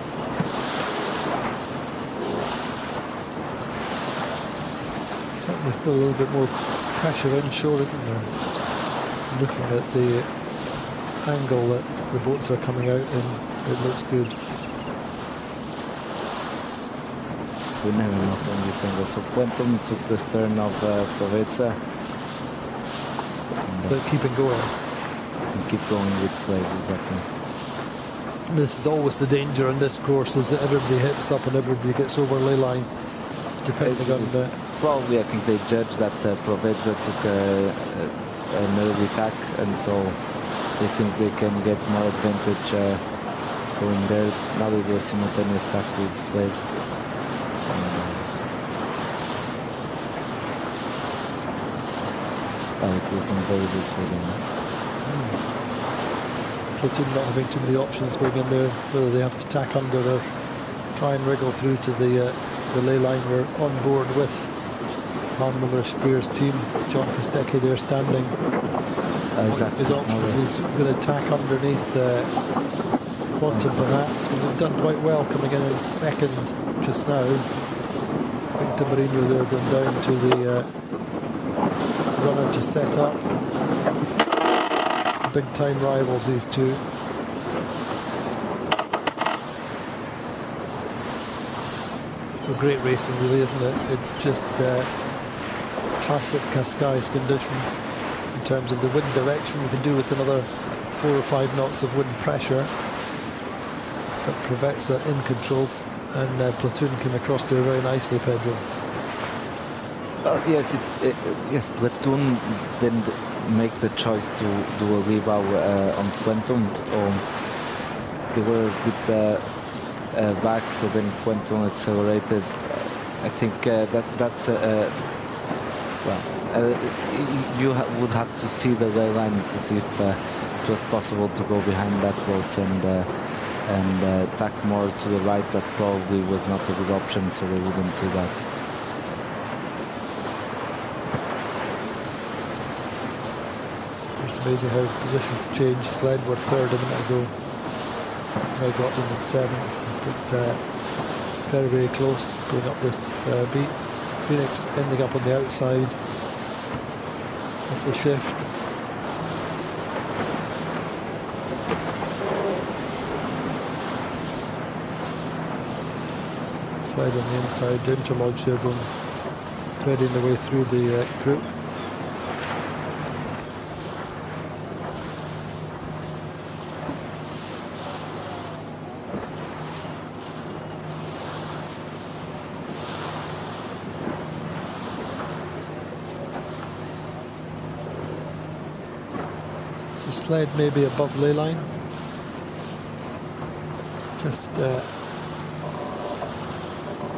Certainly still a little bit more pressure inshore, isn't there? Looking at the angle that the boats are coming out in, it looks good. So we never know from this angle. So Quantum took the stern of Provezza. But keeping going. And keep going with Slade, exactly. This is always the danger in this course, is that everybody hits up and everybody gets over ley line, depending on the... Probably, I think they judged that Provezza took an early tack, and so they think they can get more advantage going there. Now they do a simultaneous tack with Slade. Oh, it's looking very good for them. Platoon not having too many options going in there, whether they have to tack under or try and wriggle through to the ley line. We're on board with Han Miller-Spear's team. John Cascais there standing. Exactly. His options, he's going to tack underneath Quantum perhaps. We've done quite well coming in second just now. Victor Marino there going down to the runner to set up. Big time rivals, these two. So great racing really, isn't it? It's just classic Cascais conditions in terms of the wind direction. We can do with another 4 or 5 knots of wind pressure. But Provezza in control, and Platoon came across there very nicely, Pedro. Yes, yes, Platoon didn't make the choice to do a rebound on Quantum, so they were a bit back, so then Quantum accelerated. I think that's well, you would have to see the ley line to see if it was possible to go behind that boat and tack more to the right. That probably was not a good option, so they wouldn't do that. It's amazing how positions change. Sled were third a minute ago. I got them in 7th, but very, very close going up this beat. Phoenix ending up on the outside of the shift. Slide on the inside, interlodge there, going threading the way through the group. Sled maybe above ley line, just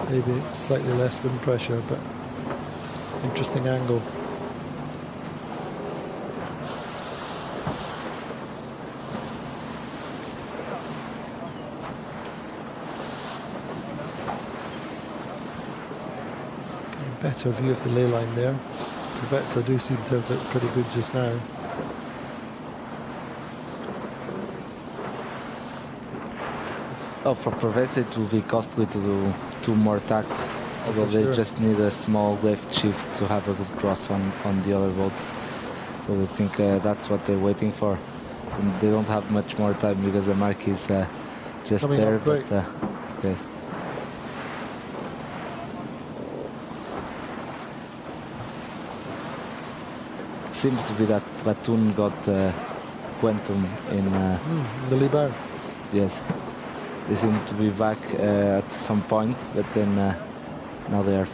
maybe slightly less wind pressure, but interesting angle. Better view of the ley line there. Prevets do seem to have it pretty good just now. Oh, for Prevets it will be costly to do 2 more tacks, although they just need a small left shift to have a good cross on the other boats. So I think that's what they're waiting for. And they don't have much more time because the mark is just coming there. Up, but okay. It seems to be that Platoon got Quantum in the lee bar. Yes. They seem to be back at some point, but then now they are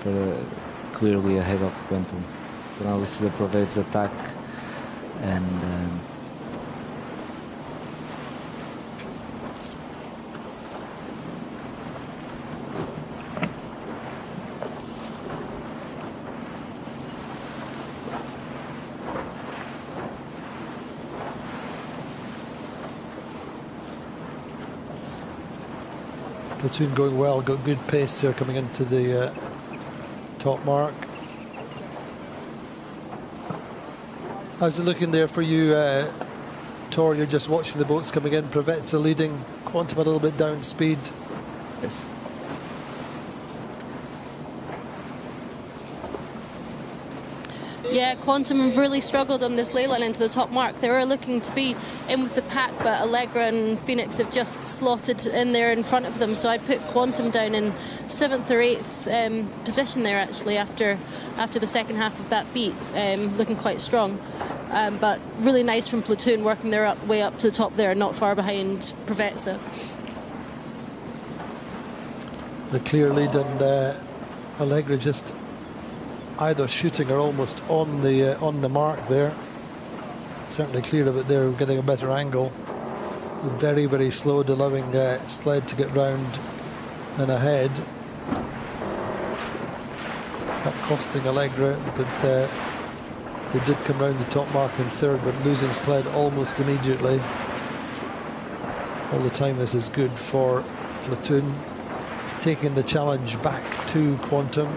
clearly ahead of Quantum. So now we see the Prevets attack, and Platoon going well, got good pace here coming into the top mark. How's it looking there for you, Tor? You're just watching the boats coming in. Prevets leading, Quantum a little bit down speed. Yes. Yeah, Quantum have really struggled on this ley line into the top mark. They were looking to be in with the pack, but Allegra and Phoenix have just slotted in there in front of them. So I put Quantum down in 7th or 8th position there, actually, after the second half of that beat, looking quite strong. But really nice from Platoon, working their way up to the top there, not far behind Prevets. The clear lead, and Allegra just either shooting or almost on the mark there. Certainly clear of it there, getting a better angle. Very, very slow, allowing sled to get round and ahead. It's not costing Allegra, but they did come round the top mark in 3rd, but losing sled almost immediately. All the time this is good for Platoon, taking the challenge back to Quantum.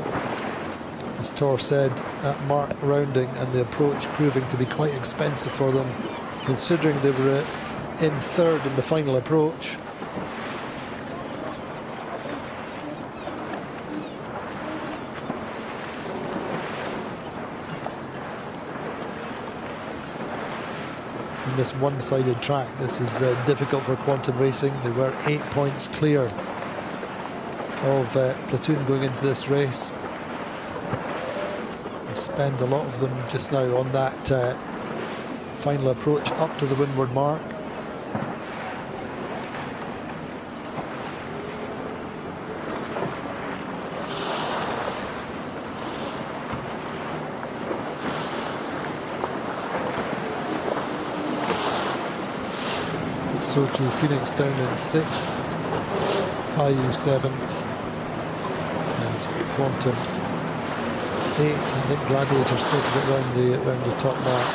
As Tor said, that mark rounding and the approach proving to be quite expensive for them, considering they were in 3rd in the final approach. In this one-sided track, this is difficult for Quantum Racing. They were 8 points clear of Platoon going into this race. Spend a lot of them just now on that final approach up to the windward mark. So to Phoenix down in 6th, IU 7th, and Quantum 8th. I think Gladiator still to get round the top mark.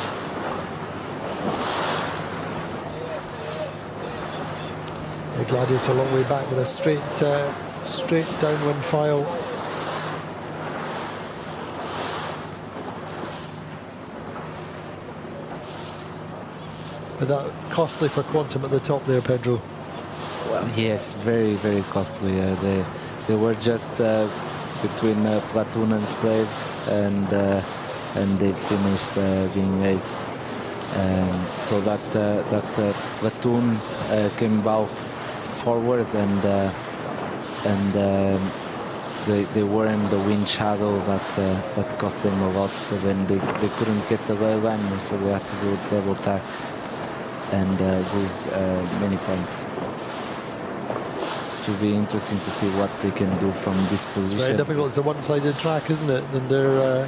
The Gladiator a long way back with a straight downwind file. But that costly for Quantum at the top there, Pedro. Well, Yes, very, very costly. They were just between platoon and sled, and they finished being 8th. So that platoon came bow forward, and they were in the wind shadow that cost them a lot. So then they couldn't get the lay line, and so they had to do a double tack and lose many points. It will be interesting to see what they can do from this position. It's very difficult. It's a one-sided track, isn't it? And there are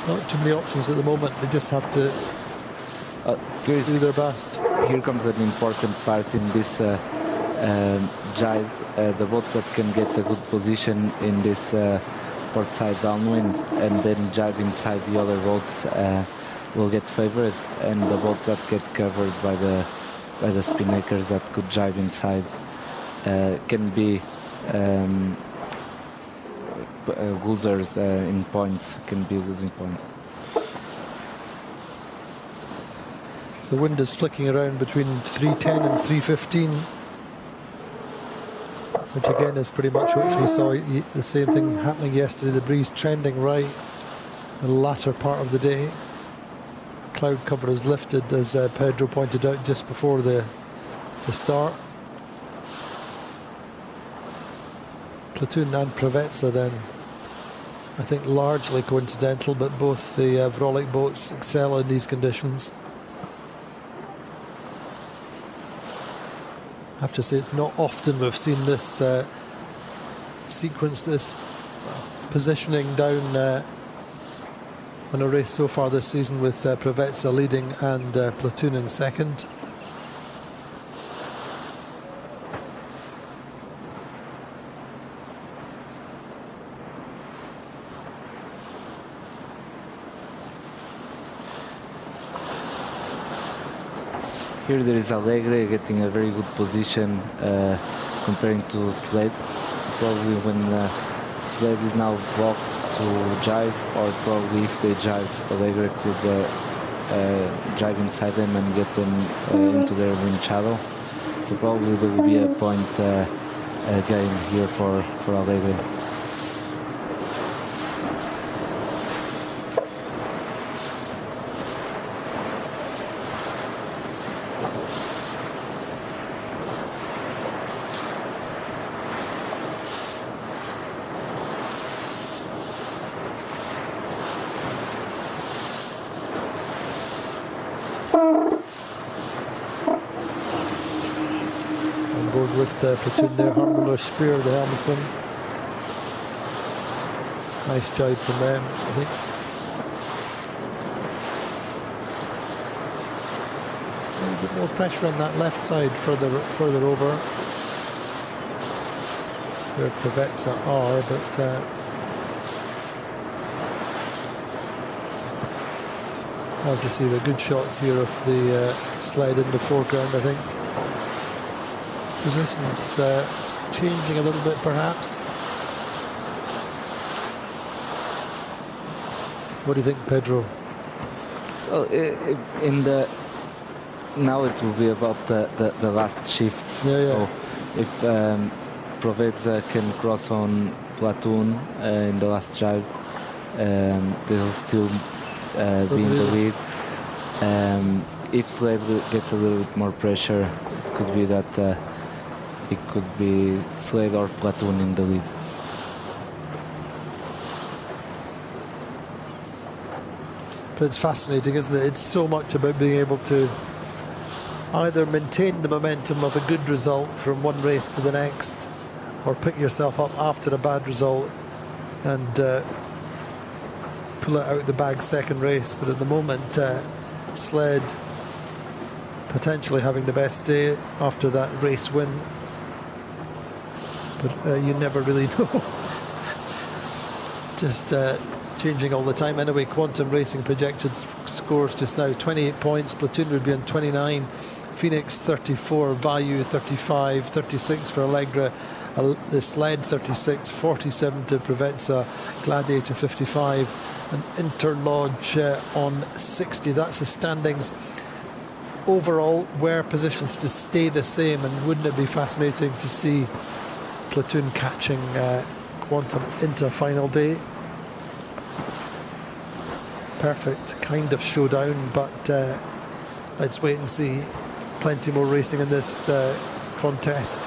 not too many options at the moment. They just have to do their best. Here comes an important part in this jibe. The boats that can get a good position in this port side downwind and then jibe inside the other boats will get favored, and the boats that get covered by the spinnaker's that could jibe inside can be losers in points, can be losing points. So the wind is flicking around between 310 and 315, which again is pretty much what we saw, the same thing happening yesterday. The breeze trending right the latter part of the day. Cloud cover is lifted, as Pedro pointed out just before the start. Platoon and Preveza then, I think largely coincidental, but both the Rolex boats excel in these conditions. I have to say it's not often we've seen this sequence, this positioning down on a race so far this season, with Preveza leading and Platoon in second. Here there is Alegre getting a very good position comparing to Sled. Probably when Sled is now blocked to jibe, or probably if they jibe, Alegre could jibe inside them and get them into their wind shadow. So probably there will be a point gain here for Alegre. Platoon there, Harmler Spear, the helmsman. Nice jibe from them, I think. A little bit more pressure on that left side, further over, where Preveza are, but hard to see the good shots here of the sled in the foreground, I think. Resistance changing a little bit, perhaps. What do you think, Pedro? Well, now it will be about the last shifts. Yeah. So if Preveza can cross on Platoon in the last jibe, they'll still be in the lead. If Sled gets a little bit more pressure, it could be that it could be Sled or Platoon in the lead. But it's fascinating, isn't it? It's so much about being able to either maintain the momentum of a good result from one race to the next, or pick yourself up after a bad result and pull it out the bag second race. But at the moment, Sled potentially having the best day after that race win. But you never really know. Just changing all the time. Anyway, Quantum Racing projected scores just now: 28 points. Platoon would be on 29. Phoenix 34. Value 35. 36 for Allegra. The Sled 36. 47 to Preveza. Gladiator 55. And Interlodge on 60. That's the standings. overall, were positions to stay the same, and wouldn't it be fascinating to see Platoon catching Quantum into final day? Perfect kind of showdown, but let's wait and see. Plenty more racing in this contest.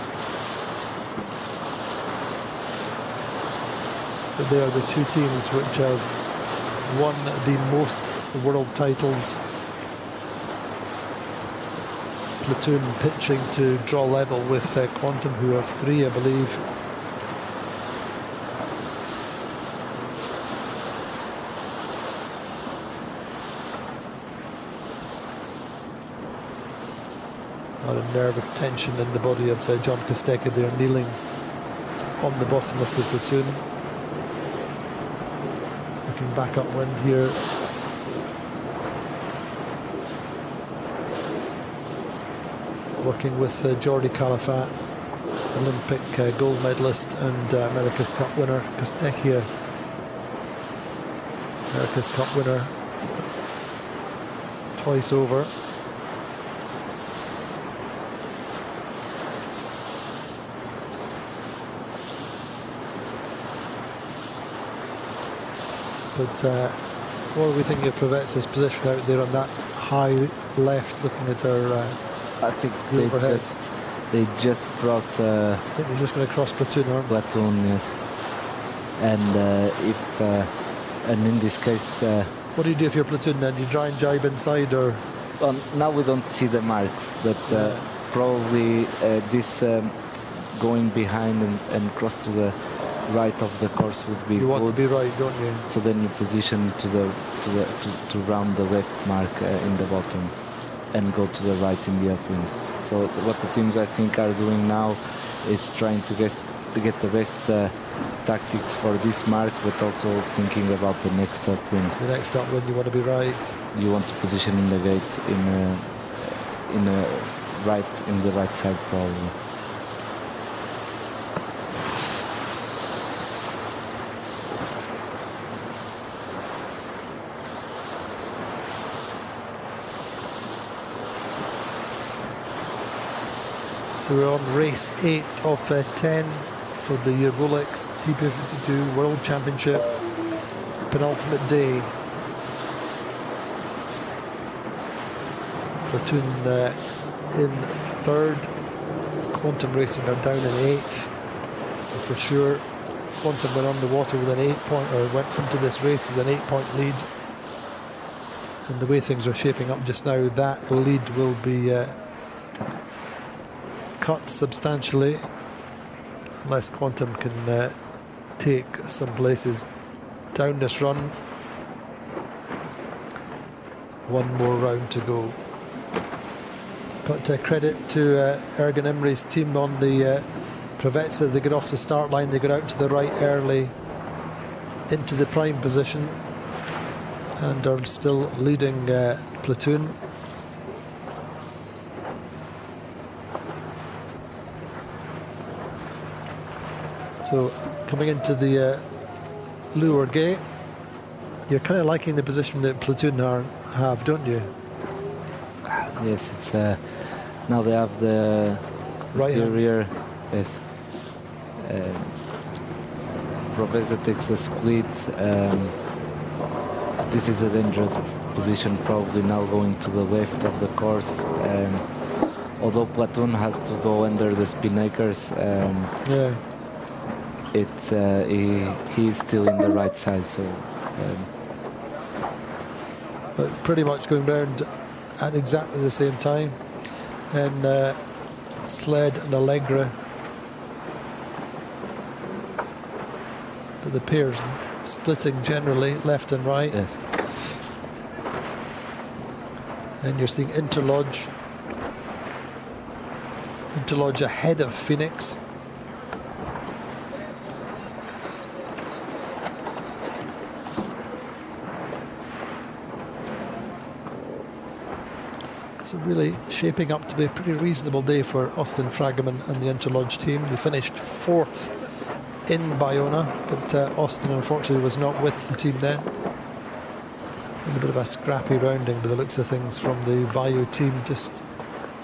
But they are the two teams which have won the most world titles. Platoon pitching to draw level with Quantum, who have 3, I believe. A lot of nervous tension in the body of John Cascais. They're kneeling on the bottom of the platoon. Looking back upwind here. Working with Jordi Calafat, Olympic gold medalist and America's Cup winner. Cascais, America's Cup winner twice over. But what are we thinking of Provetsa's position out there on that high left, looking at their I think they just cross. I think they're just going to cross Platoon, aren't they? Platoon, yes. And in this case, what do you do if you're Platoon then? Do you try and jibe inside, or? Well, now we don't see the marks, but probably this going behind and cross to the right of the course would be You want good. to be right, don't you? So then you position to round the left mark in the bottom and go to the right in the upwind. So what the teams I think are doing now is trying to get the best tactics for this mark, but also thinking about the next upwind. The next upwind, you want to be right. You want to position in the gate in the right side probably. So we're on race 8 of 10 for the Rolex TP52 World Championship, penultimate day. Platoon in 3rd, Quantum Racing are down in 8th. And for sure, Quantum went on the water with an 8-point, or went into this race with an 8-point lead. And the way things are shaping up just now, that lead will be cut substantially unless Quantum can take some places down this run. One more round to go. But credit to Ergen Imre's team on the Provetsa. They get off the start line, they get out to the right early into the prime position and are still leading Platoon. So coming into the lure gate, you're kind of liking the position that Platoon have, don't you? Yes, it's now they have the right rear. Yes. Provetsa takes the split. This is a dangerous position, probably now going to the left of the course. Although Platoon has to go under the spinakers. Yeah. He is still in the right side, so but pretty much going round at exactly the same time. And Sled and Allegra, but the pairs splitting generally left and right. Yes. And you're seeing Interlodge ahead of Phoenix. So really shaping up to be a pretty reasonable day for Austin Fragaman and the Interlodge team. They finished 4th in Bayona, but Austin unfortunately was not with the team then. A bit of a scrappy rounding by the looks of things from the Vayu team, just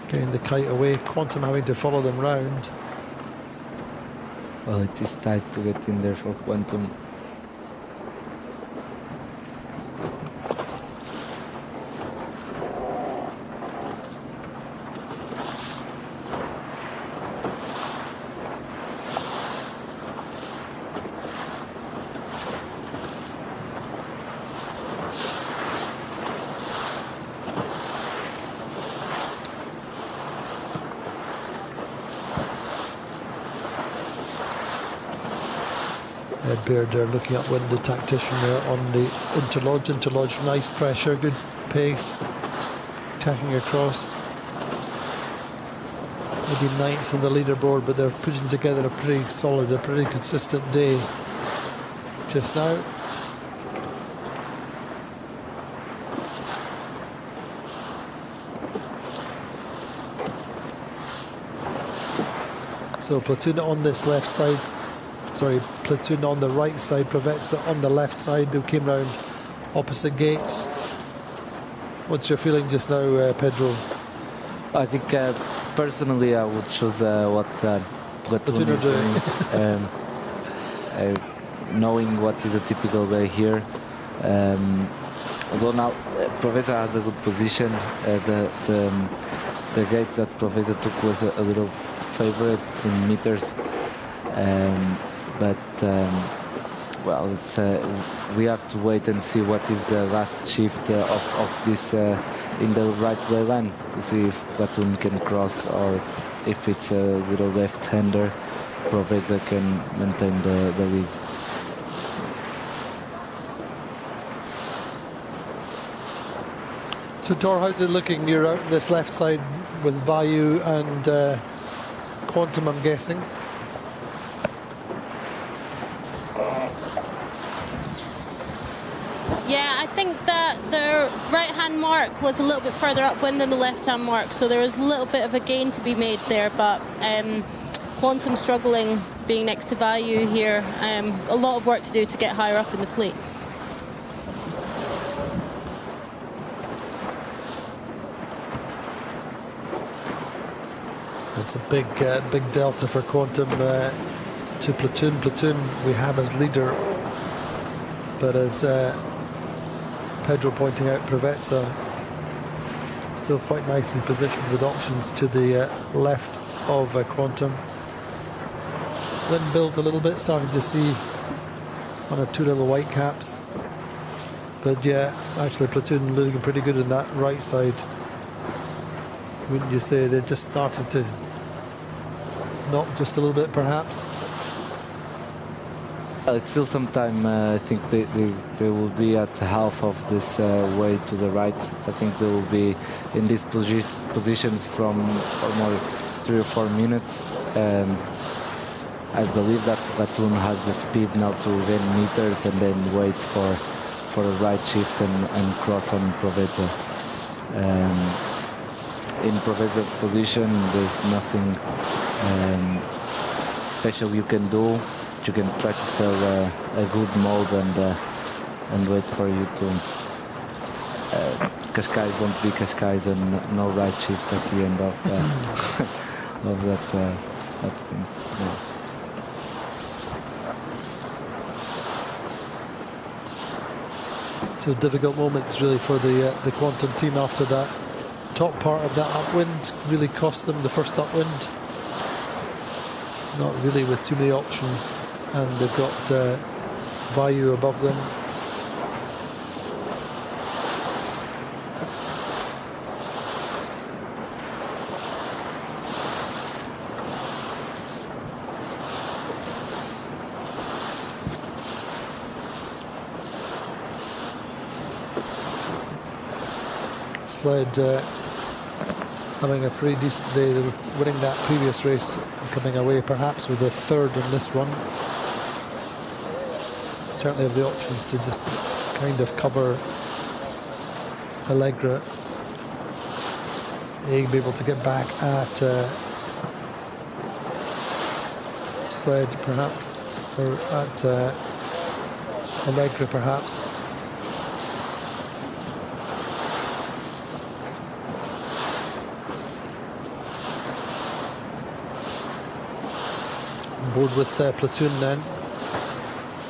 getting the kite away. Quantum having to follow them round. Well, it is tight to get in there for Quantum. Ed Baird there looking upwind, the tactician there on the interlodge. Interlodge, nice pressure, good pace, tacking across. Maybe 9th on the leaderboard, but they're putting together a pretty solid, a pretty consistent day just now. So Platoon on this left side. Sorry, Platoon on the right side, Provezza on the left side, who came round opposite gates. What's your feeling just now, Pedro? I think personally I would choose what Platoon is doing. Knowing what is a typical day here. Although now Provezza has a good position, the gate that Provezza took was a little favorite in meters. But well, it's, we have to wait and see what is the last shift of this in the right way line to see if Platoon can cross, or if it's a little left-hander, Provezza can maintain the lead. So Tor, how's it looking? You're out on this left side with Vayu and Quantum, I'm guessing. Yeah, I think that the right-hand mark was a little bit further upwind than the left-hand mark, so there was a little bit of a gain to be made there, but Quantum struggling being next to Vayu here. A lot of work to do to get higher up in the fleet. It's a big delta for Quantum to Platoon. Platoon we have as leader, but as Pedro pointing out, Provezza still quite nicely positioned with options to the left of Quantum. Then build a little bit, starting to see one or two little white caps. But yeah, actually Platoon looking pretty good in that right side. Wouldn't you say they're just starting to knock just a little bit, perhaps? It's still some time. I think they will be at half of this way to the right. I think they will be in these positions for more 3 or 4 minutes. I believe that Platoon has the speed now to gain meters and then wait for a right shift and cross on Provezza. In Provezza position, there's nothing special you can do. You can try to sell a good mode and wait for you to Cascais won't be Cascais, and no right shift at the end of that thing. Yeah. So difficult moments really for the Quantum team after that top part of that upwind. Really cost them the first upwind. Not really with too many options, and they've got Vayu above them. Sled having a pretty decent day. They were winning that previous race and coming away perhaps with a third in this one. Certainly have the options to just kind of cover Allegra. They'll be able to get back at Sled perhaps, or at Allegra perhaps. board with Platoon then.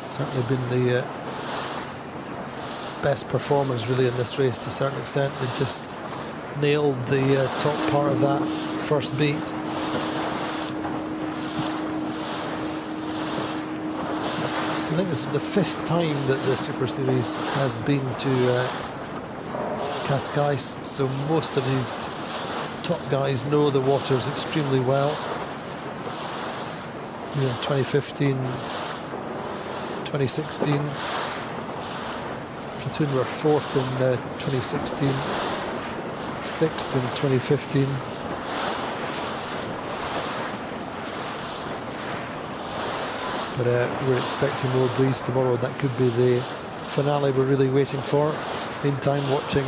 Certainly been the best performers really in this race to a certain extent. They just nailed the top part of that first beat. I think this is the 5th time that the Super Series has been to Cascais, so most of these top guys know the waters extremely well. 2015, 2016, Platoon were 4th in 2016, 6th in 2015. But we're expecting more breeze tomorrow. That could be the finale we're really waiting for. Meantime, watching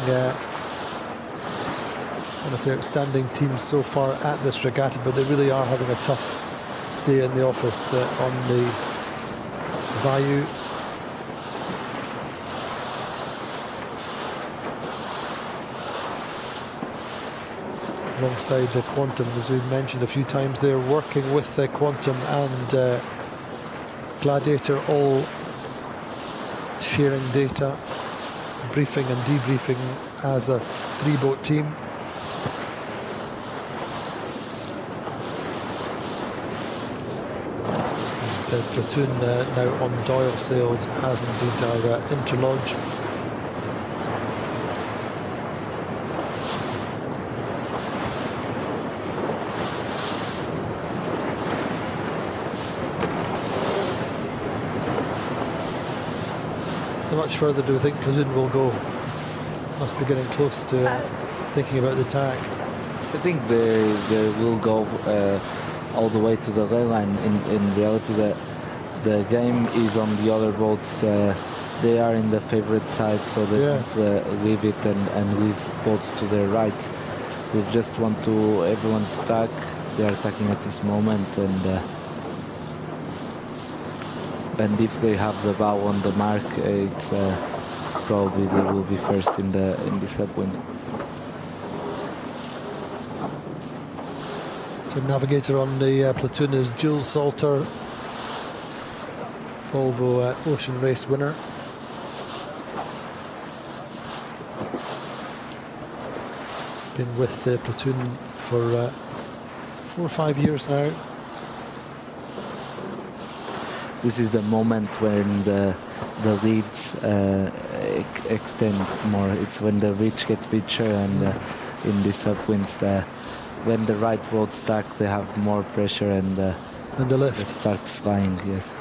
one of the outstanding teams so far at this regatta, but they really are having a tough day in the office on the Bayou. Alongside Quantum, as we've mentioned a few times, they're working with Quantum and Gladiator, all sharing data, briefing and debriefing as a 3-boat team. As Platoon now on Doyle sails, as indeed our Interlodge. So much further do we think Platoon will go? Must be getting close to thinking about the tag. I think they will go all the way to the rail line. In reality, the game is on the other boats. They are in the favorite side, so they want leave it and leave boats to their right. They just want everyone to attack. They are attacking at this moment, and if they have the bow on the mark, it's probably they will be first in this upwind. So navigator on the Platoon is Jules Salter, Volvo Ocean Race winner. Been with the Platoon for 4 or 5 years now. This is the moment when the leads extend more. It's when the reach get richer, and in these upwinds, when the right boats stack, they have more pressure and the lift. They start flying. Yes.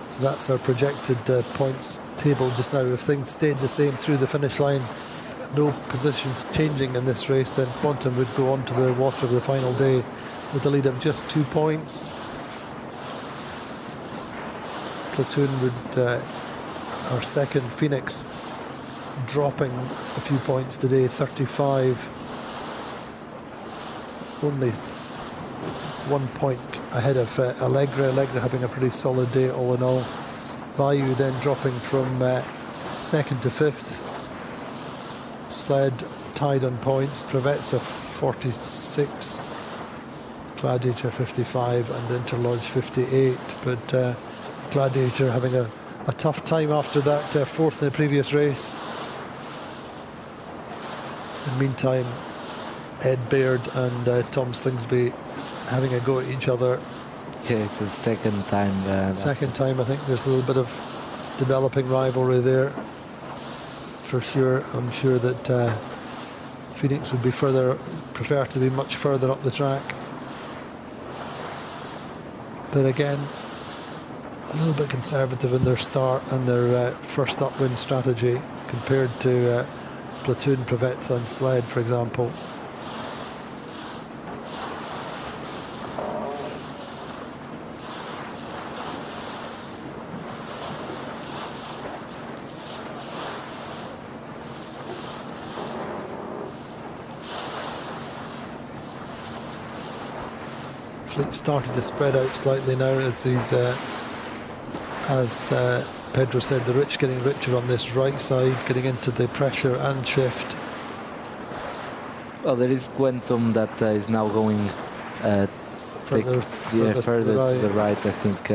So that's our projected points table just now. If things stayed the same through the finish line, no positions changing in this race, then Quantum would go on to the water of the final day with a lead of just 2 points. Platoon would, our second, Phoenix, dropping a few points today, 35. Only 1 point ahead of Allegra. Allegra having a pretty solid day all in all. Bayou then dropping from 2nd to 5th. Sled tied on points, Provezza 46, Gladiator 55 and Interlodge 58, but Gladiator having a tough time after that 4th in the previous race. In the meantime, Ed Baird and Tom Slingsby having a go at each other. Yeah, it's the second time. Second time, I think there's a little bit of developing rivalry there. For sure, I'm sure that Phoenix would prefer to be much further up the track. But again, a little bit conservative in their start and their first upwind strategy compared to Platoon, Provezza and Sled, for example. Fleet started to spread out slightly now as these, as Pedro said, the rich getting richer on this right side, getting into the pressure and shift. Well, there is Quantum that is now going further to the right. I think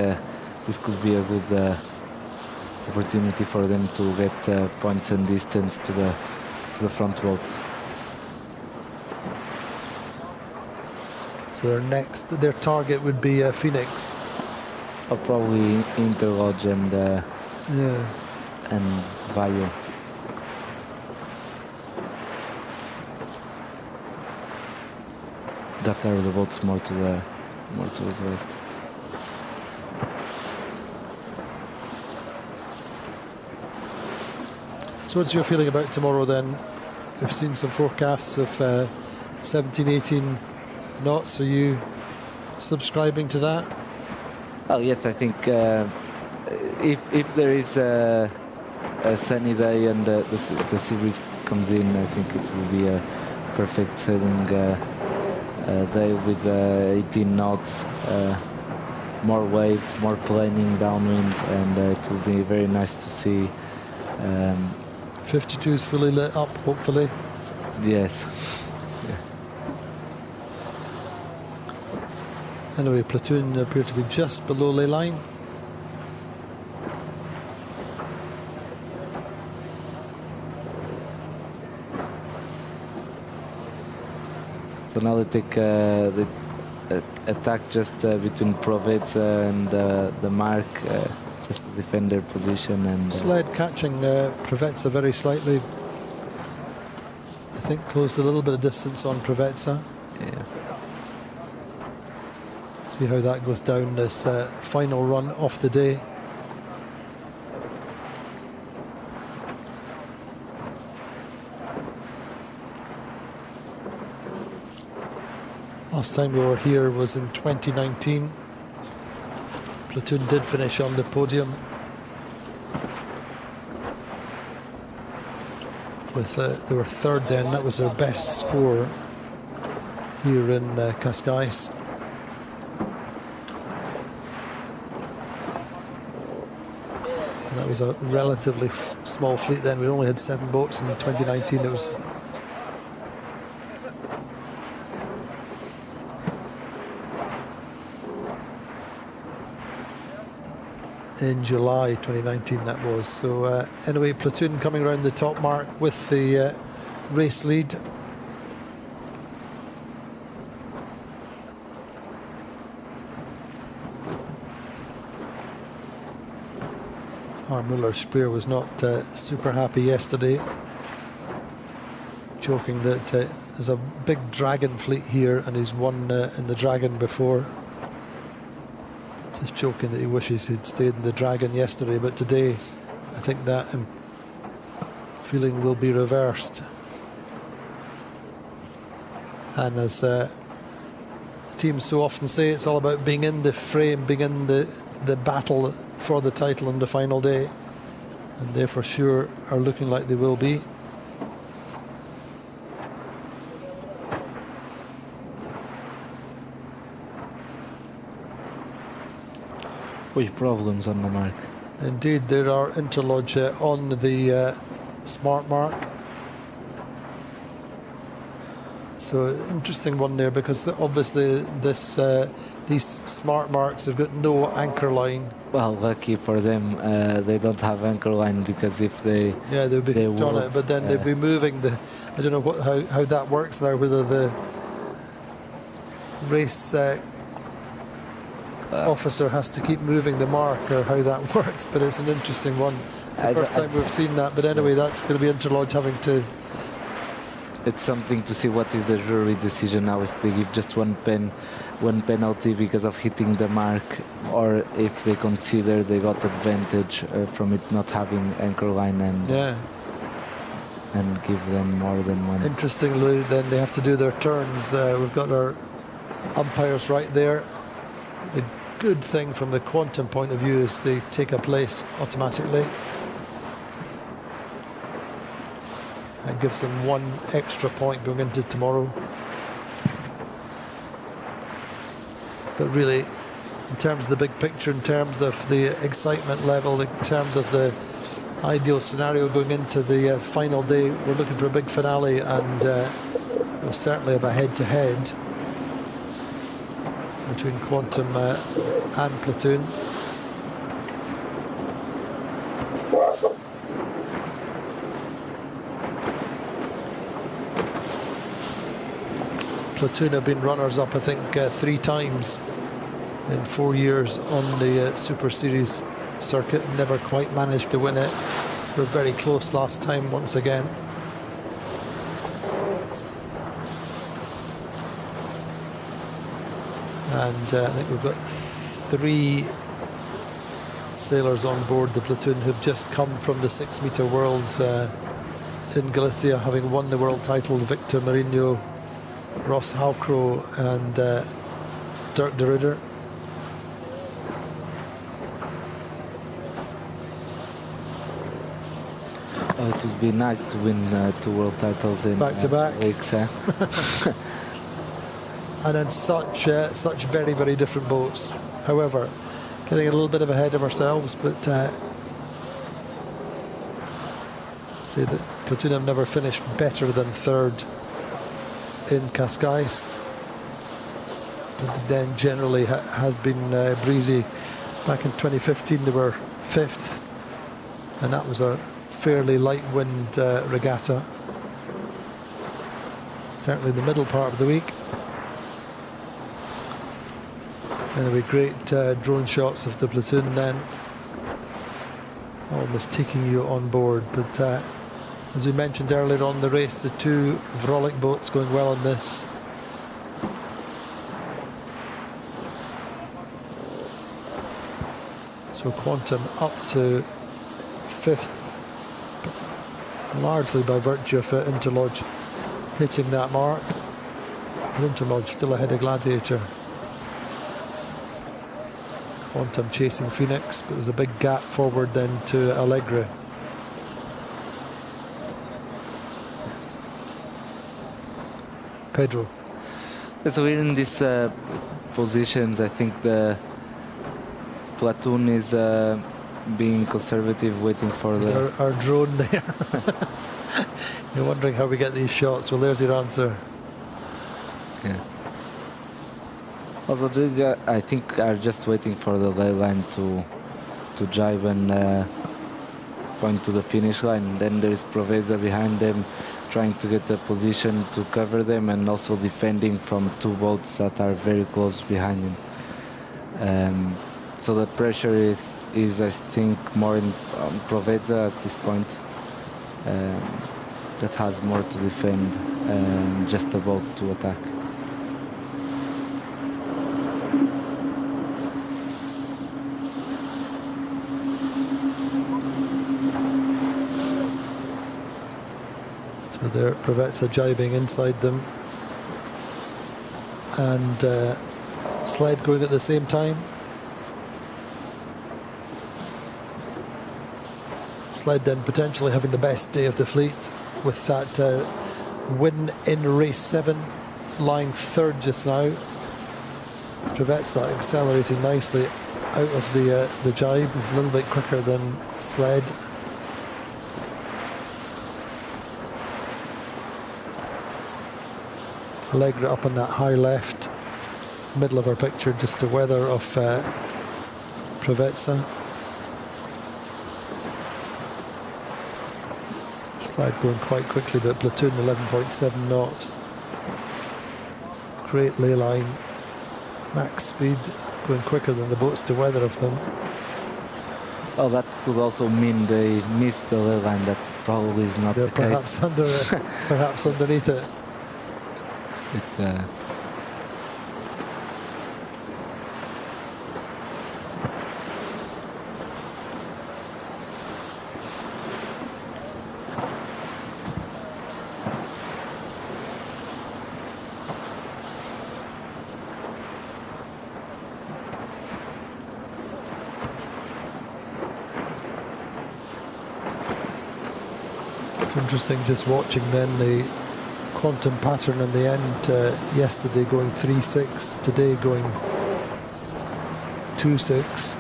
this could be a good opportunity for them to get points and distance to the front boats. So their target would be Phoenix. Or probably Interlodge and Vaio. That are the boats more to the left. So what's your feeling about tomorrow then? We've seen some forecasts of 17, 18 knots. Are you subscribing to that? Well, yes, I think if there is a sunny day and the sea breeze comes in, I think it will be a perfect sailing day with 18 knots, more waves, more planing downwind, and it will be very nice to see. 52 is fully lit up, hopefully. Yes. Anyway, platoon appear to be just below ley line. So now they take the attack just between Provezza and the mark, just to defend their position. And sled catching Provezza very slightly. I think closed a little bit of distance on Provezza. Yeah. See how that goes down this final run of the day. Last time we were here was in 2019. Platoon did finish on the podium with they were third then. That was their best score here in Cascais. And that was a relatively small fleet then. We only had 7 boats in 2019. It was in July 2019 that was. So anyway, platoon coming around the top mark with the race lead. Our Müller-Speer was not super happy yesterday, joking that there's a big Dragon fleet here and he's won in the Dragon before. Just joking that he wishes he'd stayed in the Dragon yesterday, but today I think that feeling will be reversed. And as teams so often say, it's all about being in the frame, being in the battle for the title on the final day, and they for sure are looking like they will be. With problems on the mark. Indeed, there are interlodge on the smart mark. So interesting one there, because obviously these smart marks have got no anchor line. Well, lucky for them, they don't have anchor line, because if they they'd be on it, but then they'd be moving the. I don't know how that works now. Whether the race officer has to keep moving the mark, or how that works. But it's an interesting one. It's the first time we've seen that. But anyway, that's going to be Interlodge having to. It's something to see what is the jury decision now, if they give just one penalty because of hitting the mark, or if they consider they got advantage from it not having anchor line and give them more than one. Interestingly, then they have to do their turns. We've got our umpires right there. The good thing from the quantum point of view is they take a place automatically. That gives them 1 extra point going into tomorrow. But really, in terms of the big picture, in terms of the excitement level, in terms of the ideal scenario going into the final day, we're looking for a big finale, and We'll certainly have a head-to-head between Quantum and Platoon. Platoon have been runners-up, I think, 3 times in 4 years on the Super Series circuit. Never quite managed to win it. We're very close last time once again. And I think we've got 3 sailors on board the Platoon who've just come from the 6-meter Worlds in Galicia, having won the world title. Victor Marinho, Ross Halcrow and Dirk de Ridder. Oh, it would be nice to win 2 world titles in back-to-back weeks. And then such very, very different boats. However, getting a little bit ahead of ourselves, but say that Platoon have never finished better than 3rd in Cascais, but then generally has been breezy. Back in 2015 they were 5th, and that was a fairly light wind regatta, certainly in the middle part of the week. And there'll be great drone shots of the Platoon then, almost taking you on board. But as we mentioned earlier on the race, the 2 Rolex boats going well on this. So Quantum up to 5th, largely by virtue of Interlodge hitting that mark. But Interlodge still ahead of Gladiator. Quantum chasing Phoenix, but there's a big gap forward then to Allegre. Pedro. So we're in these positions. I think the Platoon is being conservative, waiting for our drone there. You're wondering how we get these shots. Well, there's your answer. Yeah. Also, they I think are just waiting for the ley line to jibe and point to the finish line. Then there is Provezza behind them, trying to get the position to cover them, and also defending from 2 boats that are very close behind him. So the pressure is I think more on Provezza at this point. That has more to defend, just a boat to attack. So there, Provezza jibing inside them, and Sled going at the same time. Sled then potentially having the best day of the fleet with that win in race 7, lying 3rd just now. Provezza accelerating nicely out of the jibe, a little bit quicker than Sled. Allegre up on that high left, middle of our picture, just the weather of Provezza. Slide going quite quickly, but Platoon 11.7 knots. Great ley line, max speed, going quicker than the boats to weather of them. Oh, that could also mean they missed the ley line. That probably is not They're the perhaps case. perhaps underneath it. It's interesting just watching then the Quantum pattern in the end. Yesterday going 3-6, today going 2-6.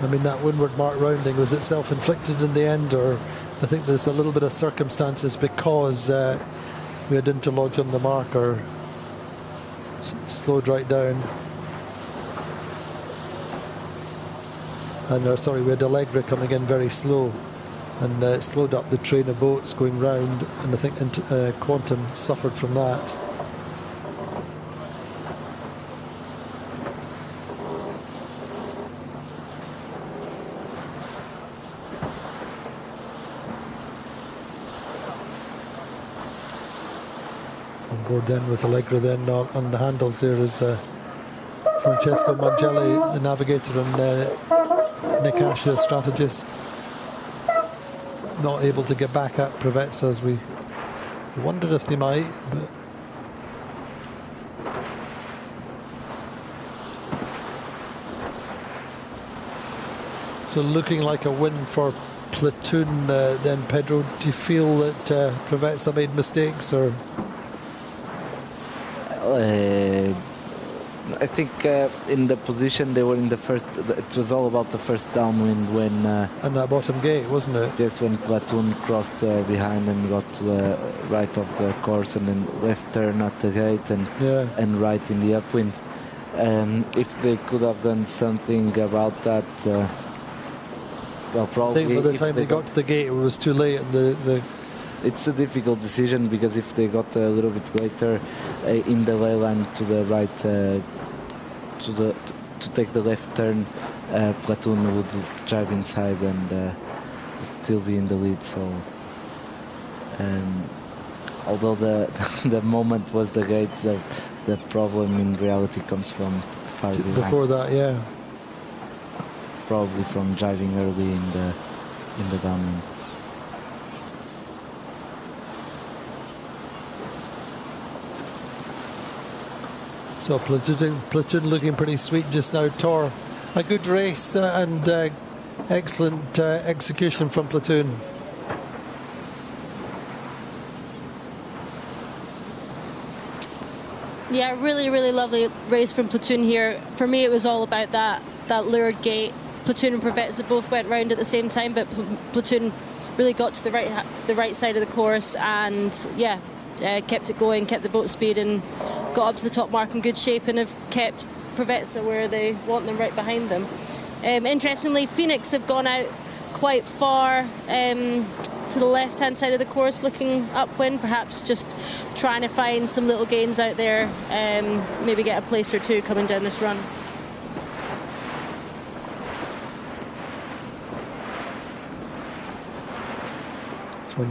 I mean, that windward mark rounding, was it self-inflicted in the end, or I think there's a little bit of circumstances because we had interlodge on the mark, or slowed right down. And sorry, we had Allegra coming in very slow, and it slowed up the train of boats going round, and I think Quantum suffered from that. On board then with Allegra then on the handles there is Francesco Mangelli, the navigator, and Nick Ash, the strategist. Not able to get back at Provezza, as we wondered if they might, but so looking like a win for Platoon then, Pedro. Do you feel that Provezza made mistakes, or? I think in the position they were in the first, it was all about the first downwind when... and that bottom gate, wasn't it? Yes, when Platoon crossed behind and got right off the course, and then left turn at the gate and right in the upwind. If they could have done something about that, well, probably... I think by the time they got to the gate, it was too late. And it's a difficult decision, because if they got a little bit later in the ley line to the right, to take the left turn, Platoon would drive inside and still be in the lead. So, although the moment was the gate, the problem in reality comes from far behind. Before that, yeah. Probably from driving early in the downwind. So Platoon looking pretty sweet just now. Tor, a good race and excellent execution from Platoon. Yeah, really, really lovely race from Platoon here. For me, it was all about that lured gate. Platoon and Provezza both went round at the same time, but Platoon really got to the right side of the course, and kept it going, kept the boat speed, and got up to the top mark in good shape, and have kept Provezza where they want them, right behind them. Interestingly, Phoenix have gone out quite far to the left-hand side of the course, looking upwind, perhaps just trying to find some little gains out there, maybe get a place or two coming down this run. So on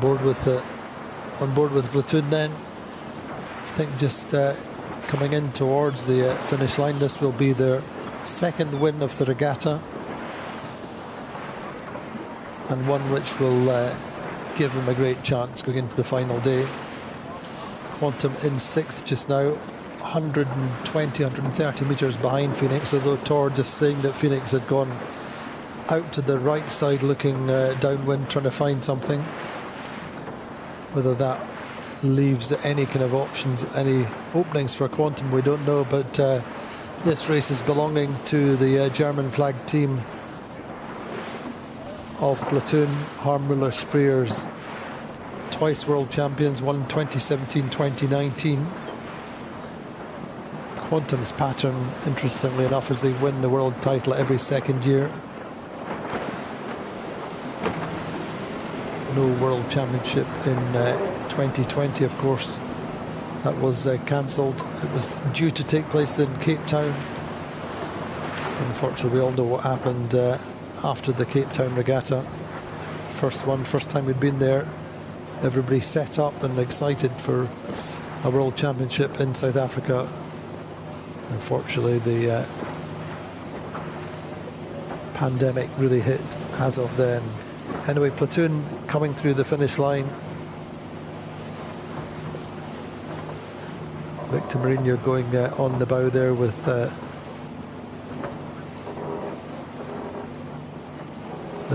board with Platoon then. I think just coming in towards the finish line, this will be their second win of the regatta, and one which will give them a great chance going into the final day. Quantum in sixth just now, 120, 130 metres behind Phoenix, although Tor just saying that Phoenix had gone out to the right side looking downwind, trying to find something. Whether that leaves any kind of options, any openings for Quantum, we don't know, but this race is belonging to the German flag team of Platoon, Harmüller Spreers, twice world champions, one 2017, 2019. Quantum's pattern, interestingly enough, is they win the world title every second year. No world championship in 2020, of course. That was cancelled. It was due to take place in Cape Town. Unfortunately, we all know what happened after the Cape Town regatta. First time we'd been there. Everybody set up and excited for a world championship in South Africa. Unfortunately, the pandemic really hit as of then. Anyway, Platoon coming through the finish line. Victor Mourinho going on the bow there with the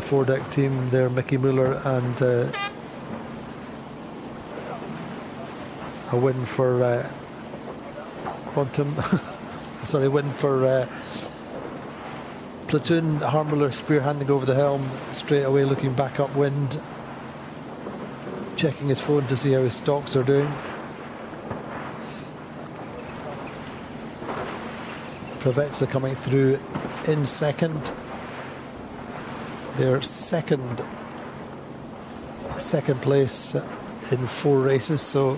foredeck team there, Mickey Muller, and a win for Quantum. Sorry, win for Platoon, Harmuller spearhanding over the helm, straight away looking back upwind, checking his phone to see how his stocks are doing. Provetsa coming through in second. They're second place in 4 races, so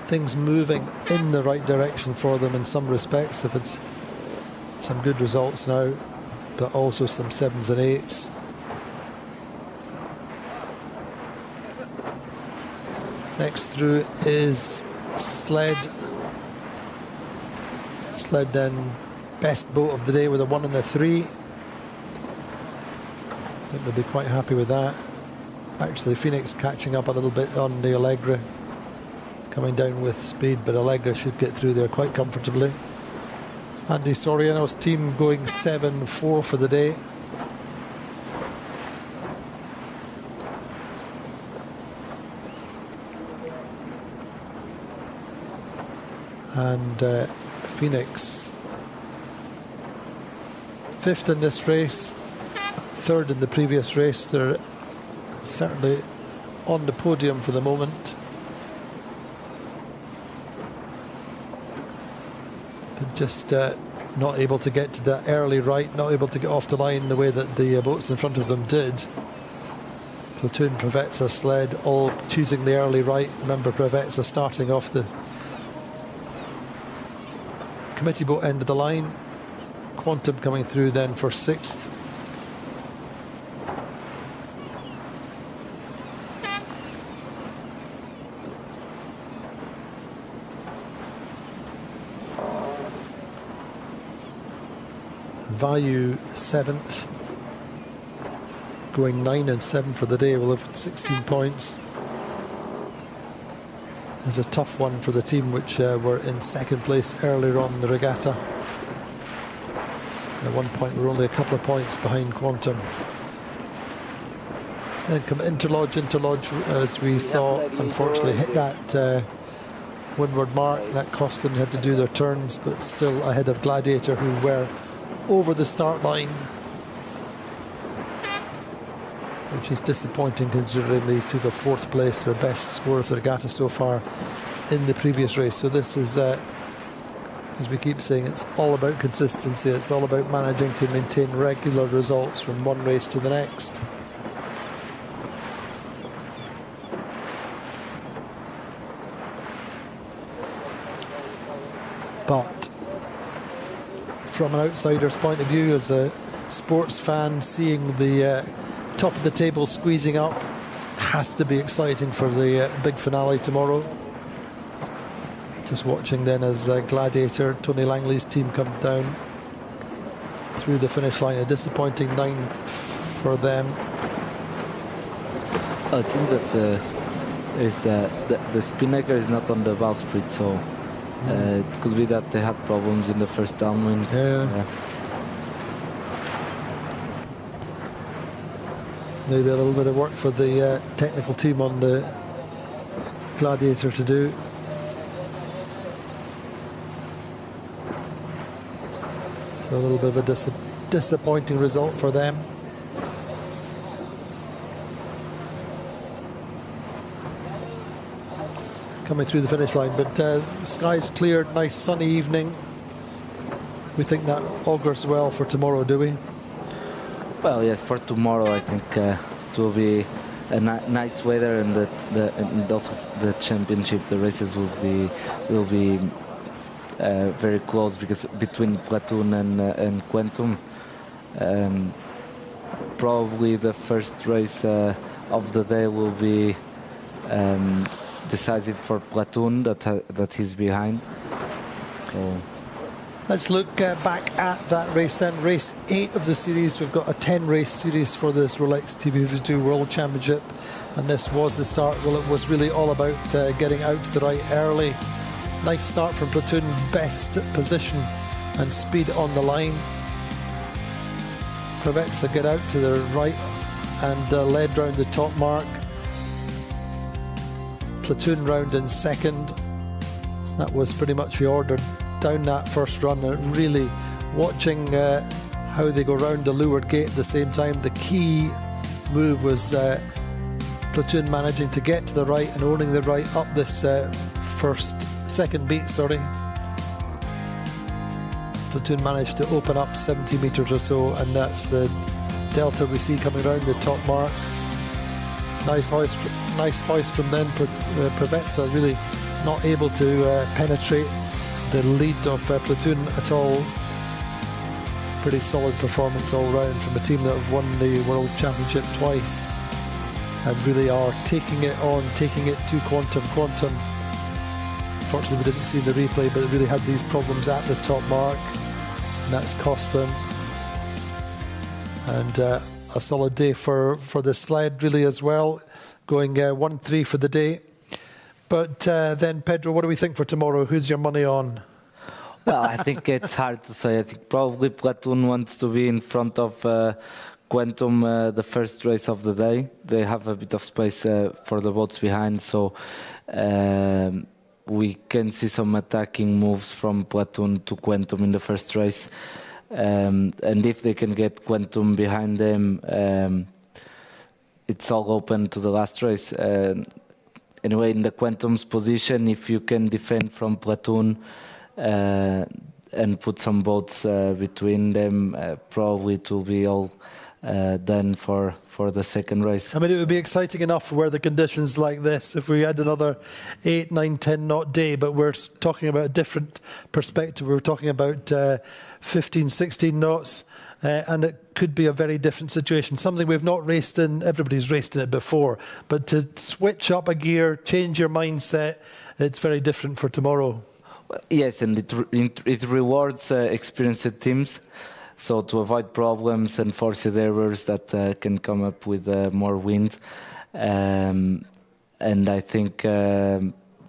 things moving in the right direction for them in some respects. If it's some good results now, but also some 7s and 8s. Next through is Sled. Sled then best boat of the day with a 1 and a 3. I think they'll be quite happy with that. Actually, Phoenix catching up a little bit on the Allegra, coming down with speed, but Allegra should get through there quite comfortably. Andy Soriano's team going 7-4 for the day. And Phoenix 5th in this race, 3rd in the previous race. They're certainly on the podium for the moment. But just not able to get to the early right, not able to get off the line the way that the boats in front of them did. Platoon, Provetsa, Sled all choosing the early right. Remember, Provetsa starting off the committee boat end of the line. Quantum coming through then for 6th. Value 7th, going 9 and 7 for the day. We'll have 16 points. It's a tough one for the team which were in 2nd place earlier on in the regatta. At one point we're only a couple of points behind Quantum. Then come Interlodge, as we saw, unfortunately hit that windward mark. That cost them, had to do their turns, but still ahead of Gladiator, who were over the start line, which is disappointing considering they took a 4th place, their best score of the regatta so far in the previous race. So this is, as we keep saying, it's all about consistency. It's all about managing to maintain regular results from one race to the next. But from an outsider's point of view, as a sports fan, seeing the top of the table squeezing up has to be exciting for the big finale tomorrow. Just watching then as Gladiator, Tony Langley's team, come down through the finish line. A disappointing 9th for them. It seems that the Spinnaker is not on the bowsprit, so it could be that they had problems in the first downwind. Yeah. Maybe a little bit of work for the technical team on the Gladiator to do. So a little bit of a disappointing result for them. Coming through the finish line, but skies cleared, nice sunny evening. We think that augurs well for tomorrow, do we? Well, yes, for tomorrow I think it will be a nice weather, and and also the championship, the races will be very close, because between Platoon and Quantum, probably the first race of the day will be decisive for Platoon, that he's behind. So let's look back at that race then. Race 8 of the series. We've got a 10-race series for this Rolex TP52 World Championship, and this was the start. Well, it was really all about getting out to the right early. Nice start from Platoon, best position and speed on the line. Provetsa get out to the right and led round the top mark. Platoon round in 2nd. That was pretty much the order down that first run. Really watching how they go round the leeward gate at the same time. The key move was Platoon managing to get to the right and owning the right up this second beat, Platoon managed to open up 70 metres or so, and that's the delta we see coming around the top mark. Nice hoist from then. Preveza really not able to penetrate the lead of Platoon at all. Pretty solid performance all round from a team that have won the World Championship twice and really are taking it to Quantum. Unfortunately, we didn't see the replay, but they really had these problems at the top mark, and that's cost them. And a solid day for the sled, really, as well, going 1-3 for the day. But then, Pedro, what do we think for tomorrow? Who's your money on? Well, I think it's hard to say. I think probably Platoon wants to be in front of Quantum the first race of the day. They have a bit of space for the boats behind, so we can see some attacking moves from Platoon to Quantum in the first race. And if they can get Quantum behind them, it's all open to the last race. Anyway, in the Quantum's position, if you can defend from Platoon and put some boats between them, probably it will be all done for the second race. I mean, it would be exciting enough were the conditions like this if we had another 8, 9, 10 knot day, but we're talking about a different perspective. We're talking about 15, 16 knots, and it could be a very different situation. Something we've not raced in. Everybody's raced in it before, but to switch up a gear, change your mindset, it's very different for tomorrow. Yes, and it rewards experienced teams. So to avoid problems and forced errors that can come up with more wind. And I think,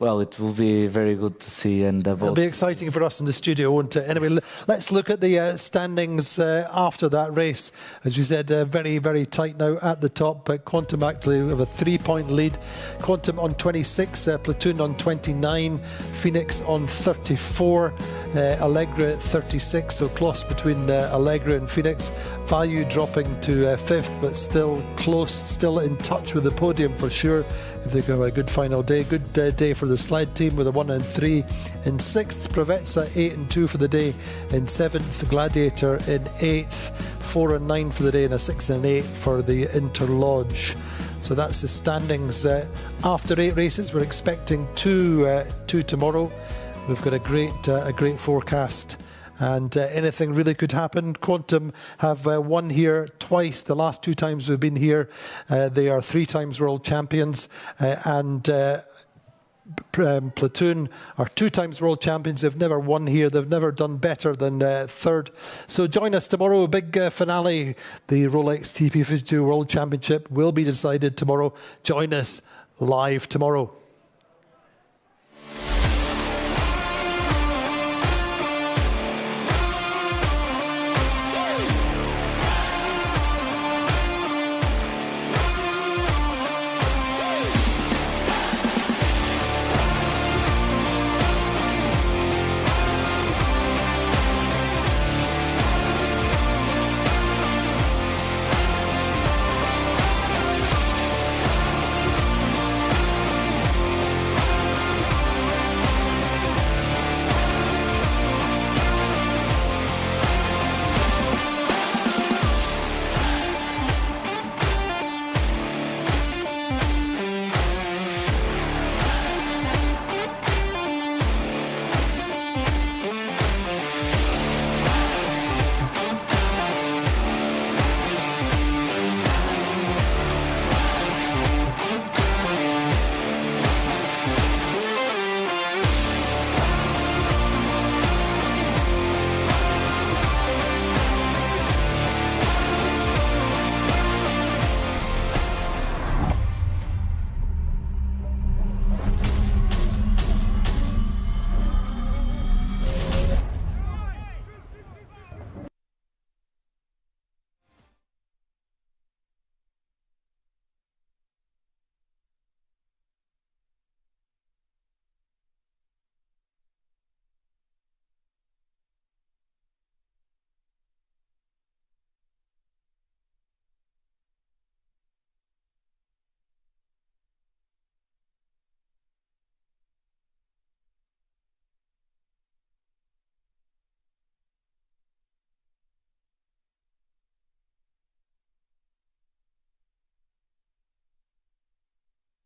well, it will be very good to see. And it'll be exciting for us in the studio, won't it? Anyway, let's look at the standings after that race. As we said, very, very tight now at the top, but Quantum actually have a 3-point lead. Quantum on 26, Platoon on 29, Phoenix on 34, Allegra 36, so close between Allegra and Phoenix. Value dropping to 5th, but still close, still in touch with the podium for sure. If they have a good final day, good day for the sled team with a 1-3. In 6th, Preveza 8-2 for the day. In 7th, Gladiator in 8th, 4-9 for the day, and a 6 and 8 for the Interlodge. So that's the standings after 8 races. We're expecting two tomorrow. We've got a great forecast. And anything really could happen. Quantum have won here twice. The last 2 times we've been here, they are 3 times world champions. And Platoon are 2 times world champions. They've never won here. They've never done better than 3rd. So join us tomorrow. A big finale. The Rolex TP52 World Championship will be decided tomorrow. Join us live tomorrow.